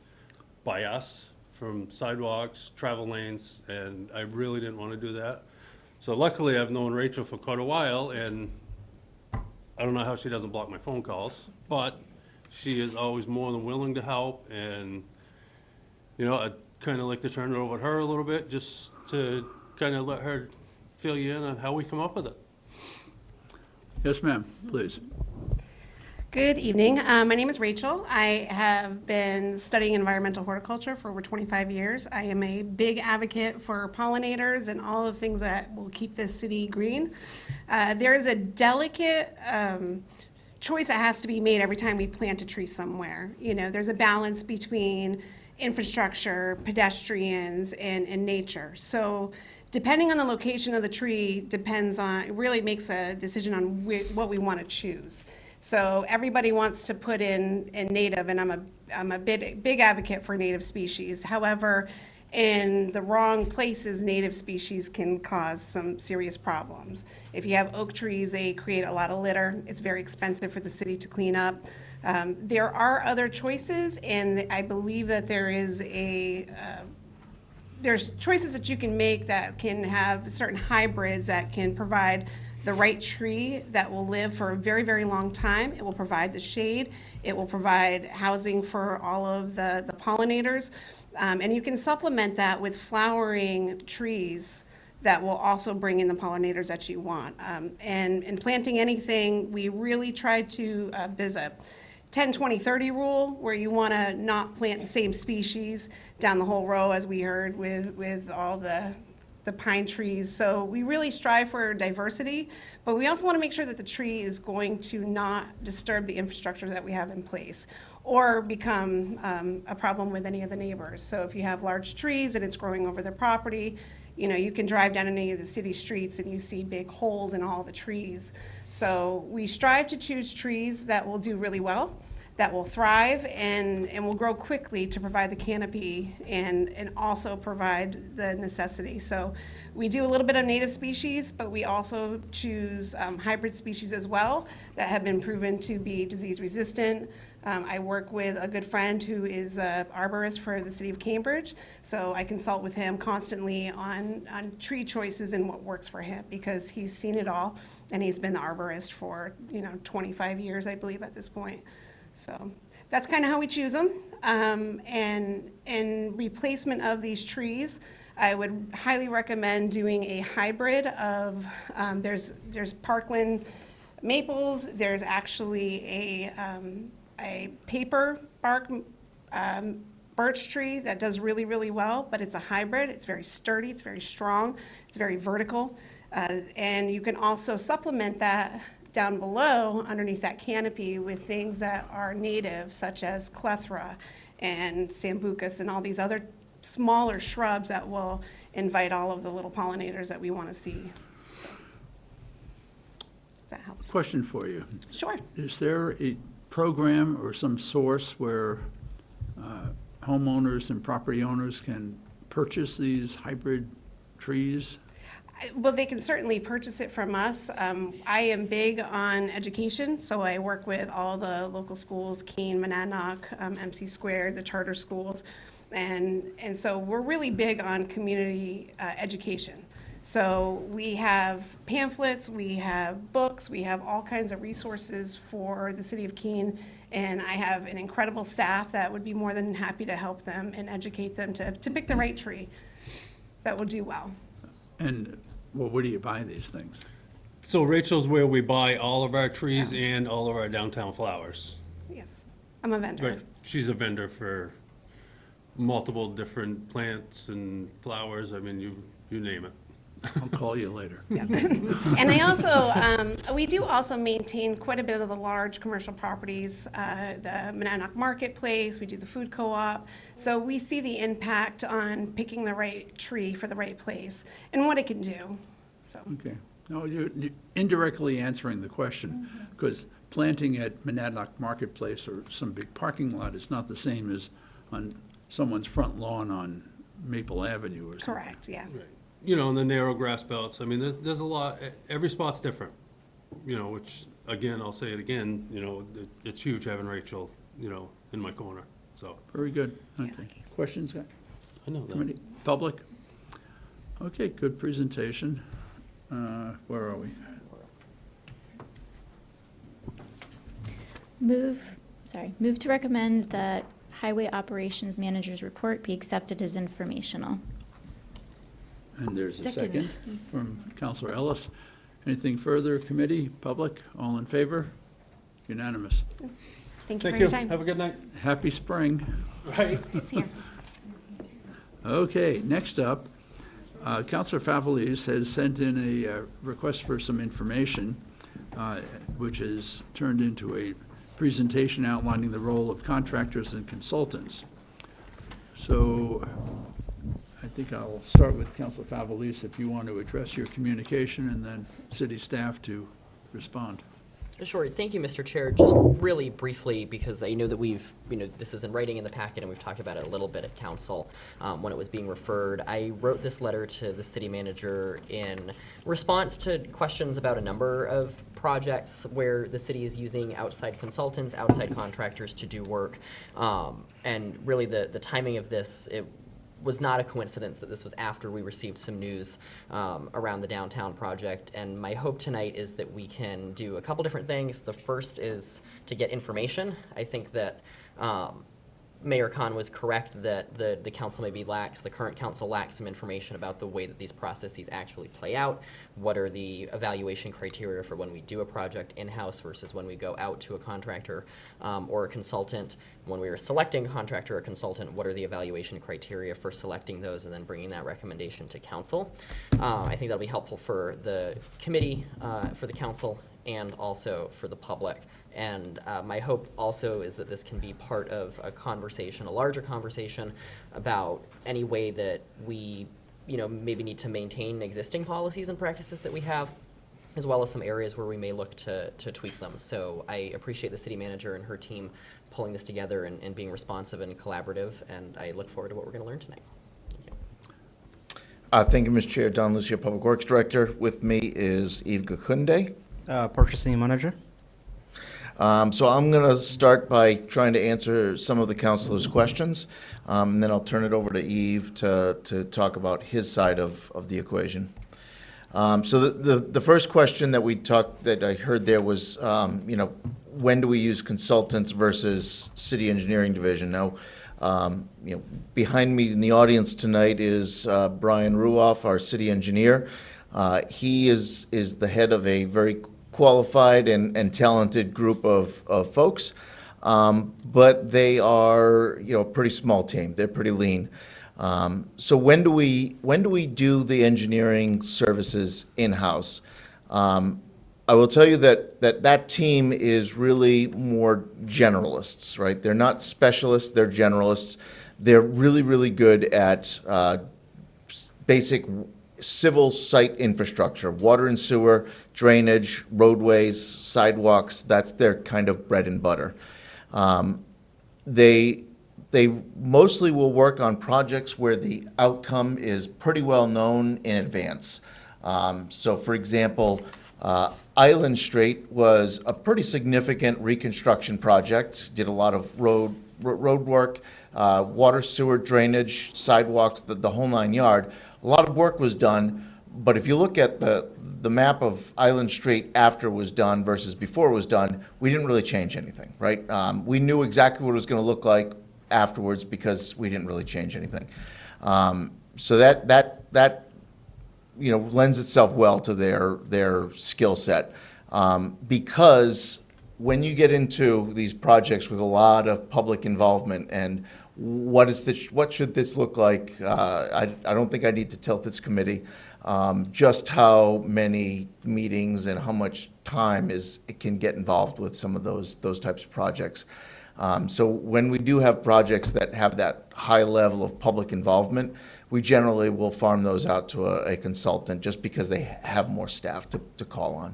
by us, from sidewalks, travel lanes, and I really didn't want to do that. So luckily, I've known Rachel for quite a while, and I don't know how she doesn't block my phone calls, but she is always more than willing to help, and, you know, I'd kind of like to turn it over to her a little bit, just to kind of let her fill you in on how we come up with it. Yes, ma'am, please. Good evening. My name is Rachel. I have been studying environmental horticulture for over 25 years. I am a big advocate for pollinators and all the things that will keep this city green. There is a delicate choice that has to be made every time we plant a tree somewhere. You know, there's a balance between infrastructure, pedestrians, and nature. So depending on the location of the tree it really makes a decision on what we want to choose. So everybody wants to put in native, and I'm a big advocate for native species. However, in the wrong places, native species can cause some serious problems. If you have oak trees, they create a lot of litter. It's very expensive for the city to clean up. There are other choices, and I believe that there's choices that you can make that can have certain hybrids that can provide the right tree that will live for a very, very long time. It will provide the shade. It will provide housing for all of the pollinators. And you can supplement that with flowering trees that will also bring in the pollinators that you want. And in planting anything, we really try to, there's a 10, 20, 30 rule, where you want to not plant the same species down the whole row, as we heard with all the pine trees. So we really strive for diversity, but we also want to make sure that the tree is going to not disturb the infrastructure that we have in place or become a problem with any of the neighbors. So if you have large trees and it's growing over their property, you know, you can drive down any of the city streets and you see big holes in all the trees. So we strive to choose trees that will do really well, that will thrive and will grow quickly to provide the canopy and also provide the necessity. So we do a little bit of native species, but we also choose hybrid species as well that have been proven to be disease resistant. I work with a good friend who is an arborist for the city of Cambridge, so I consult with him constantly on tree choices and what works for him, because he's seen it all and he's been the arborist for 25 years, I believe, at this point. So that's kind of how we choose them. And in replacement of these trees, I would highly recommend doing a hybrid of, there's parkland maples, there's actually a paper bark birch tree that does really, really well, but it's a hybrid. It's very sturdy, it's very strong, it's very vertical. And you can also supplement that down below underneath that canopy with things that are native, such as clethra and sambucus and all these other smaller shrubs that will invite all of the little pollinators that we want to see. So, that helps. Question for you. Sure. Is there a program or some source where homeowners and property owners can purchase these hybrid trees? Well, they can certainly purchase it from us. I am big on education, so I work with all the local schools, Keene, Monadnock, MC Squared, the charter schools, and so we're really big on community education. So we have pamphlets, we have books, we have all kinds of resources for the city of Keene, and I have an incredible staff that would be more than happy to help them and educate them to pick the right tree that will do well. And, well, where do you buy these things? So Rachel's where we buy all of our trees and all of our downtown flowers. Yes, I'm a vendor. Right, she's a vendor for multiple different plants and flowers, I mean, you name it. I'll call you later. And I also, we do also maintain quite a bit of the large commercial properties, the Monadnock Marketplace, we do the food co-op. So we see the impact on picking the right tree for the right place and what it can do, so. Okay. No, you're indirectly answering the question, because planting at Monadnock Marketplace or some big parking lot is not the same as on someone's front lawn on Maple Avenue or something. Correct, yeah. You know, in the narrow grass belts, I mean, there's a lot, every spot's different, which, again, I'll say it again, it's huge having Rachel, in my corner, so. Very good. Okay. Questions, guys? I know that. Committee? Public? Okay, good presentation. Where are we? Move to recommend that Highway Operations Manager's report be accepted as informational. And there's a Second. second from Counselor Ellis. Anything further, committee, public, all in favor? Unanimous. Thank you for your time. Have a good night. Happy spring. Right. It's here. Okay, next up, Counselor Favelis has sent in a request for some information, which is turned into a presentation outlining the role of contractors and consultants. So I think I'll start with Counselor Favelis if you want to address your communication, and then city staff to respond. Sure. Thank you, Mr. Chair. Just really briefly, because I know that this is in writing in the packet and we've talked about it a little bit at council when it was being referred. I wrote this letter to the city manager in response to questions about a number of projects where the city is using outside consultants, outside contractors to do work. And really the timing of this, it was not a coincidence that this was after we received some news around the downtown project. And my hope tonight is that we can do a couple different things. The first is to get information. I think that Mayor Khan was correct that the council the current council lacks some information about the way that these processes actually play out. What are the evaluation criteria for when we do a project in-house versus when we go out to a contractor or a consultant? When we are selecting a contractor or consultant, what are the evaluation criteria for selecting those and then bringing that recommendation to council? I think that'll be helpful for the committee, for the council, and also for the public. And my hope also is that this can be part of a conversation, a larger conversation about any way that we, maybe need to maintain existing policies and practices that we have, as well as some areas where we may look to tweak them. So I appreciate the city manager and her team pulling this together and being responsive and collaborative, and I look forward to what we're going to learn tonight. Thank you, Mr. Chair. Don Lucio, Public Works Director. With me is Yves Gakunde. Purchasing Manager. So I'm going to start by trying to answer some of the councilors' questions, and then I'll turn it over to Yves to talk about his side of the equation. So the first question that I heard there was, when do we use consultants versus city engineering division? Now, behind me in the audience tonight is Brian Ruoff, our city engineer. He is the head of a very qualified and talented group of folks, but they are a pretty small team. They're pretty lean. So when do we do the engineering services in-house? I will tell you that team is really more generalists, right? They're not specialists, they're generalists. They're really, really good at basic civil site infrastructure, water and sewer, drainage, roadways, sidewalks. That's their kind of bread and butter. They mostly will work on projects where the outcome is pretty well known in advance. So for example, Island Street was a pretty significant reconstruction project, did a lot of road work, water, sewer, drainage, sidewalks, the whole nine yard. A lot of work was done, but if you look at the map of Island Street after it was done versus before it was done, we didn't really change anything, right? We knew exactly what it was going to look like afterwards because we didn't really change anything. So that lends itself well to their skill set, because when you get into these projects with a lot of public involvement and what should this look like? I don't think I need to tell this committee just how many meetings and how much time it can get involved with some of those types of projects. So when we do have projects that have that high level of public involvement, we generally will farm those out to a consultant just because they have more staff to call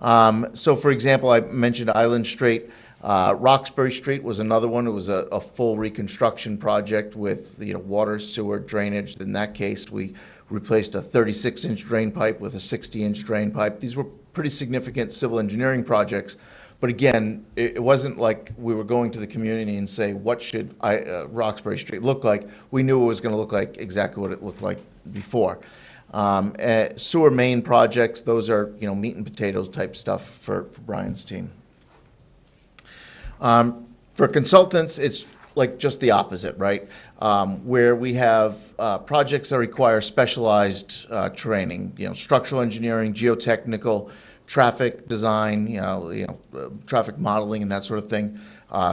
on. So for example, I mentioned Island Street. Roxbury Street was another one. It was a full reconstruction project with water, sewer, drainage. In that case, we replaced a 36-inch drain pipe with a 60-inch drain pipe. These were pretty significant civil engineering projects. But again, it wasn't like we were going to the community and say, what should Roxbury Street look like? We knew it was going to look like exactly what it looked like before. Sewer main projects, those are meat and potatoes type stuff for Brian's team. For consultants, it's like just the opposite, right? Where we have projects that require specialized training, structural engineering, geotechnical, traffic design, traffic modeling and that sort of thing.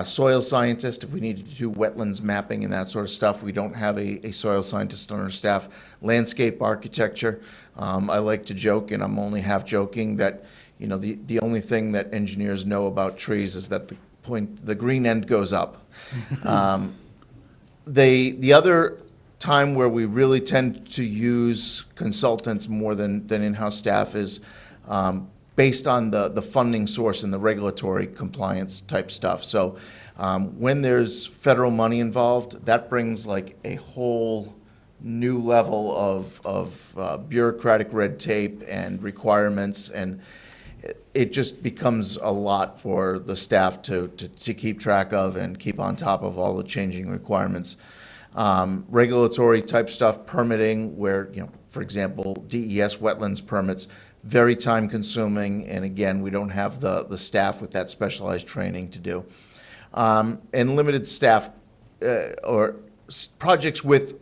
Soil scientist, if we need to do wetlands mapping and that sort of stuff, we don't have a soil scientist on our staff. Landscape architecture, I like to joke, and I'm only half joking, that the only thing that engineers know about trees is that the green end goes up. The other time where we really tend to use consultants more than in-house staff is based on the funding source and the regulatory compliance type stuff. So when there's federal money involved, that brings like a whole new level of bureaucratic red tape and requirements, and it just becomes a lot for the staff to keep track of and keep on top of all the changing requirements. Regulatory type stuff, permitting, where, for example, DES wetlands permits, very time consuming, and again, we don't have the staff with that specialized training to do. And limited staff projects with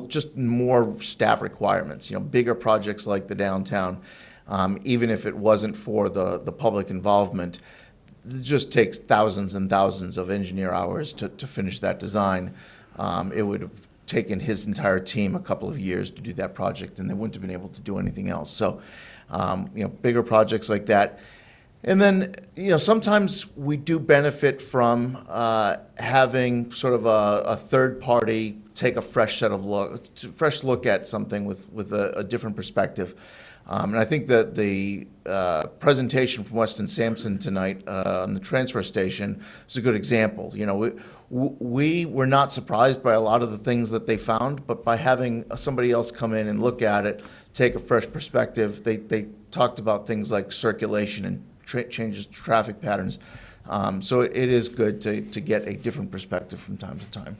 just more staff requirements, bigger projects like the downtown, even if it wasn't for the public involvement, it just takes thousands and thousands of engineer hours to finish that design. It would have taken his entire team a couple of years to do that project, and they wouldn't have been able to do anything else. So, bigger projects like that. And then, sometimes we do benefit from having sort of a third party take a fresh look at something with a different perspective. And I think that the presentation from Weston Sampson tonight on the transfer station is a good example. We were not surprised by a lot of the things that they found, but by having somebody else come in and look at it, take a fresh perspective, they talked about things like circulation and changes to traffic patterns. So it is good to get a different perspective from time to time.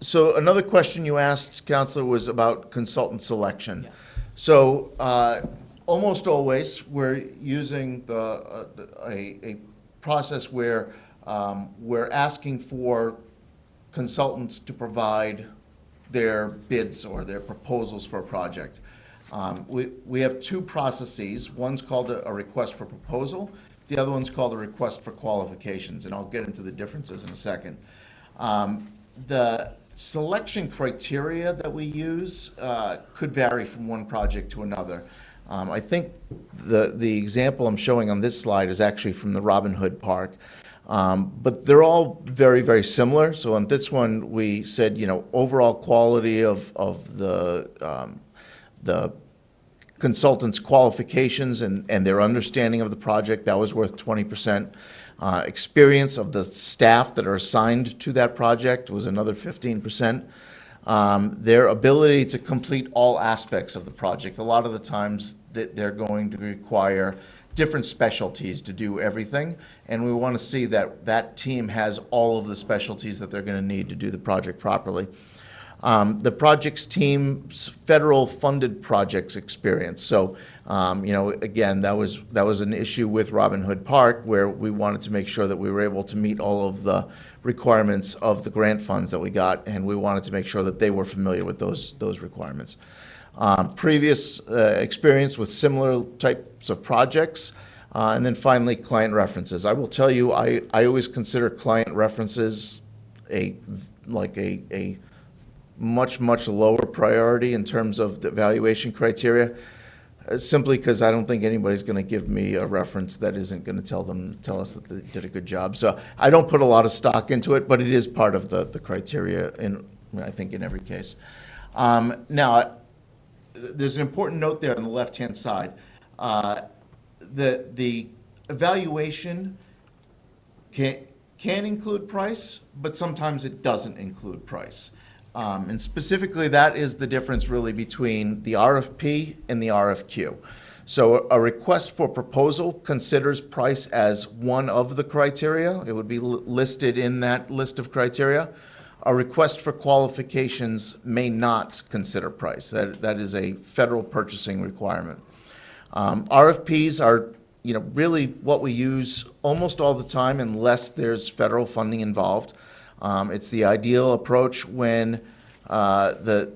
So another question you asked, Counselor, was about consultant selection. Yeah. So almost always we're using a process where we're asking for consultants to provide their bids or their proposals for a project. We have two processes. One's called a request for proposal. The other one's called a request for qualifications, and I'll get into the differences in a second. The selection criteria that we use could vary from one project to another. I think the example I'm showing on this slide is actually from the Robin Hood Park. But they're all very, very similar. So on this one, we said, overall quality of the consultant's qualifications and their understanding of the project, that was worth 20%. Experience of the staff that are assigned to that project was another 15%. Their ability to complete all aspects of the project. A lot of the times that they're going to require different specialties to do everything, and we want to see that that team has all of the specialties that they're going to need to do the project properly. The project's team's federal funded projects experience. So, again, that was an issue with Robin Hood Park where we wanted to make sure that we were able to meet all of the requirements of the grant funds that we got, and we wanted to make sure that they were familiar with those requirements. Previous experience with similar types of projects, and then finally client references. I will tell you, I always consider client references a much lower priority in terms of the evaluation criteria, simply because I don't think anybody's going to give me a reference that isn't going to tell us that they did a good job. So I don't put a lot of stock into it, but it is part of the criteria I think in every case. Now, there's an important note there on the left-hand side. The evaluation can include price, but sometimes it doesn't include price. And specifically, that is the difference really between the RFP and the RFQ. So a request for proposal considers price as one of the criteria. It would be listed in that list of criteria. A request for qualifications may not consider price. That is a federal purchasing requirement. RFPs are really what we use almost all the time unless there's federal funding involved. It's the ideal approach when the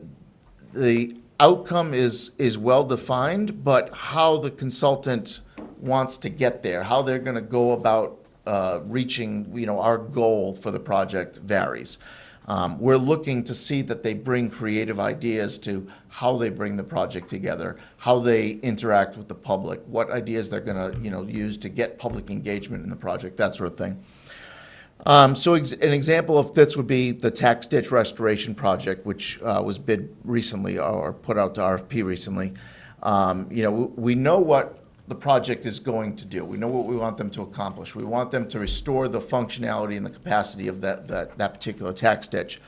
outcome is well defined, but how the consultant wants to get there, how they're going to go about reaching our goal for the project varies. We're looking to see that they bring creative ideas to how they bring the project together, how they interact with the public, what ideas they're going to use to get public engagement in the project, that sort of thing. So an example of this would be the tax ditch restoration project, which was bid recently or put out to RFP recently. We know what the project is going to do. We know what we want them to accomplish. We want them to restore the functionality and the capacity of that particular tax ditch.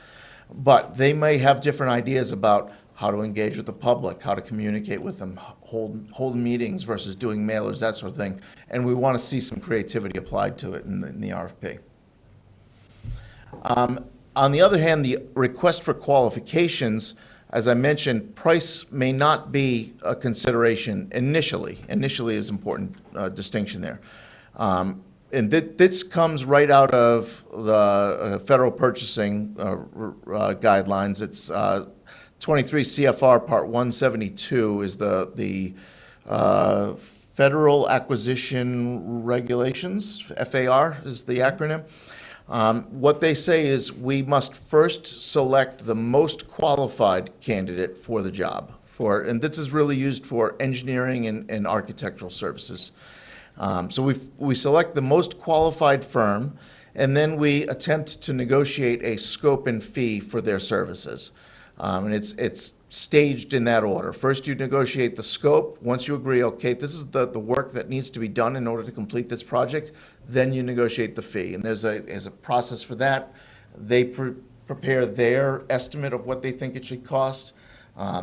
But they may have different ideas about how to engage with the public, how to communicate with them, hold meetings versus doing mailers, that sort of thing. And we want to see some creativity applied to it in the RFP. On the other hand, the request for qualifications, as I mentioned, price may not be a consideration initially. Initially is an important distinction there. And this comes right out of the federal purchasing guidelines. It's 23 CFR Part 172 is the Federal Acquisition Regulations, FAR is the acronym. What they say is we must first select the most qualified candidate for the job. And this is really used for engineering and architectural services. So we select the most qualified firm, and then we attempt to negotiate a scope and fee for their services. And it's staged in that order. First, you negotiate the scope. Once you agree, okay, this is the work that needs to be done in order to complete this project, then you negotiate the fee. And there's a process for that. They prepare their estimate of what they think it should cost.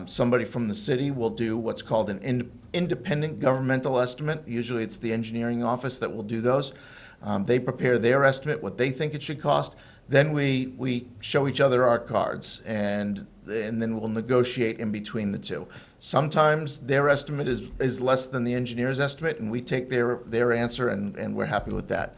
Somebody from the city will do what's called an independent governmental estimate. Usually it's the engineering office that will do those. They prepare their estimate, what they think it should cost. Then we show each other our cards, and then we'll negotiate in between the two. Sometimes their estimate is less than the engineer's estimate, and we take their answer, and we're happy with that.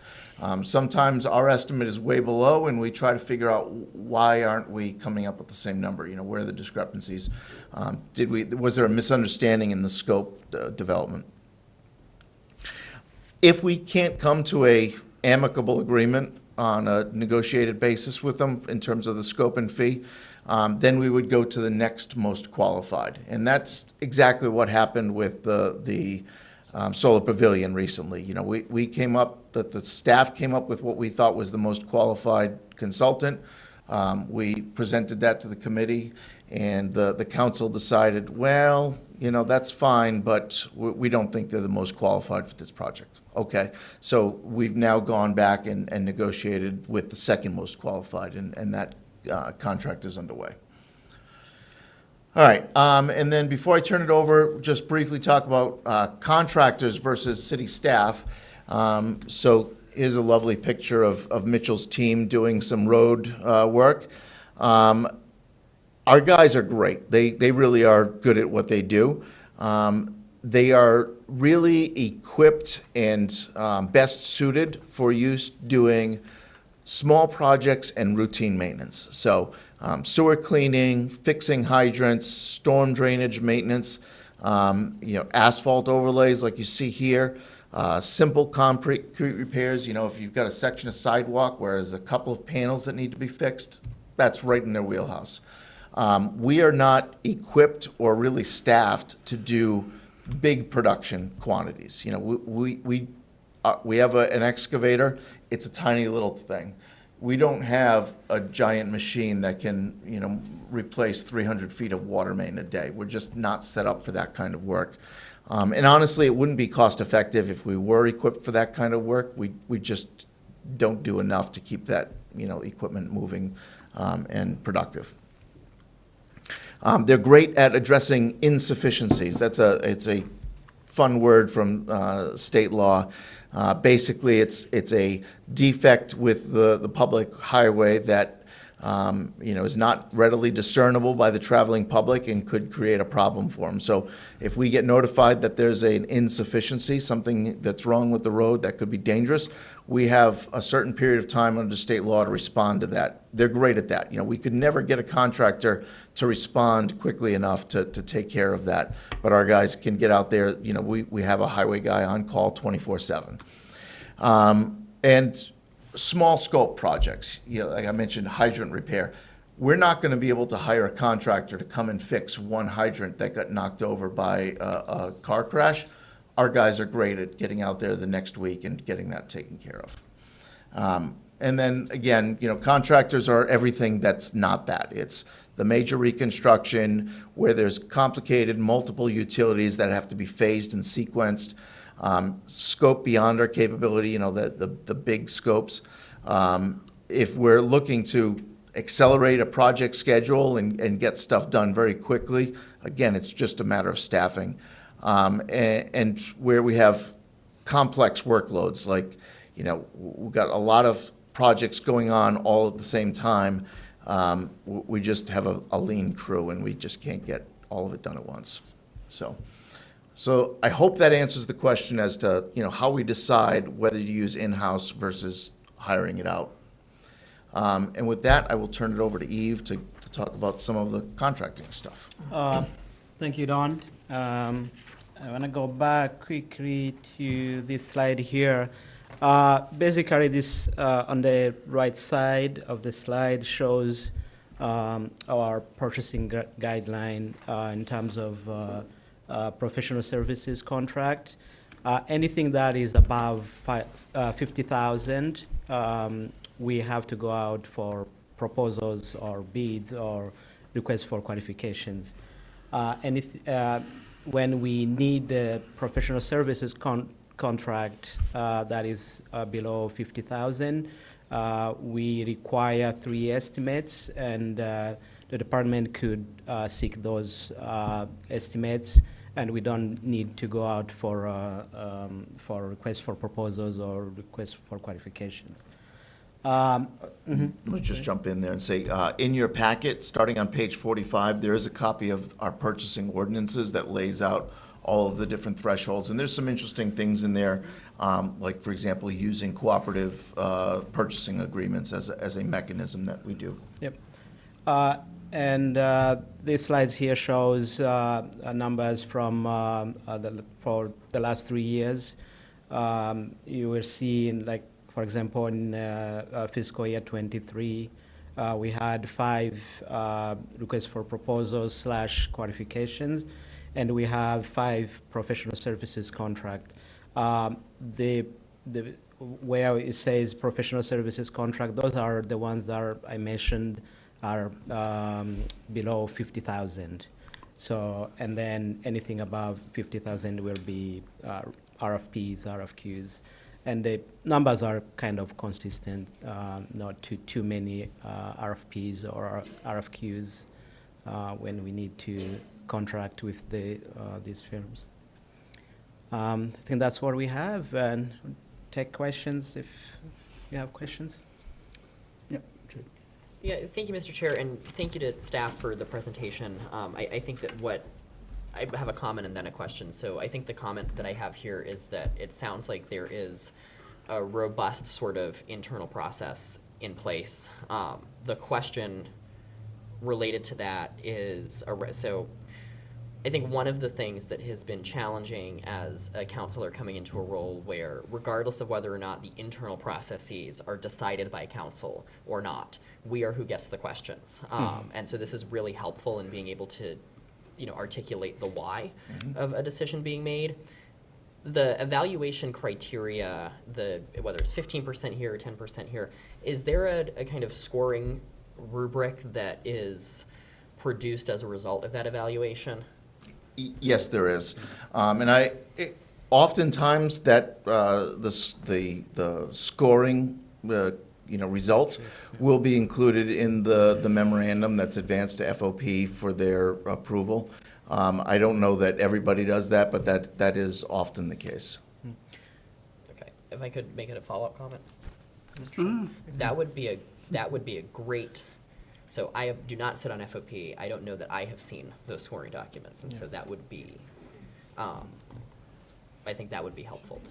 Sometimes our estimate is way below, and we try to figure out why aren't we coming up with the same number? You know, where are the discrepancies? Was there a misunderstanding in the scope development? If we can't come to a amicable agreement on a negotiated basis with them in terms of the scope and fee, then we would go to the next most qualified. And that's exactly what happened with the Solar Pavilion recently. You know, we came up, the staff came up with what we thought was the most qualified consultant. We presented that to the committee, and the council decided, well, you know, that's fine, but we don't think they're the most qualified for this project. Okay, so we've now gone back and negotiated with the second most qualified, and that contract is underway. All right, and then before I turn it over, just briefly talk about contractors versus city staff. So here's a lovely picture of Mitchell's team doing some road work. Our guys are great. They really are good at what they do. They are really equipped and best suited for use doing small projects and routine maintenance. So sewer cleaning, fixing hydrants, storm drainage maintenance, asphalt overlays like you see here, simple concrete repairs. You know, if you've got a section of sidewalk where there's a couple of panels that need to be fixed, that's right in their wheelhouse. We are not equipped or really staffed to do big production quantities. You know, we have an excavator. It's a tiny little thing. We don't have a giant machine that can, you know, replace 300 feet of water main a day. We're just not set up for that kind of work. And honestly, it wouldn't be cost effective if we were equipped for that kind of work. We just don't do enough to keep that, you know, equipment moving and productive. They're great at addressing insufficiencies. It's a fun word from state law. Basically, it's a defect with the public highway that is not readily discernible by the traveling public and could create a problem for them. So if we get notified that there's an insufficiency, something that's wrong with the road that could be dangerous, we have a certain period of time under state law to respond to that. They're great at that. You know, we could never get a contractor to respond quickly enough to take care of that, but our guys can get out there. You know, we have a highway guy on call 24/7. And small scope projects, you know, like I mentioned, hydrant repair. We're not going to be able to hire a contractor to come and fix one hydrant that got knocked over by a car crash. Our guys are great at getting out there the next week and getting that taken care of. And then again, you know, contractors are everything that's not that. It's the major reconstruction where there's complicated multiple utilities that have to be phased and sequenced. Scope beyond our capability, you know, the big scopes. If we're looking to accelerate a project schedule and get stuff done very quickly, again, it's just a matter of staffing. And where we have complex workloads, like, you know, we've got a lot of projects going on all at the same time, we just have a lean crew and we just can't get all of it done at once. So So I hope that answers the question as to, how we decide whether to use in-house versus hiring it out. And with that, I will turn it over to Eve to talk about some of the contracting stuff. Thank you, Don. I want to go back quickly to this slide here. Basically, this on the right side of the slide shows our purchasing guideline in terms of professional services contract. Anything that is above 50,000, we have to go out for proposals or bids or requests for qualifications. And when we need the professional services contract that is below 50,000, we require 3 estimates, and the department could seek those estimates, and we don't need to go out for requests for proposals or requests for qualifications. Let me just jump in there and say, in your packet, starting on page 45, there is a copy of our purchasing ordinances that lays out all of the different thresholds. And there's some interesting things in there, like, for example, using cooperative purchasing agreements as a mechanism that we do. Yep. And these slides here shows numbers from for the last 3 years. You will see, for example, in fiscal year 23, we had 5 requests for proposals / qualifications, and we have 5 professional services contract. Where it says professional services contract, those are the ones that I mentioned are below 50,000. So, and then anything above 50,000 will be RFPs, RFQs. And the numbers are kind of consistent, not too many RFPs or RFQs when we need to contract with these firms. I think that's what we have, and take questions if you have questions. Yeah, thank you, Mr. Chair, and thank you to staff for the presentation. I think that I have a comment and then a question. So I think the comment that I have here is that it sounds like there is a robust sort of internal process in place. The question related to that is, so I think one of the things that has been challenging as a counselor coming into a role where, regardless of whether or not the internal processes are decided by council or not, we are who gets the questions. And so this is really helpful in being able to, articulate the why of a decision being made. The evaluation criteria, whether it's 15% here or 10% here, is there a kind of scoring rubric that is produced as a result of that evaluation? Yes, there is, and oftentimes that the scoring results will be included in the memorandum that's advanced to FOP for their approval. I don't know that everybody does that, but that is often the case. Okay, if I could make it a follow-up comment, Mr. Chair? That would be a great. So I do not sit on FOP. I don't know that I have seen those scoring documents, and so that would be, I think that would be helpful to.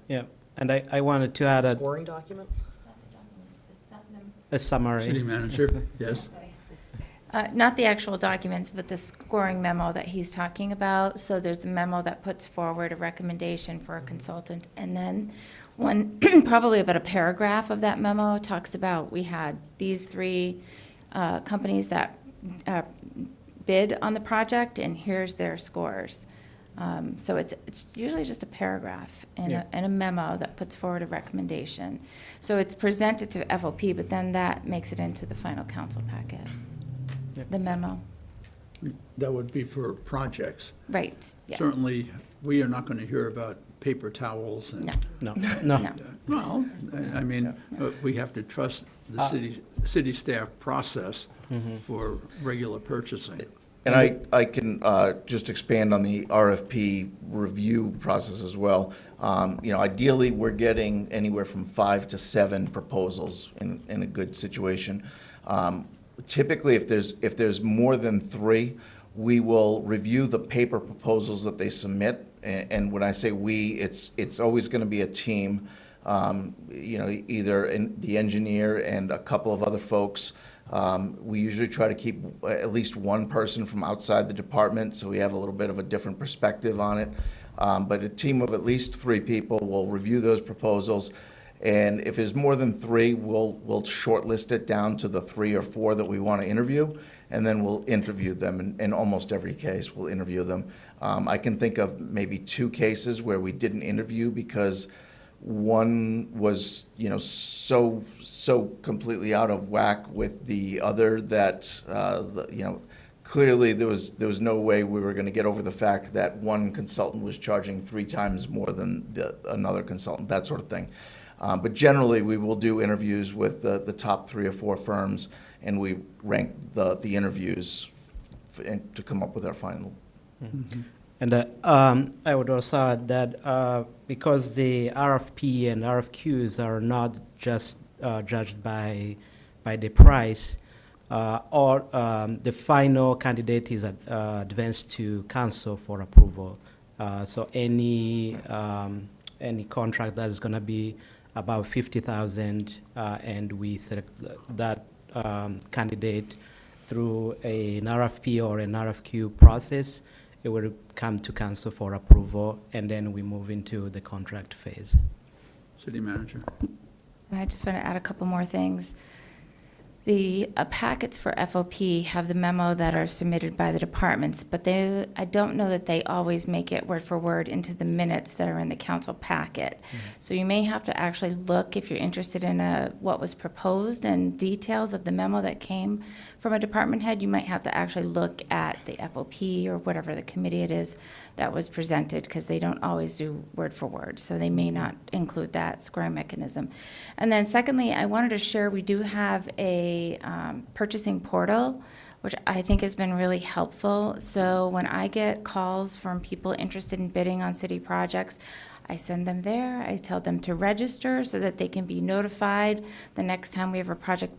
Yeah, and I wanted to add scoring documents? A summary. City manager, yes. Not the actual documents, but the scoring memo that he's talking about. So there's a memo that puts forward a recommendation for a consultant, and then one, probably about a paragraph of that memo talks about, we had these 3 companies that bid on the project, and here's their scores. So it's usually just a paragraph in a memo that puts forward a recommendation. So it's presented to FOP, but then that makes it into the final council packet, the memo. That would be for projects. Right, yes. Certainly, we are not going to hear about paper towels and. No. Well, I mean, we have to trust the city staff process for regular purchasing. And I can just expand on the RFP review process as well. Ideally, we're getting anywhere from 5 to 7 proposals in a good situation. Typically, if there's more than 3, We will review the paper proposals that they submit, and when I say we, it's always going to be a team. Either the engineer and a couple of other folks. We usually try to keep at least one person from outside the department, so we have a little bit of a different perspective on it. But a team of at least 3 people will review those proposals, and if there's more than 3, we'll shortlist it down to the 3 or 4 that we want to interview, and then we'll interview them. In almost every case, we'll interview them. I can think of maybe 2 cases where we didn't interview because one was, so completely out of whack with the other that, clearly there was no way we were going to get over the fact that one consultant was charging 3 times more than another consultant, that sort of thing. But generally, we will do interviews with the top 3 or 4 firms, and we rank the interviews to come up with our final. Mm-hmm. And I would also add that because the RFP and RFQs are not just judged by the price, or the final candidate is advanced to council for approval. So any contract that is going to be about 50,000, and we select that candidate through an RFP or an RFQ process, it will come to council for approval, and then we move into the contract phase. City Manager. I just want to add a couple more things. The packets for FOP have the memo that are submitted by the departments, but I don't know that they always make it word for word into the minutes that are in the council packet. So you may have to actually look, if you're interested in what was proposed and details of the memo that came from a department head, you might have to actually look at the FOP or whatever the committee it is that was presented, because they don't always do word for word. So they may not include that scoring mechanism. And then secondly, I wanted to share, we do have a purchasing portal, which I think has been really helpful. So when I get calls from people interested in bidding on city projects, I send them there. I tell them to register so that they can be notified the next time we have a project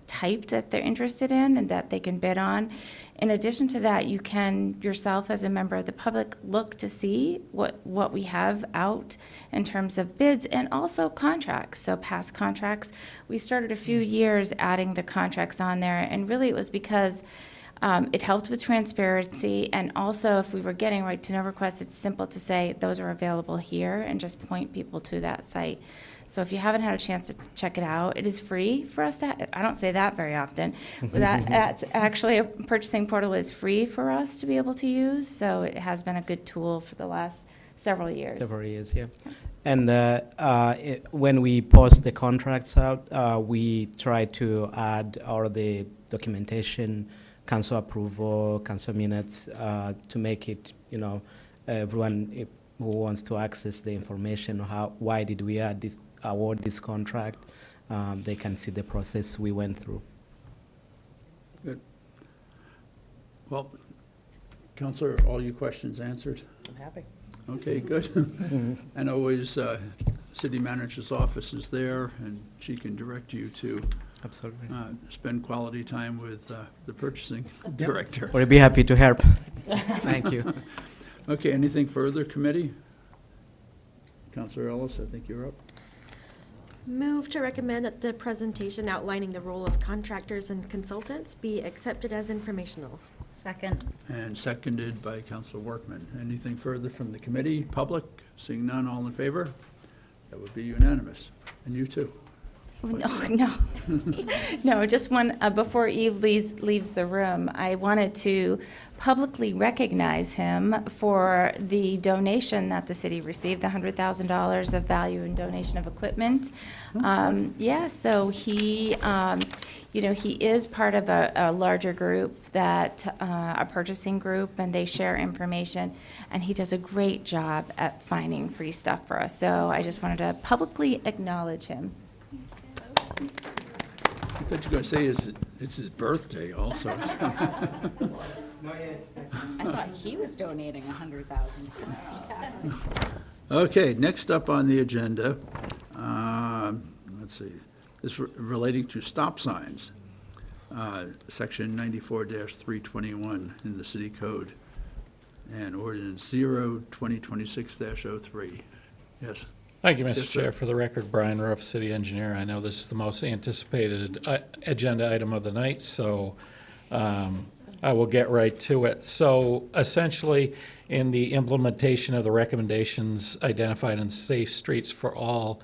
type that they're interested in and that they can bid on. In addition to that, you can yourself, as a member of the public, look to see what we have out in terms of bids and also contracts. So past contracts, we started a few years adding the contracts on there, and really it was because it helped with transparency, and also if we were getting right to know requests, it's simple to say those are available here and just point people to that site. So if you haven't had a chance to check it out, it is free for us to, I don't say that very often, that's actually, a purchasing portal is free for us to be able to use, so it has been a good tool for the last several years. Several years, yeah. And when we post the contracts out, we try to add all the documentation, council approval, council minutes, to make it, everyone who wants to access the information, why did we award this contract, they can see the process we went through. Good. Well, Councilor, all your questions answered? I'm happy. Okay, good. And always, City Manager's office is there, and she can direct you to absolutely spend quality time with the purchasing director. We'll be happy to help. Thank you. Okay, anything further, committee? Councilor Ellis, I think you're up. Move to recommend that the presentation outlining the role of contractors and consultants be accepted as informational. Second. And seconded by Councilor Workman. Anything further from the committee, public? Seeing none, all in favor? That would be unanimous. And you too. No. No, just one, before Eve leaves the room, I wanted to publicly recognize him for the donation that the city received, the $100,000 of value in donation of equipment. So he, he is part of a larger group a purchasing group, and they share information, and he does a great job at finding free stuff for us. So I just wanted to publicly acknowledge him. I thought you were going to say it's his birthday also. So. I thought he was donating $100,000. Okay, next up on the agenda, let's see, this relating to stop signs. Section 94-321 in the city code, and ordinance 0-2026-03. Yes. Thank you, Yes, Mr. sir. Chair. For the record, Brian Ruff, City Engineer. I know this is the most anticipated agenda item of the night, so I will get right to it. So essentially, in the implementation of the recommendations identified in Safe Streets for All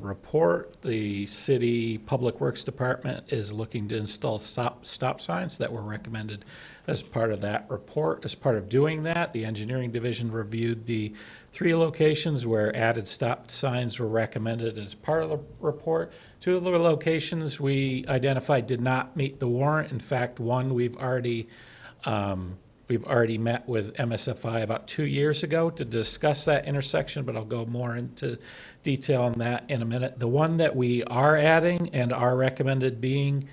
report, the City Public Works Department is looking to install stop signs that were recommended as part of that report. As part of doing that, the Engineering Division reviewed the 3 locations where added stop signs were recommended as part of the report. 2 of the locations we identified did not meet the warrant. In fact, one we've already met with MSFI about 2 years ago to discuss that intersection, but I'll go more into detail on that in a minute. The one that we are adding and are recommended being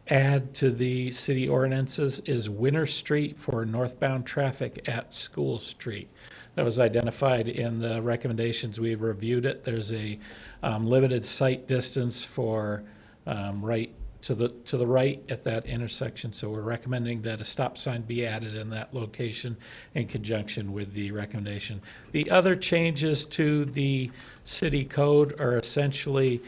add to the city ordinances is Winter Street for northbound traffic at School Street. That was identified in the recommendations. We've reviewed it. There's a limited sight distance for right to the right at that intersection. So we're recommending that a stop sign be added in that location in conjunction with the recommendation. The other changes to the city code are essentially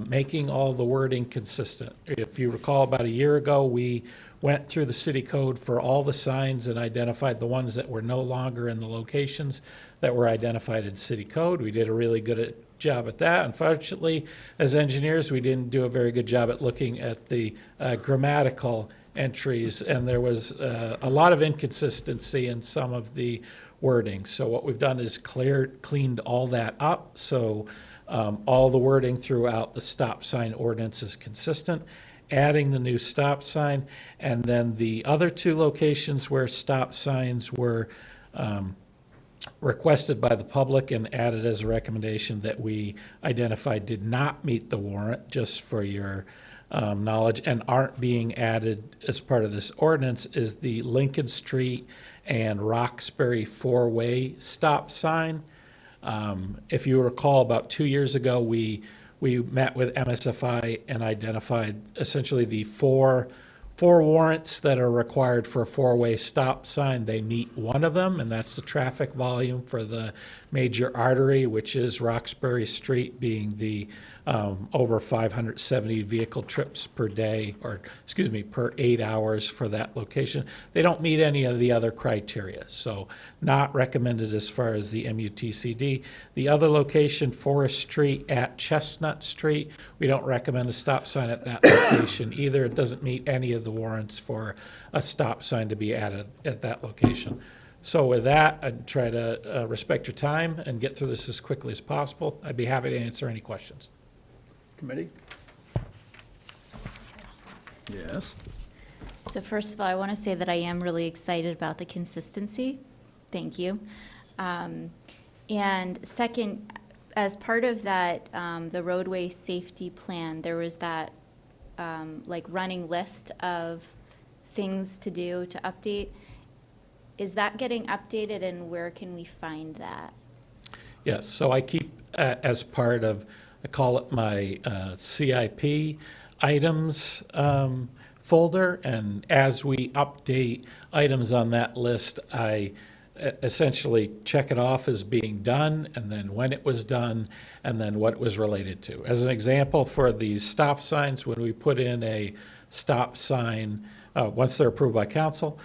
making all the wording consistent. If you recall, about a year ago, we went through the city code for all the signs and identified the ones that were no longer in the locations that were identified in city code. We did a really good job at that. Unfortunately, as engineers, we didn't do a very good job at looking at the grammatical entries, and there was a lot of inconsistency in some of the wording. So what we've done is cleaned all that up, so all the wording throughout the stop sign ordinance is consistent, adding the new stop sign, and then the other 2 locations where stop signs were requested by the public and added as a recommendation that we identified did not meet the warrant, just for your knowledge, and aren't being added as part of this ordinance, is the Lincoln Street and Roxbury 4-way stop sign. If you recall, about 2 years ago, we met with MSFI and identified essentially the four warrants that are required for a 4-way stop sign. They meet one of them, and that's the traffic volume for the major artery, which is Roxbury Street, being the over 570 vehicle trips per day, or excuse me, per 8 hours for that location. They don't meet any of the other criteria, so not recommended as far as the MUTCD. The other location, Forest Street at Chestnut Street, we don't recommend a stop sign at that location either. It doesn't meet any of the warrants for a stop sign to be added at that location. So with that, I'd try to respect your time and get through this as quickly as possible. I'd be happy to answer any questions. Committee? Yes. So first of all, I want to say that I am really excited about the consistency. Thank you. And second, as part of that, the roadway safety plan, there was that like running list of things to do to update. Is that getting updated, and where can we find that? Yes, so I keep as part of, I call it my CIP items folder, and as we update items on that list, I essentially check it off as being done, and then when it was done, and then what it was related to. As an example, for these stop signs, when we put in a stop sign, once they're approved by council,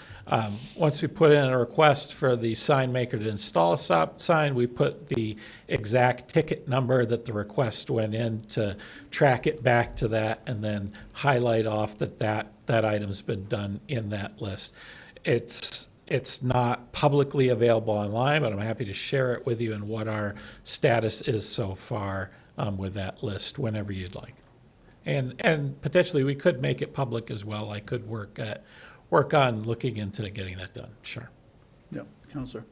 once we put in a request for the sign maker to install a stop sign, we put the exact ticket number that the request went in to track it back to that, and then highlight off that item's been done in that list. It's not publicly available online, but I'm happy to share it with you and what our status is so far with that list whenever you'd like. And potentially we could make it public as well. I could work on looking into getting that done. Sure. Yeah, Counselor.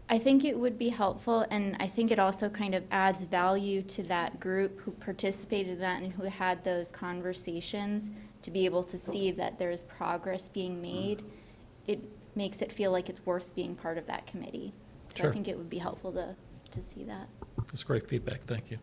I think it would be helpful, and I think it also kind of adds value to that group who participated in that and who had those conversations, to be able to see that there's progress being made. It makes it feel like it's worth being part of that committee. So Sure. I think it would be helpful to to see that. That's great feedback, thank you.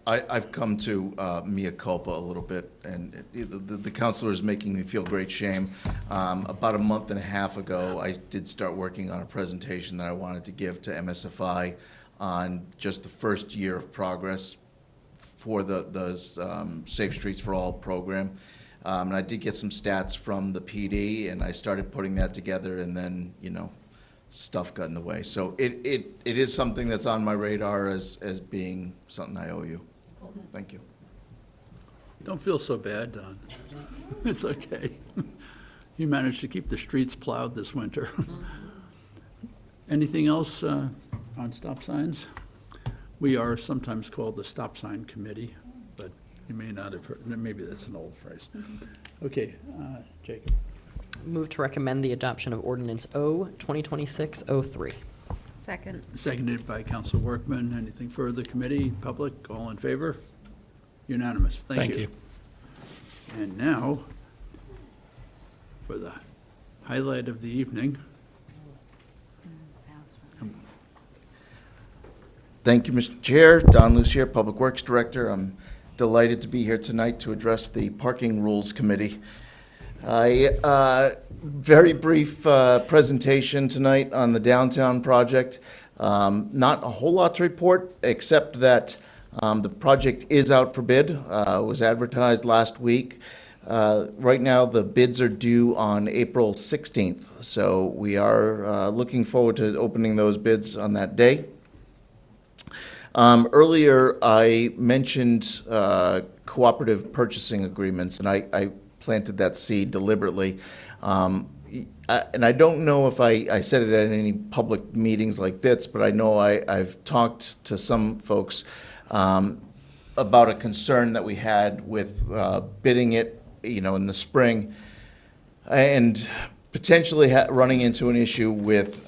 I've come to mea culpa a little bit, and the counselor is making me feel great shame. About a month and a half ago, I did start working on a presentation that I wanted to give to MSFI on just the first year of progress for the Safe Streets for All program. And I did get some stats from the PD, and I started putting that together, and then, stuff got in the way. So it is something that's on my radar as being something I owe you. Thank you. Don't feel so bad, Don. It's okay. You managed to keep the streets plowed this winter. Anything else on stop signs? We are sometimes called the Stop Sign Committee, but you may not have heard, maybe that's an old phrase. Okay, Jacob. Move to recommend the adoption of ordinance O 2026-03. Second. Seconded by Council Workman. Anything further, committee, public, all in favor? Unanimous. Thank you. And now, for the highlight of the evening. Thank you, Mr. Chair. Don Lucier, Public Works Director. I'm delighted to be here tonight to address the Parking Rules Committee. Very brief presentation tonight on the downtown project. Not a whole lot to report, except that the project is out for bid. It was advertised last week. Right now, the bids are due on April 16th, so we are looking forward to opening those bids on that day. Earlier, I mentioned cooperative purchasing agreements, and I planted that seed deliberately. And I don't know if I said it at any public meetings like this, but I know I've talked to some folks about a concern that we had with bidding it, in the spring, and potentially running into an issue with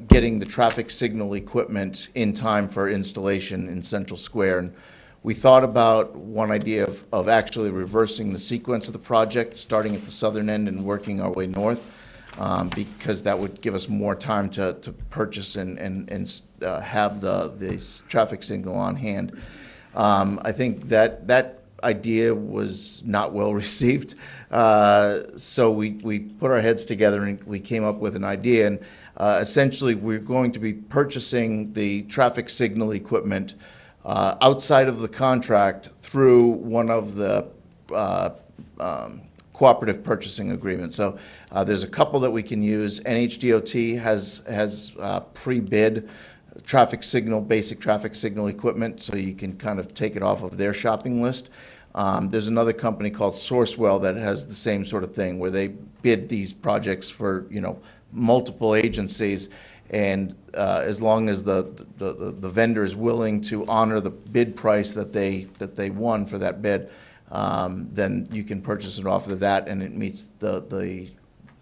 getting the traffic signal equipment in time for installation in Central Square. And we thought about one idea of actually reversing the sequence of the project, starting at the southern end and working our way north, because that would give us more time to purchase and have the traffic signal on hand. I think that idea was not well received, so we put our heads together and we came up with an idea. And essentially, we're going to be purchasing the traffic signal equipment outside of the contract through one of the cooperative purchasing agreements. So there's a couple that we can use. NHDOT has pre-bid basic traffic signal equipment, so you can kind of take it off of their shopping list. There's another company called Sourcewell that has the same sort of thing, where they bid these projects for multiple agencies. And as long as the vendor is willing to honor the bid price that they won for that bid, then you can purchase it off of that, and it meets the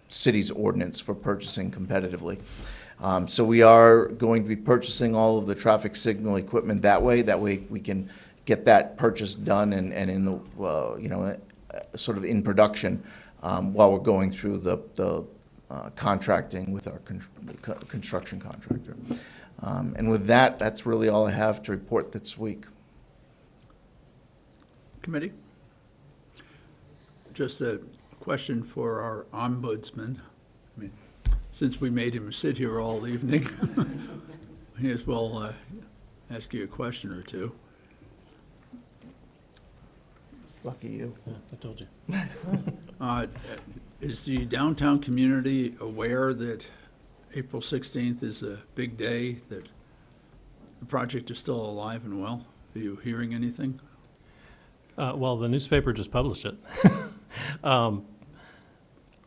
city's ordinance for purchasing competitively. So we are going to be purchasing all of the traffic signal equipment that way. That way we can get that purchase done and in the sort of in production while we're going through the contracting with our construction contractor. And with that, that's really all I have to report this week. Committee? Just a question for our ombudsman. I mean, since we made him sit here all evening, I may as well ask you a question or two. Lucky you. Yeah, I told you. Is the downtown community aware that April 16th is a big day, that the project is still alive and well? Are you hearing anything? Well, the newspaper just published it.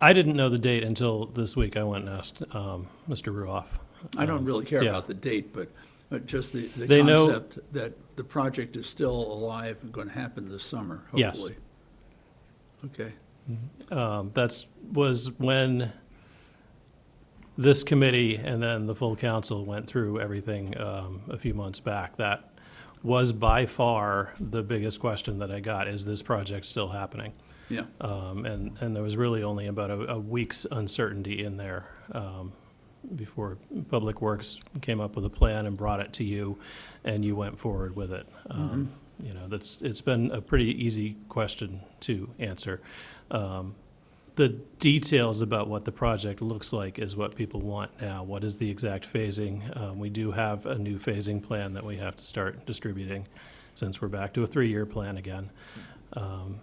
I didn't know the date until this week. I went and asked Mr. Ruoff. I don't really care yeah. about the date, but just the They know- concept that the project is still alive and going to happen this summer, Yes. hopefully. Okay. That was when this committee and then the full council went through everything a few months back. That was by far the biggest question that I got, is this project still happening? Yeah. And there was really only about a week's uncertainty in there before Public Works came up with a plan and brought it to you, and you went forward with it. You know, it's been a pretty easy question to answer. The details about what the project looks like is what people want now. What is the exact phasing? We do have a new phasing plan that we have to start distributing, since we're back to a 3-year plan again.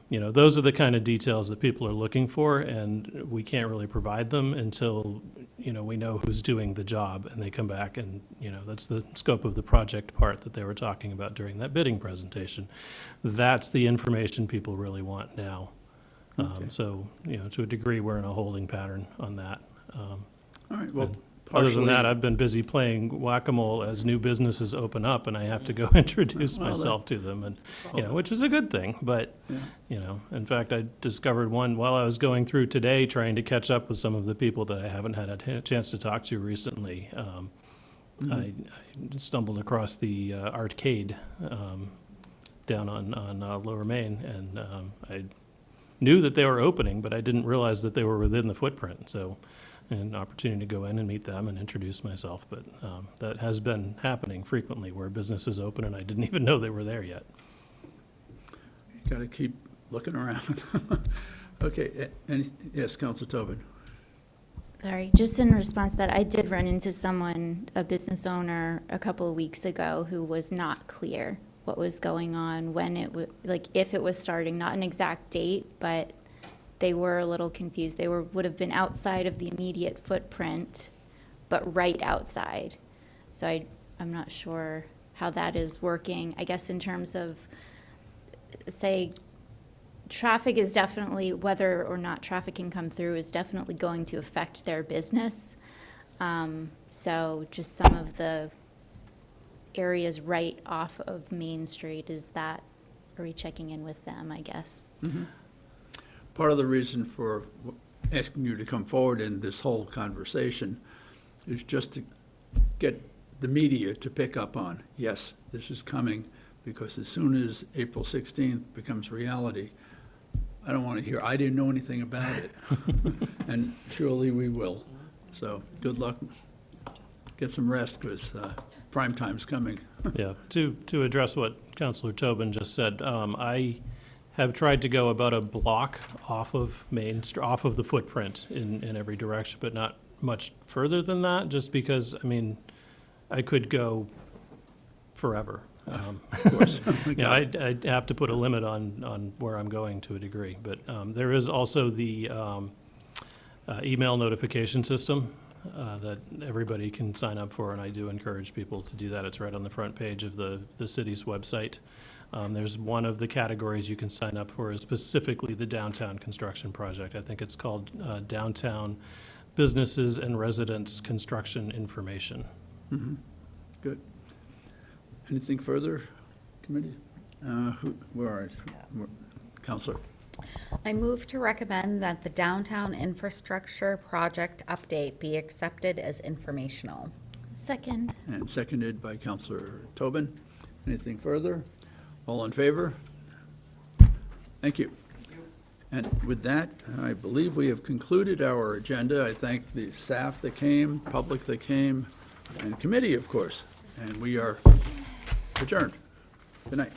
You know, those are the kind of details that people are looking for, and we can't really provide them until, you know, we know who's doing the job, and they come back and, you know, that's the scope of the project part that they were talking about during that bidding presentation. That's the information people really want now. So, you know, to a degree, we're in a holding pattern on that. All right, well, Other than that, partially- I've been busy playing whack-a-mole as new businesses open up, and I have to go introduce Well, myself to them, and, you know, which is a good thing, but, Yeah. you know, in fact, I discovered one while I was going through today, trying to catch up with some of the people that I haven't had a chance to talk to recently. I stumbled across the arcade down on Lower Main, and I knew that they were opening, but I didn't realize that they were within the footprint, so an opportunity to go in and meet them and introduce myself, but that has been happening frequently, where businesses open and I didn't even know they were there yet. Got to keep looking around. Okay, yes, Council Tobin. Sorry, just in response to that, I did run into someone, a business owner, a couple of weeks ago who was not clear what was going on, when it would, like, if it was starting, not an exact date, but they were a little confused. They would have been outside of the immediate footprint, but right outside. So I'm not sure how that is working. I guess in terms of, say, traffic is definitely, whether or not traffic can come through is definitely going to affect their business. So just some of the areas right off of Main Street, are we checking in with them, I guess? Part of the reason for asking you to come forward in this whole conversation is just to get the media to pick up on, yes, this is coming, because as soon as April 16th becomes reality, I don't want to hear, I didn't know anything about it. And surely we will. So good luck. Get some rest, because prime time's coming. Yeah, to address what Councilor Tobin just said, I have tried to go about a block off of off of the footprint in every direction, but not much further than that, just because, I mean, I could go forever. Of course. Yeah, I'd have to put a limit on where I'm going to a degree, but there is also the email notification system that everybody can sign up for, and I do encourage people to do that. It's right on the front page of the city's website. There's one of the categories you can sign up for is specifically the downtown construction project. I think it's called Downtown Businesses and Residents Construction Information. Good. Anything further, committee? Where are you? Counselor? I move to recommend that the downtown infrastructure project update be accepted as informational. Second. And seconded by Counselor Tobin. Anything further? All in favor? Thank you. And with that, I believe we have concluded our agenda. I thank the staff that came, public that came, and committee, of course. And we are adjourned. Good night.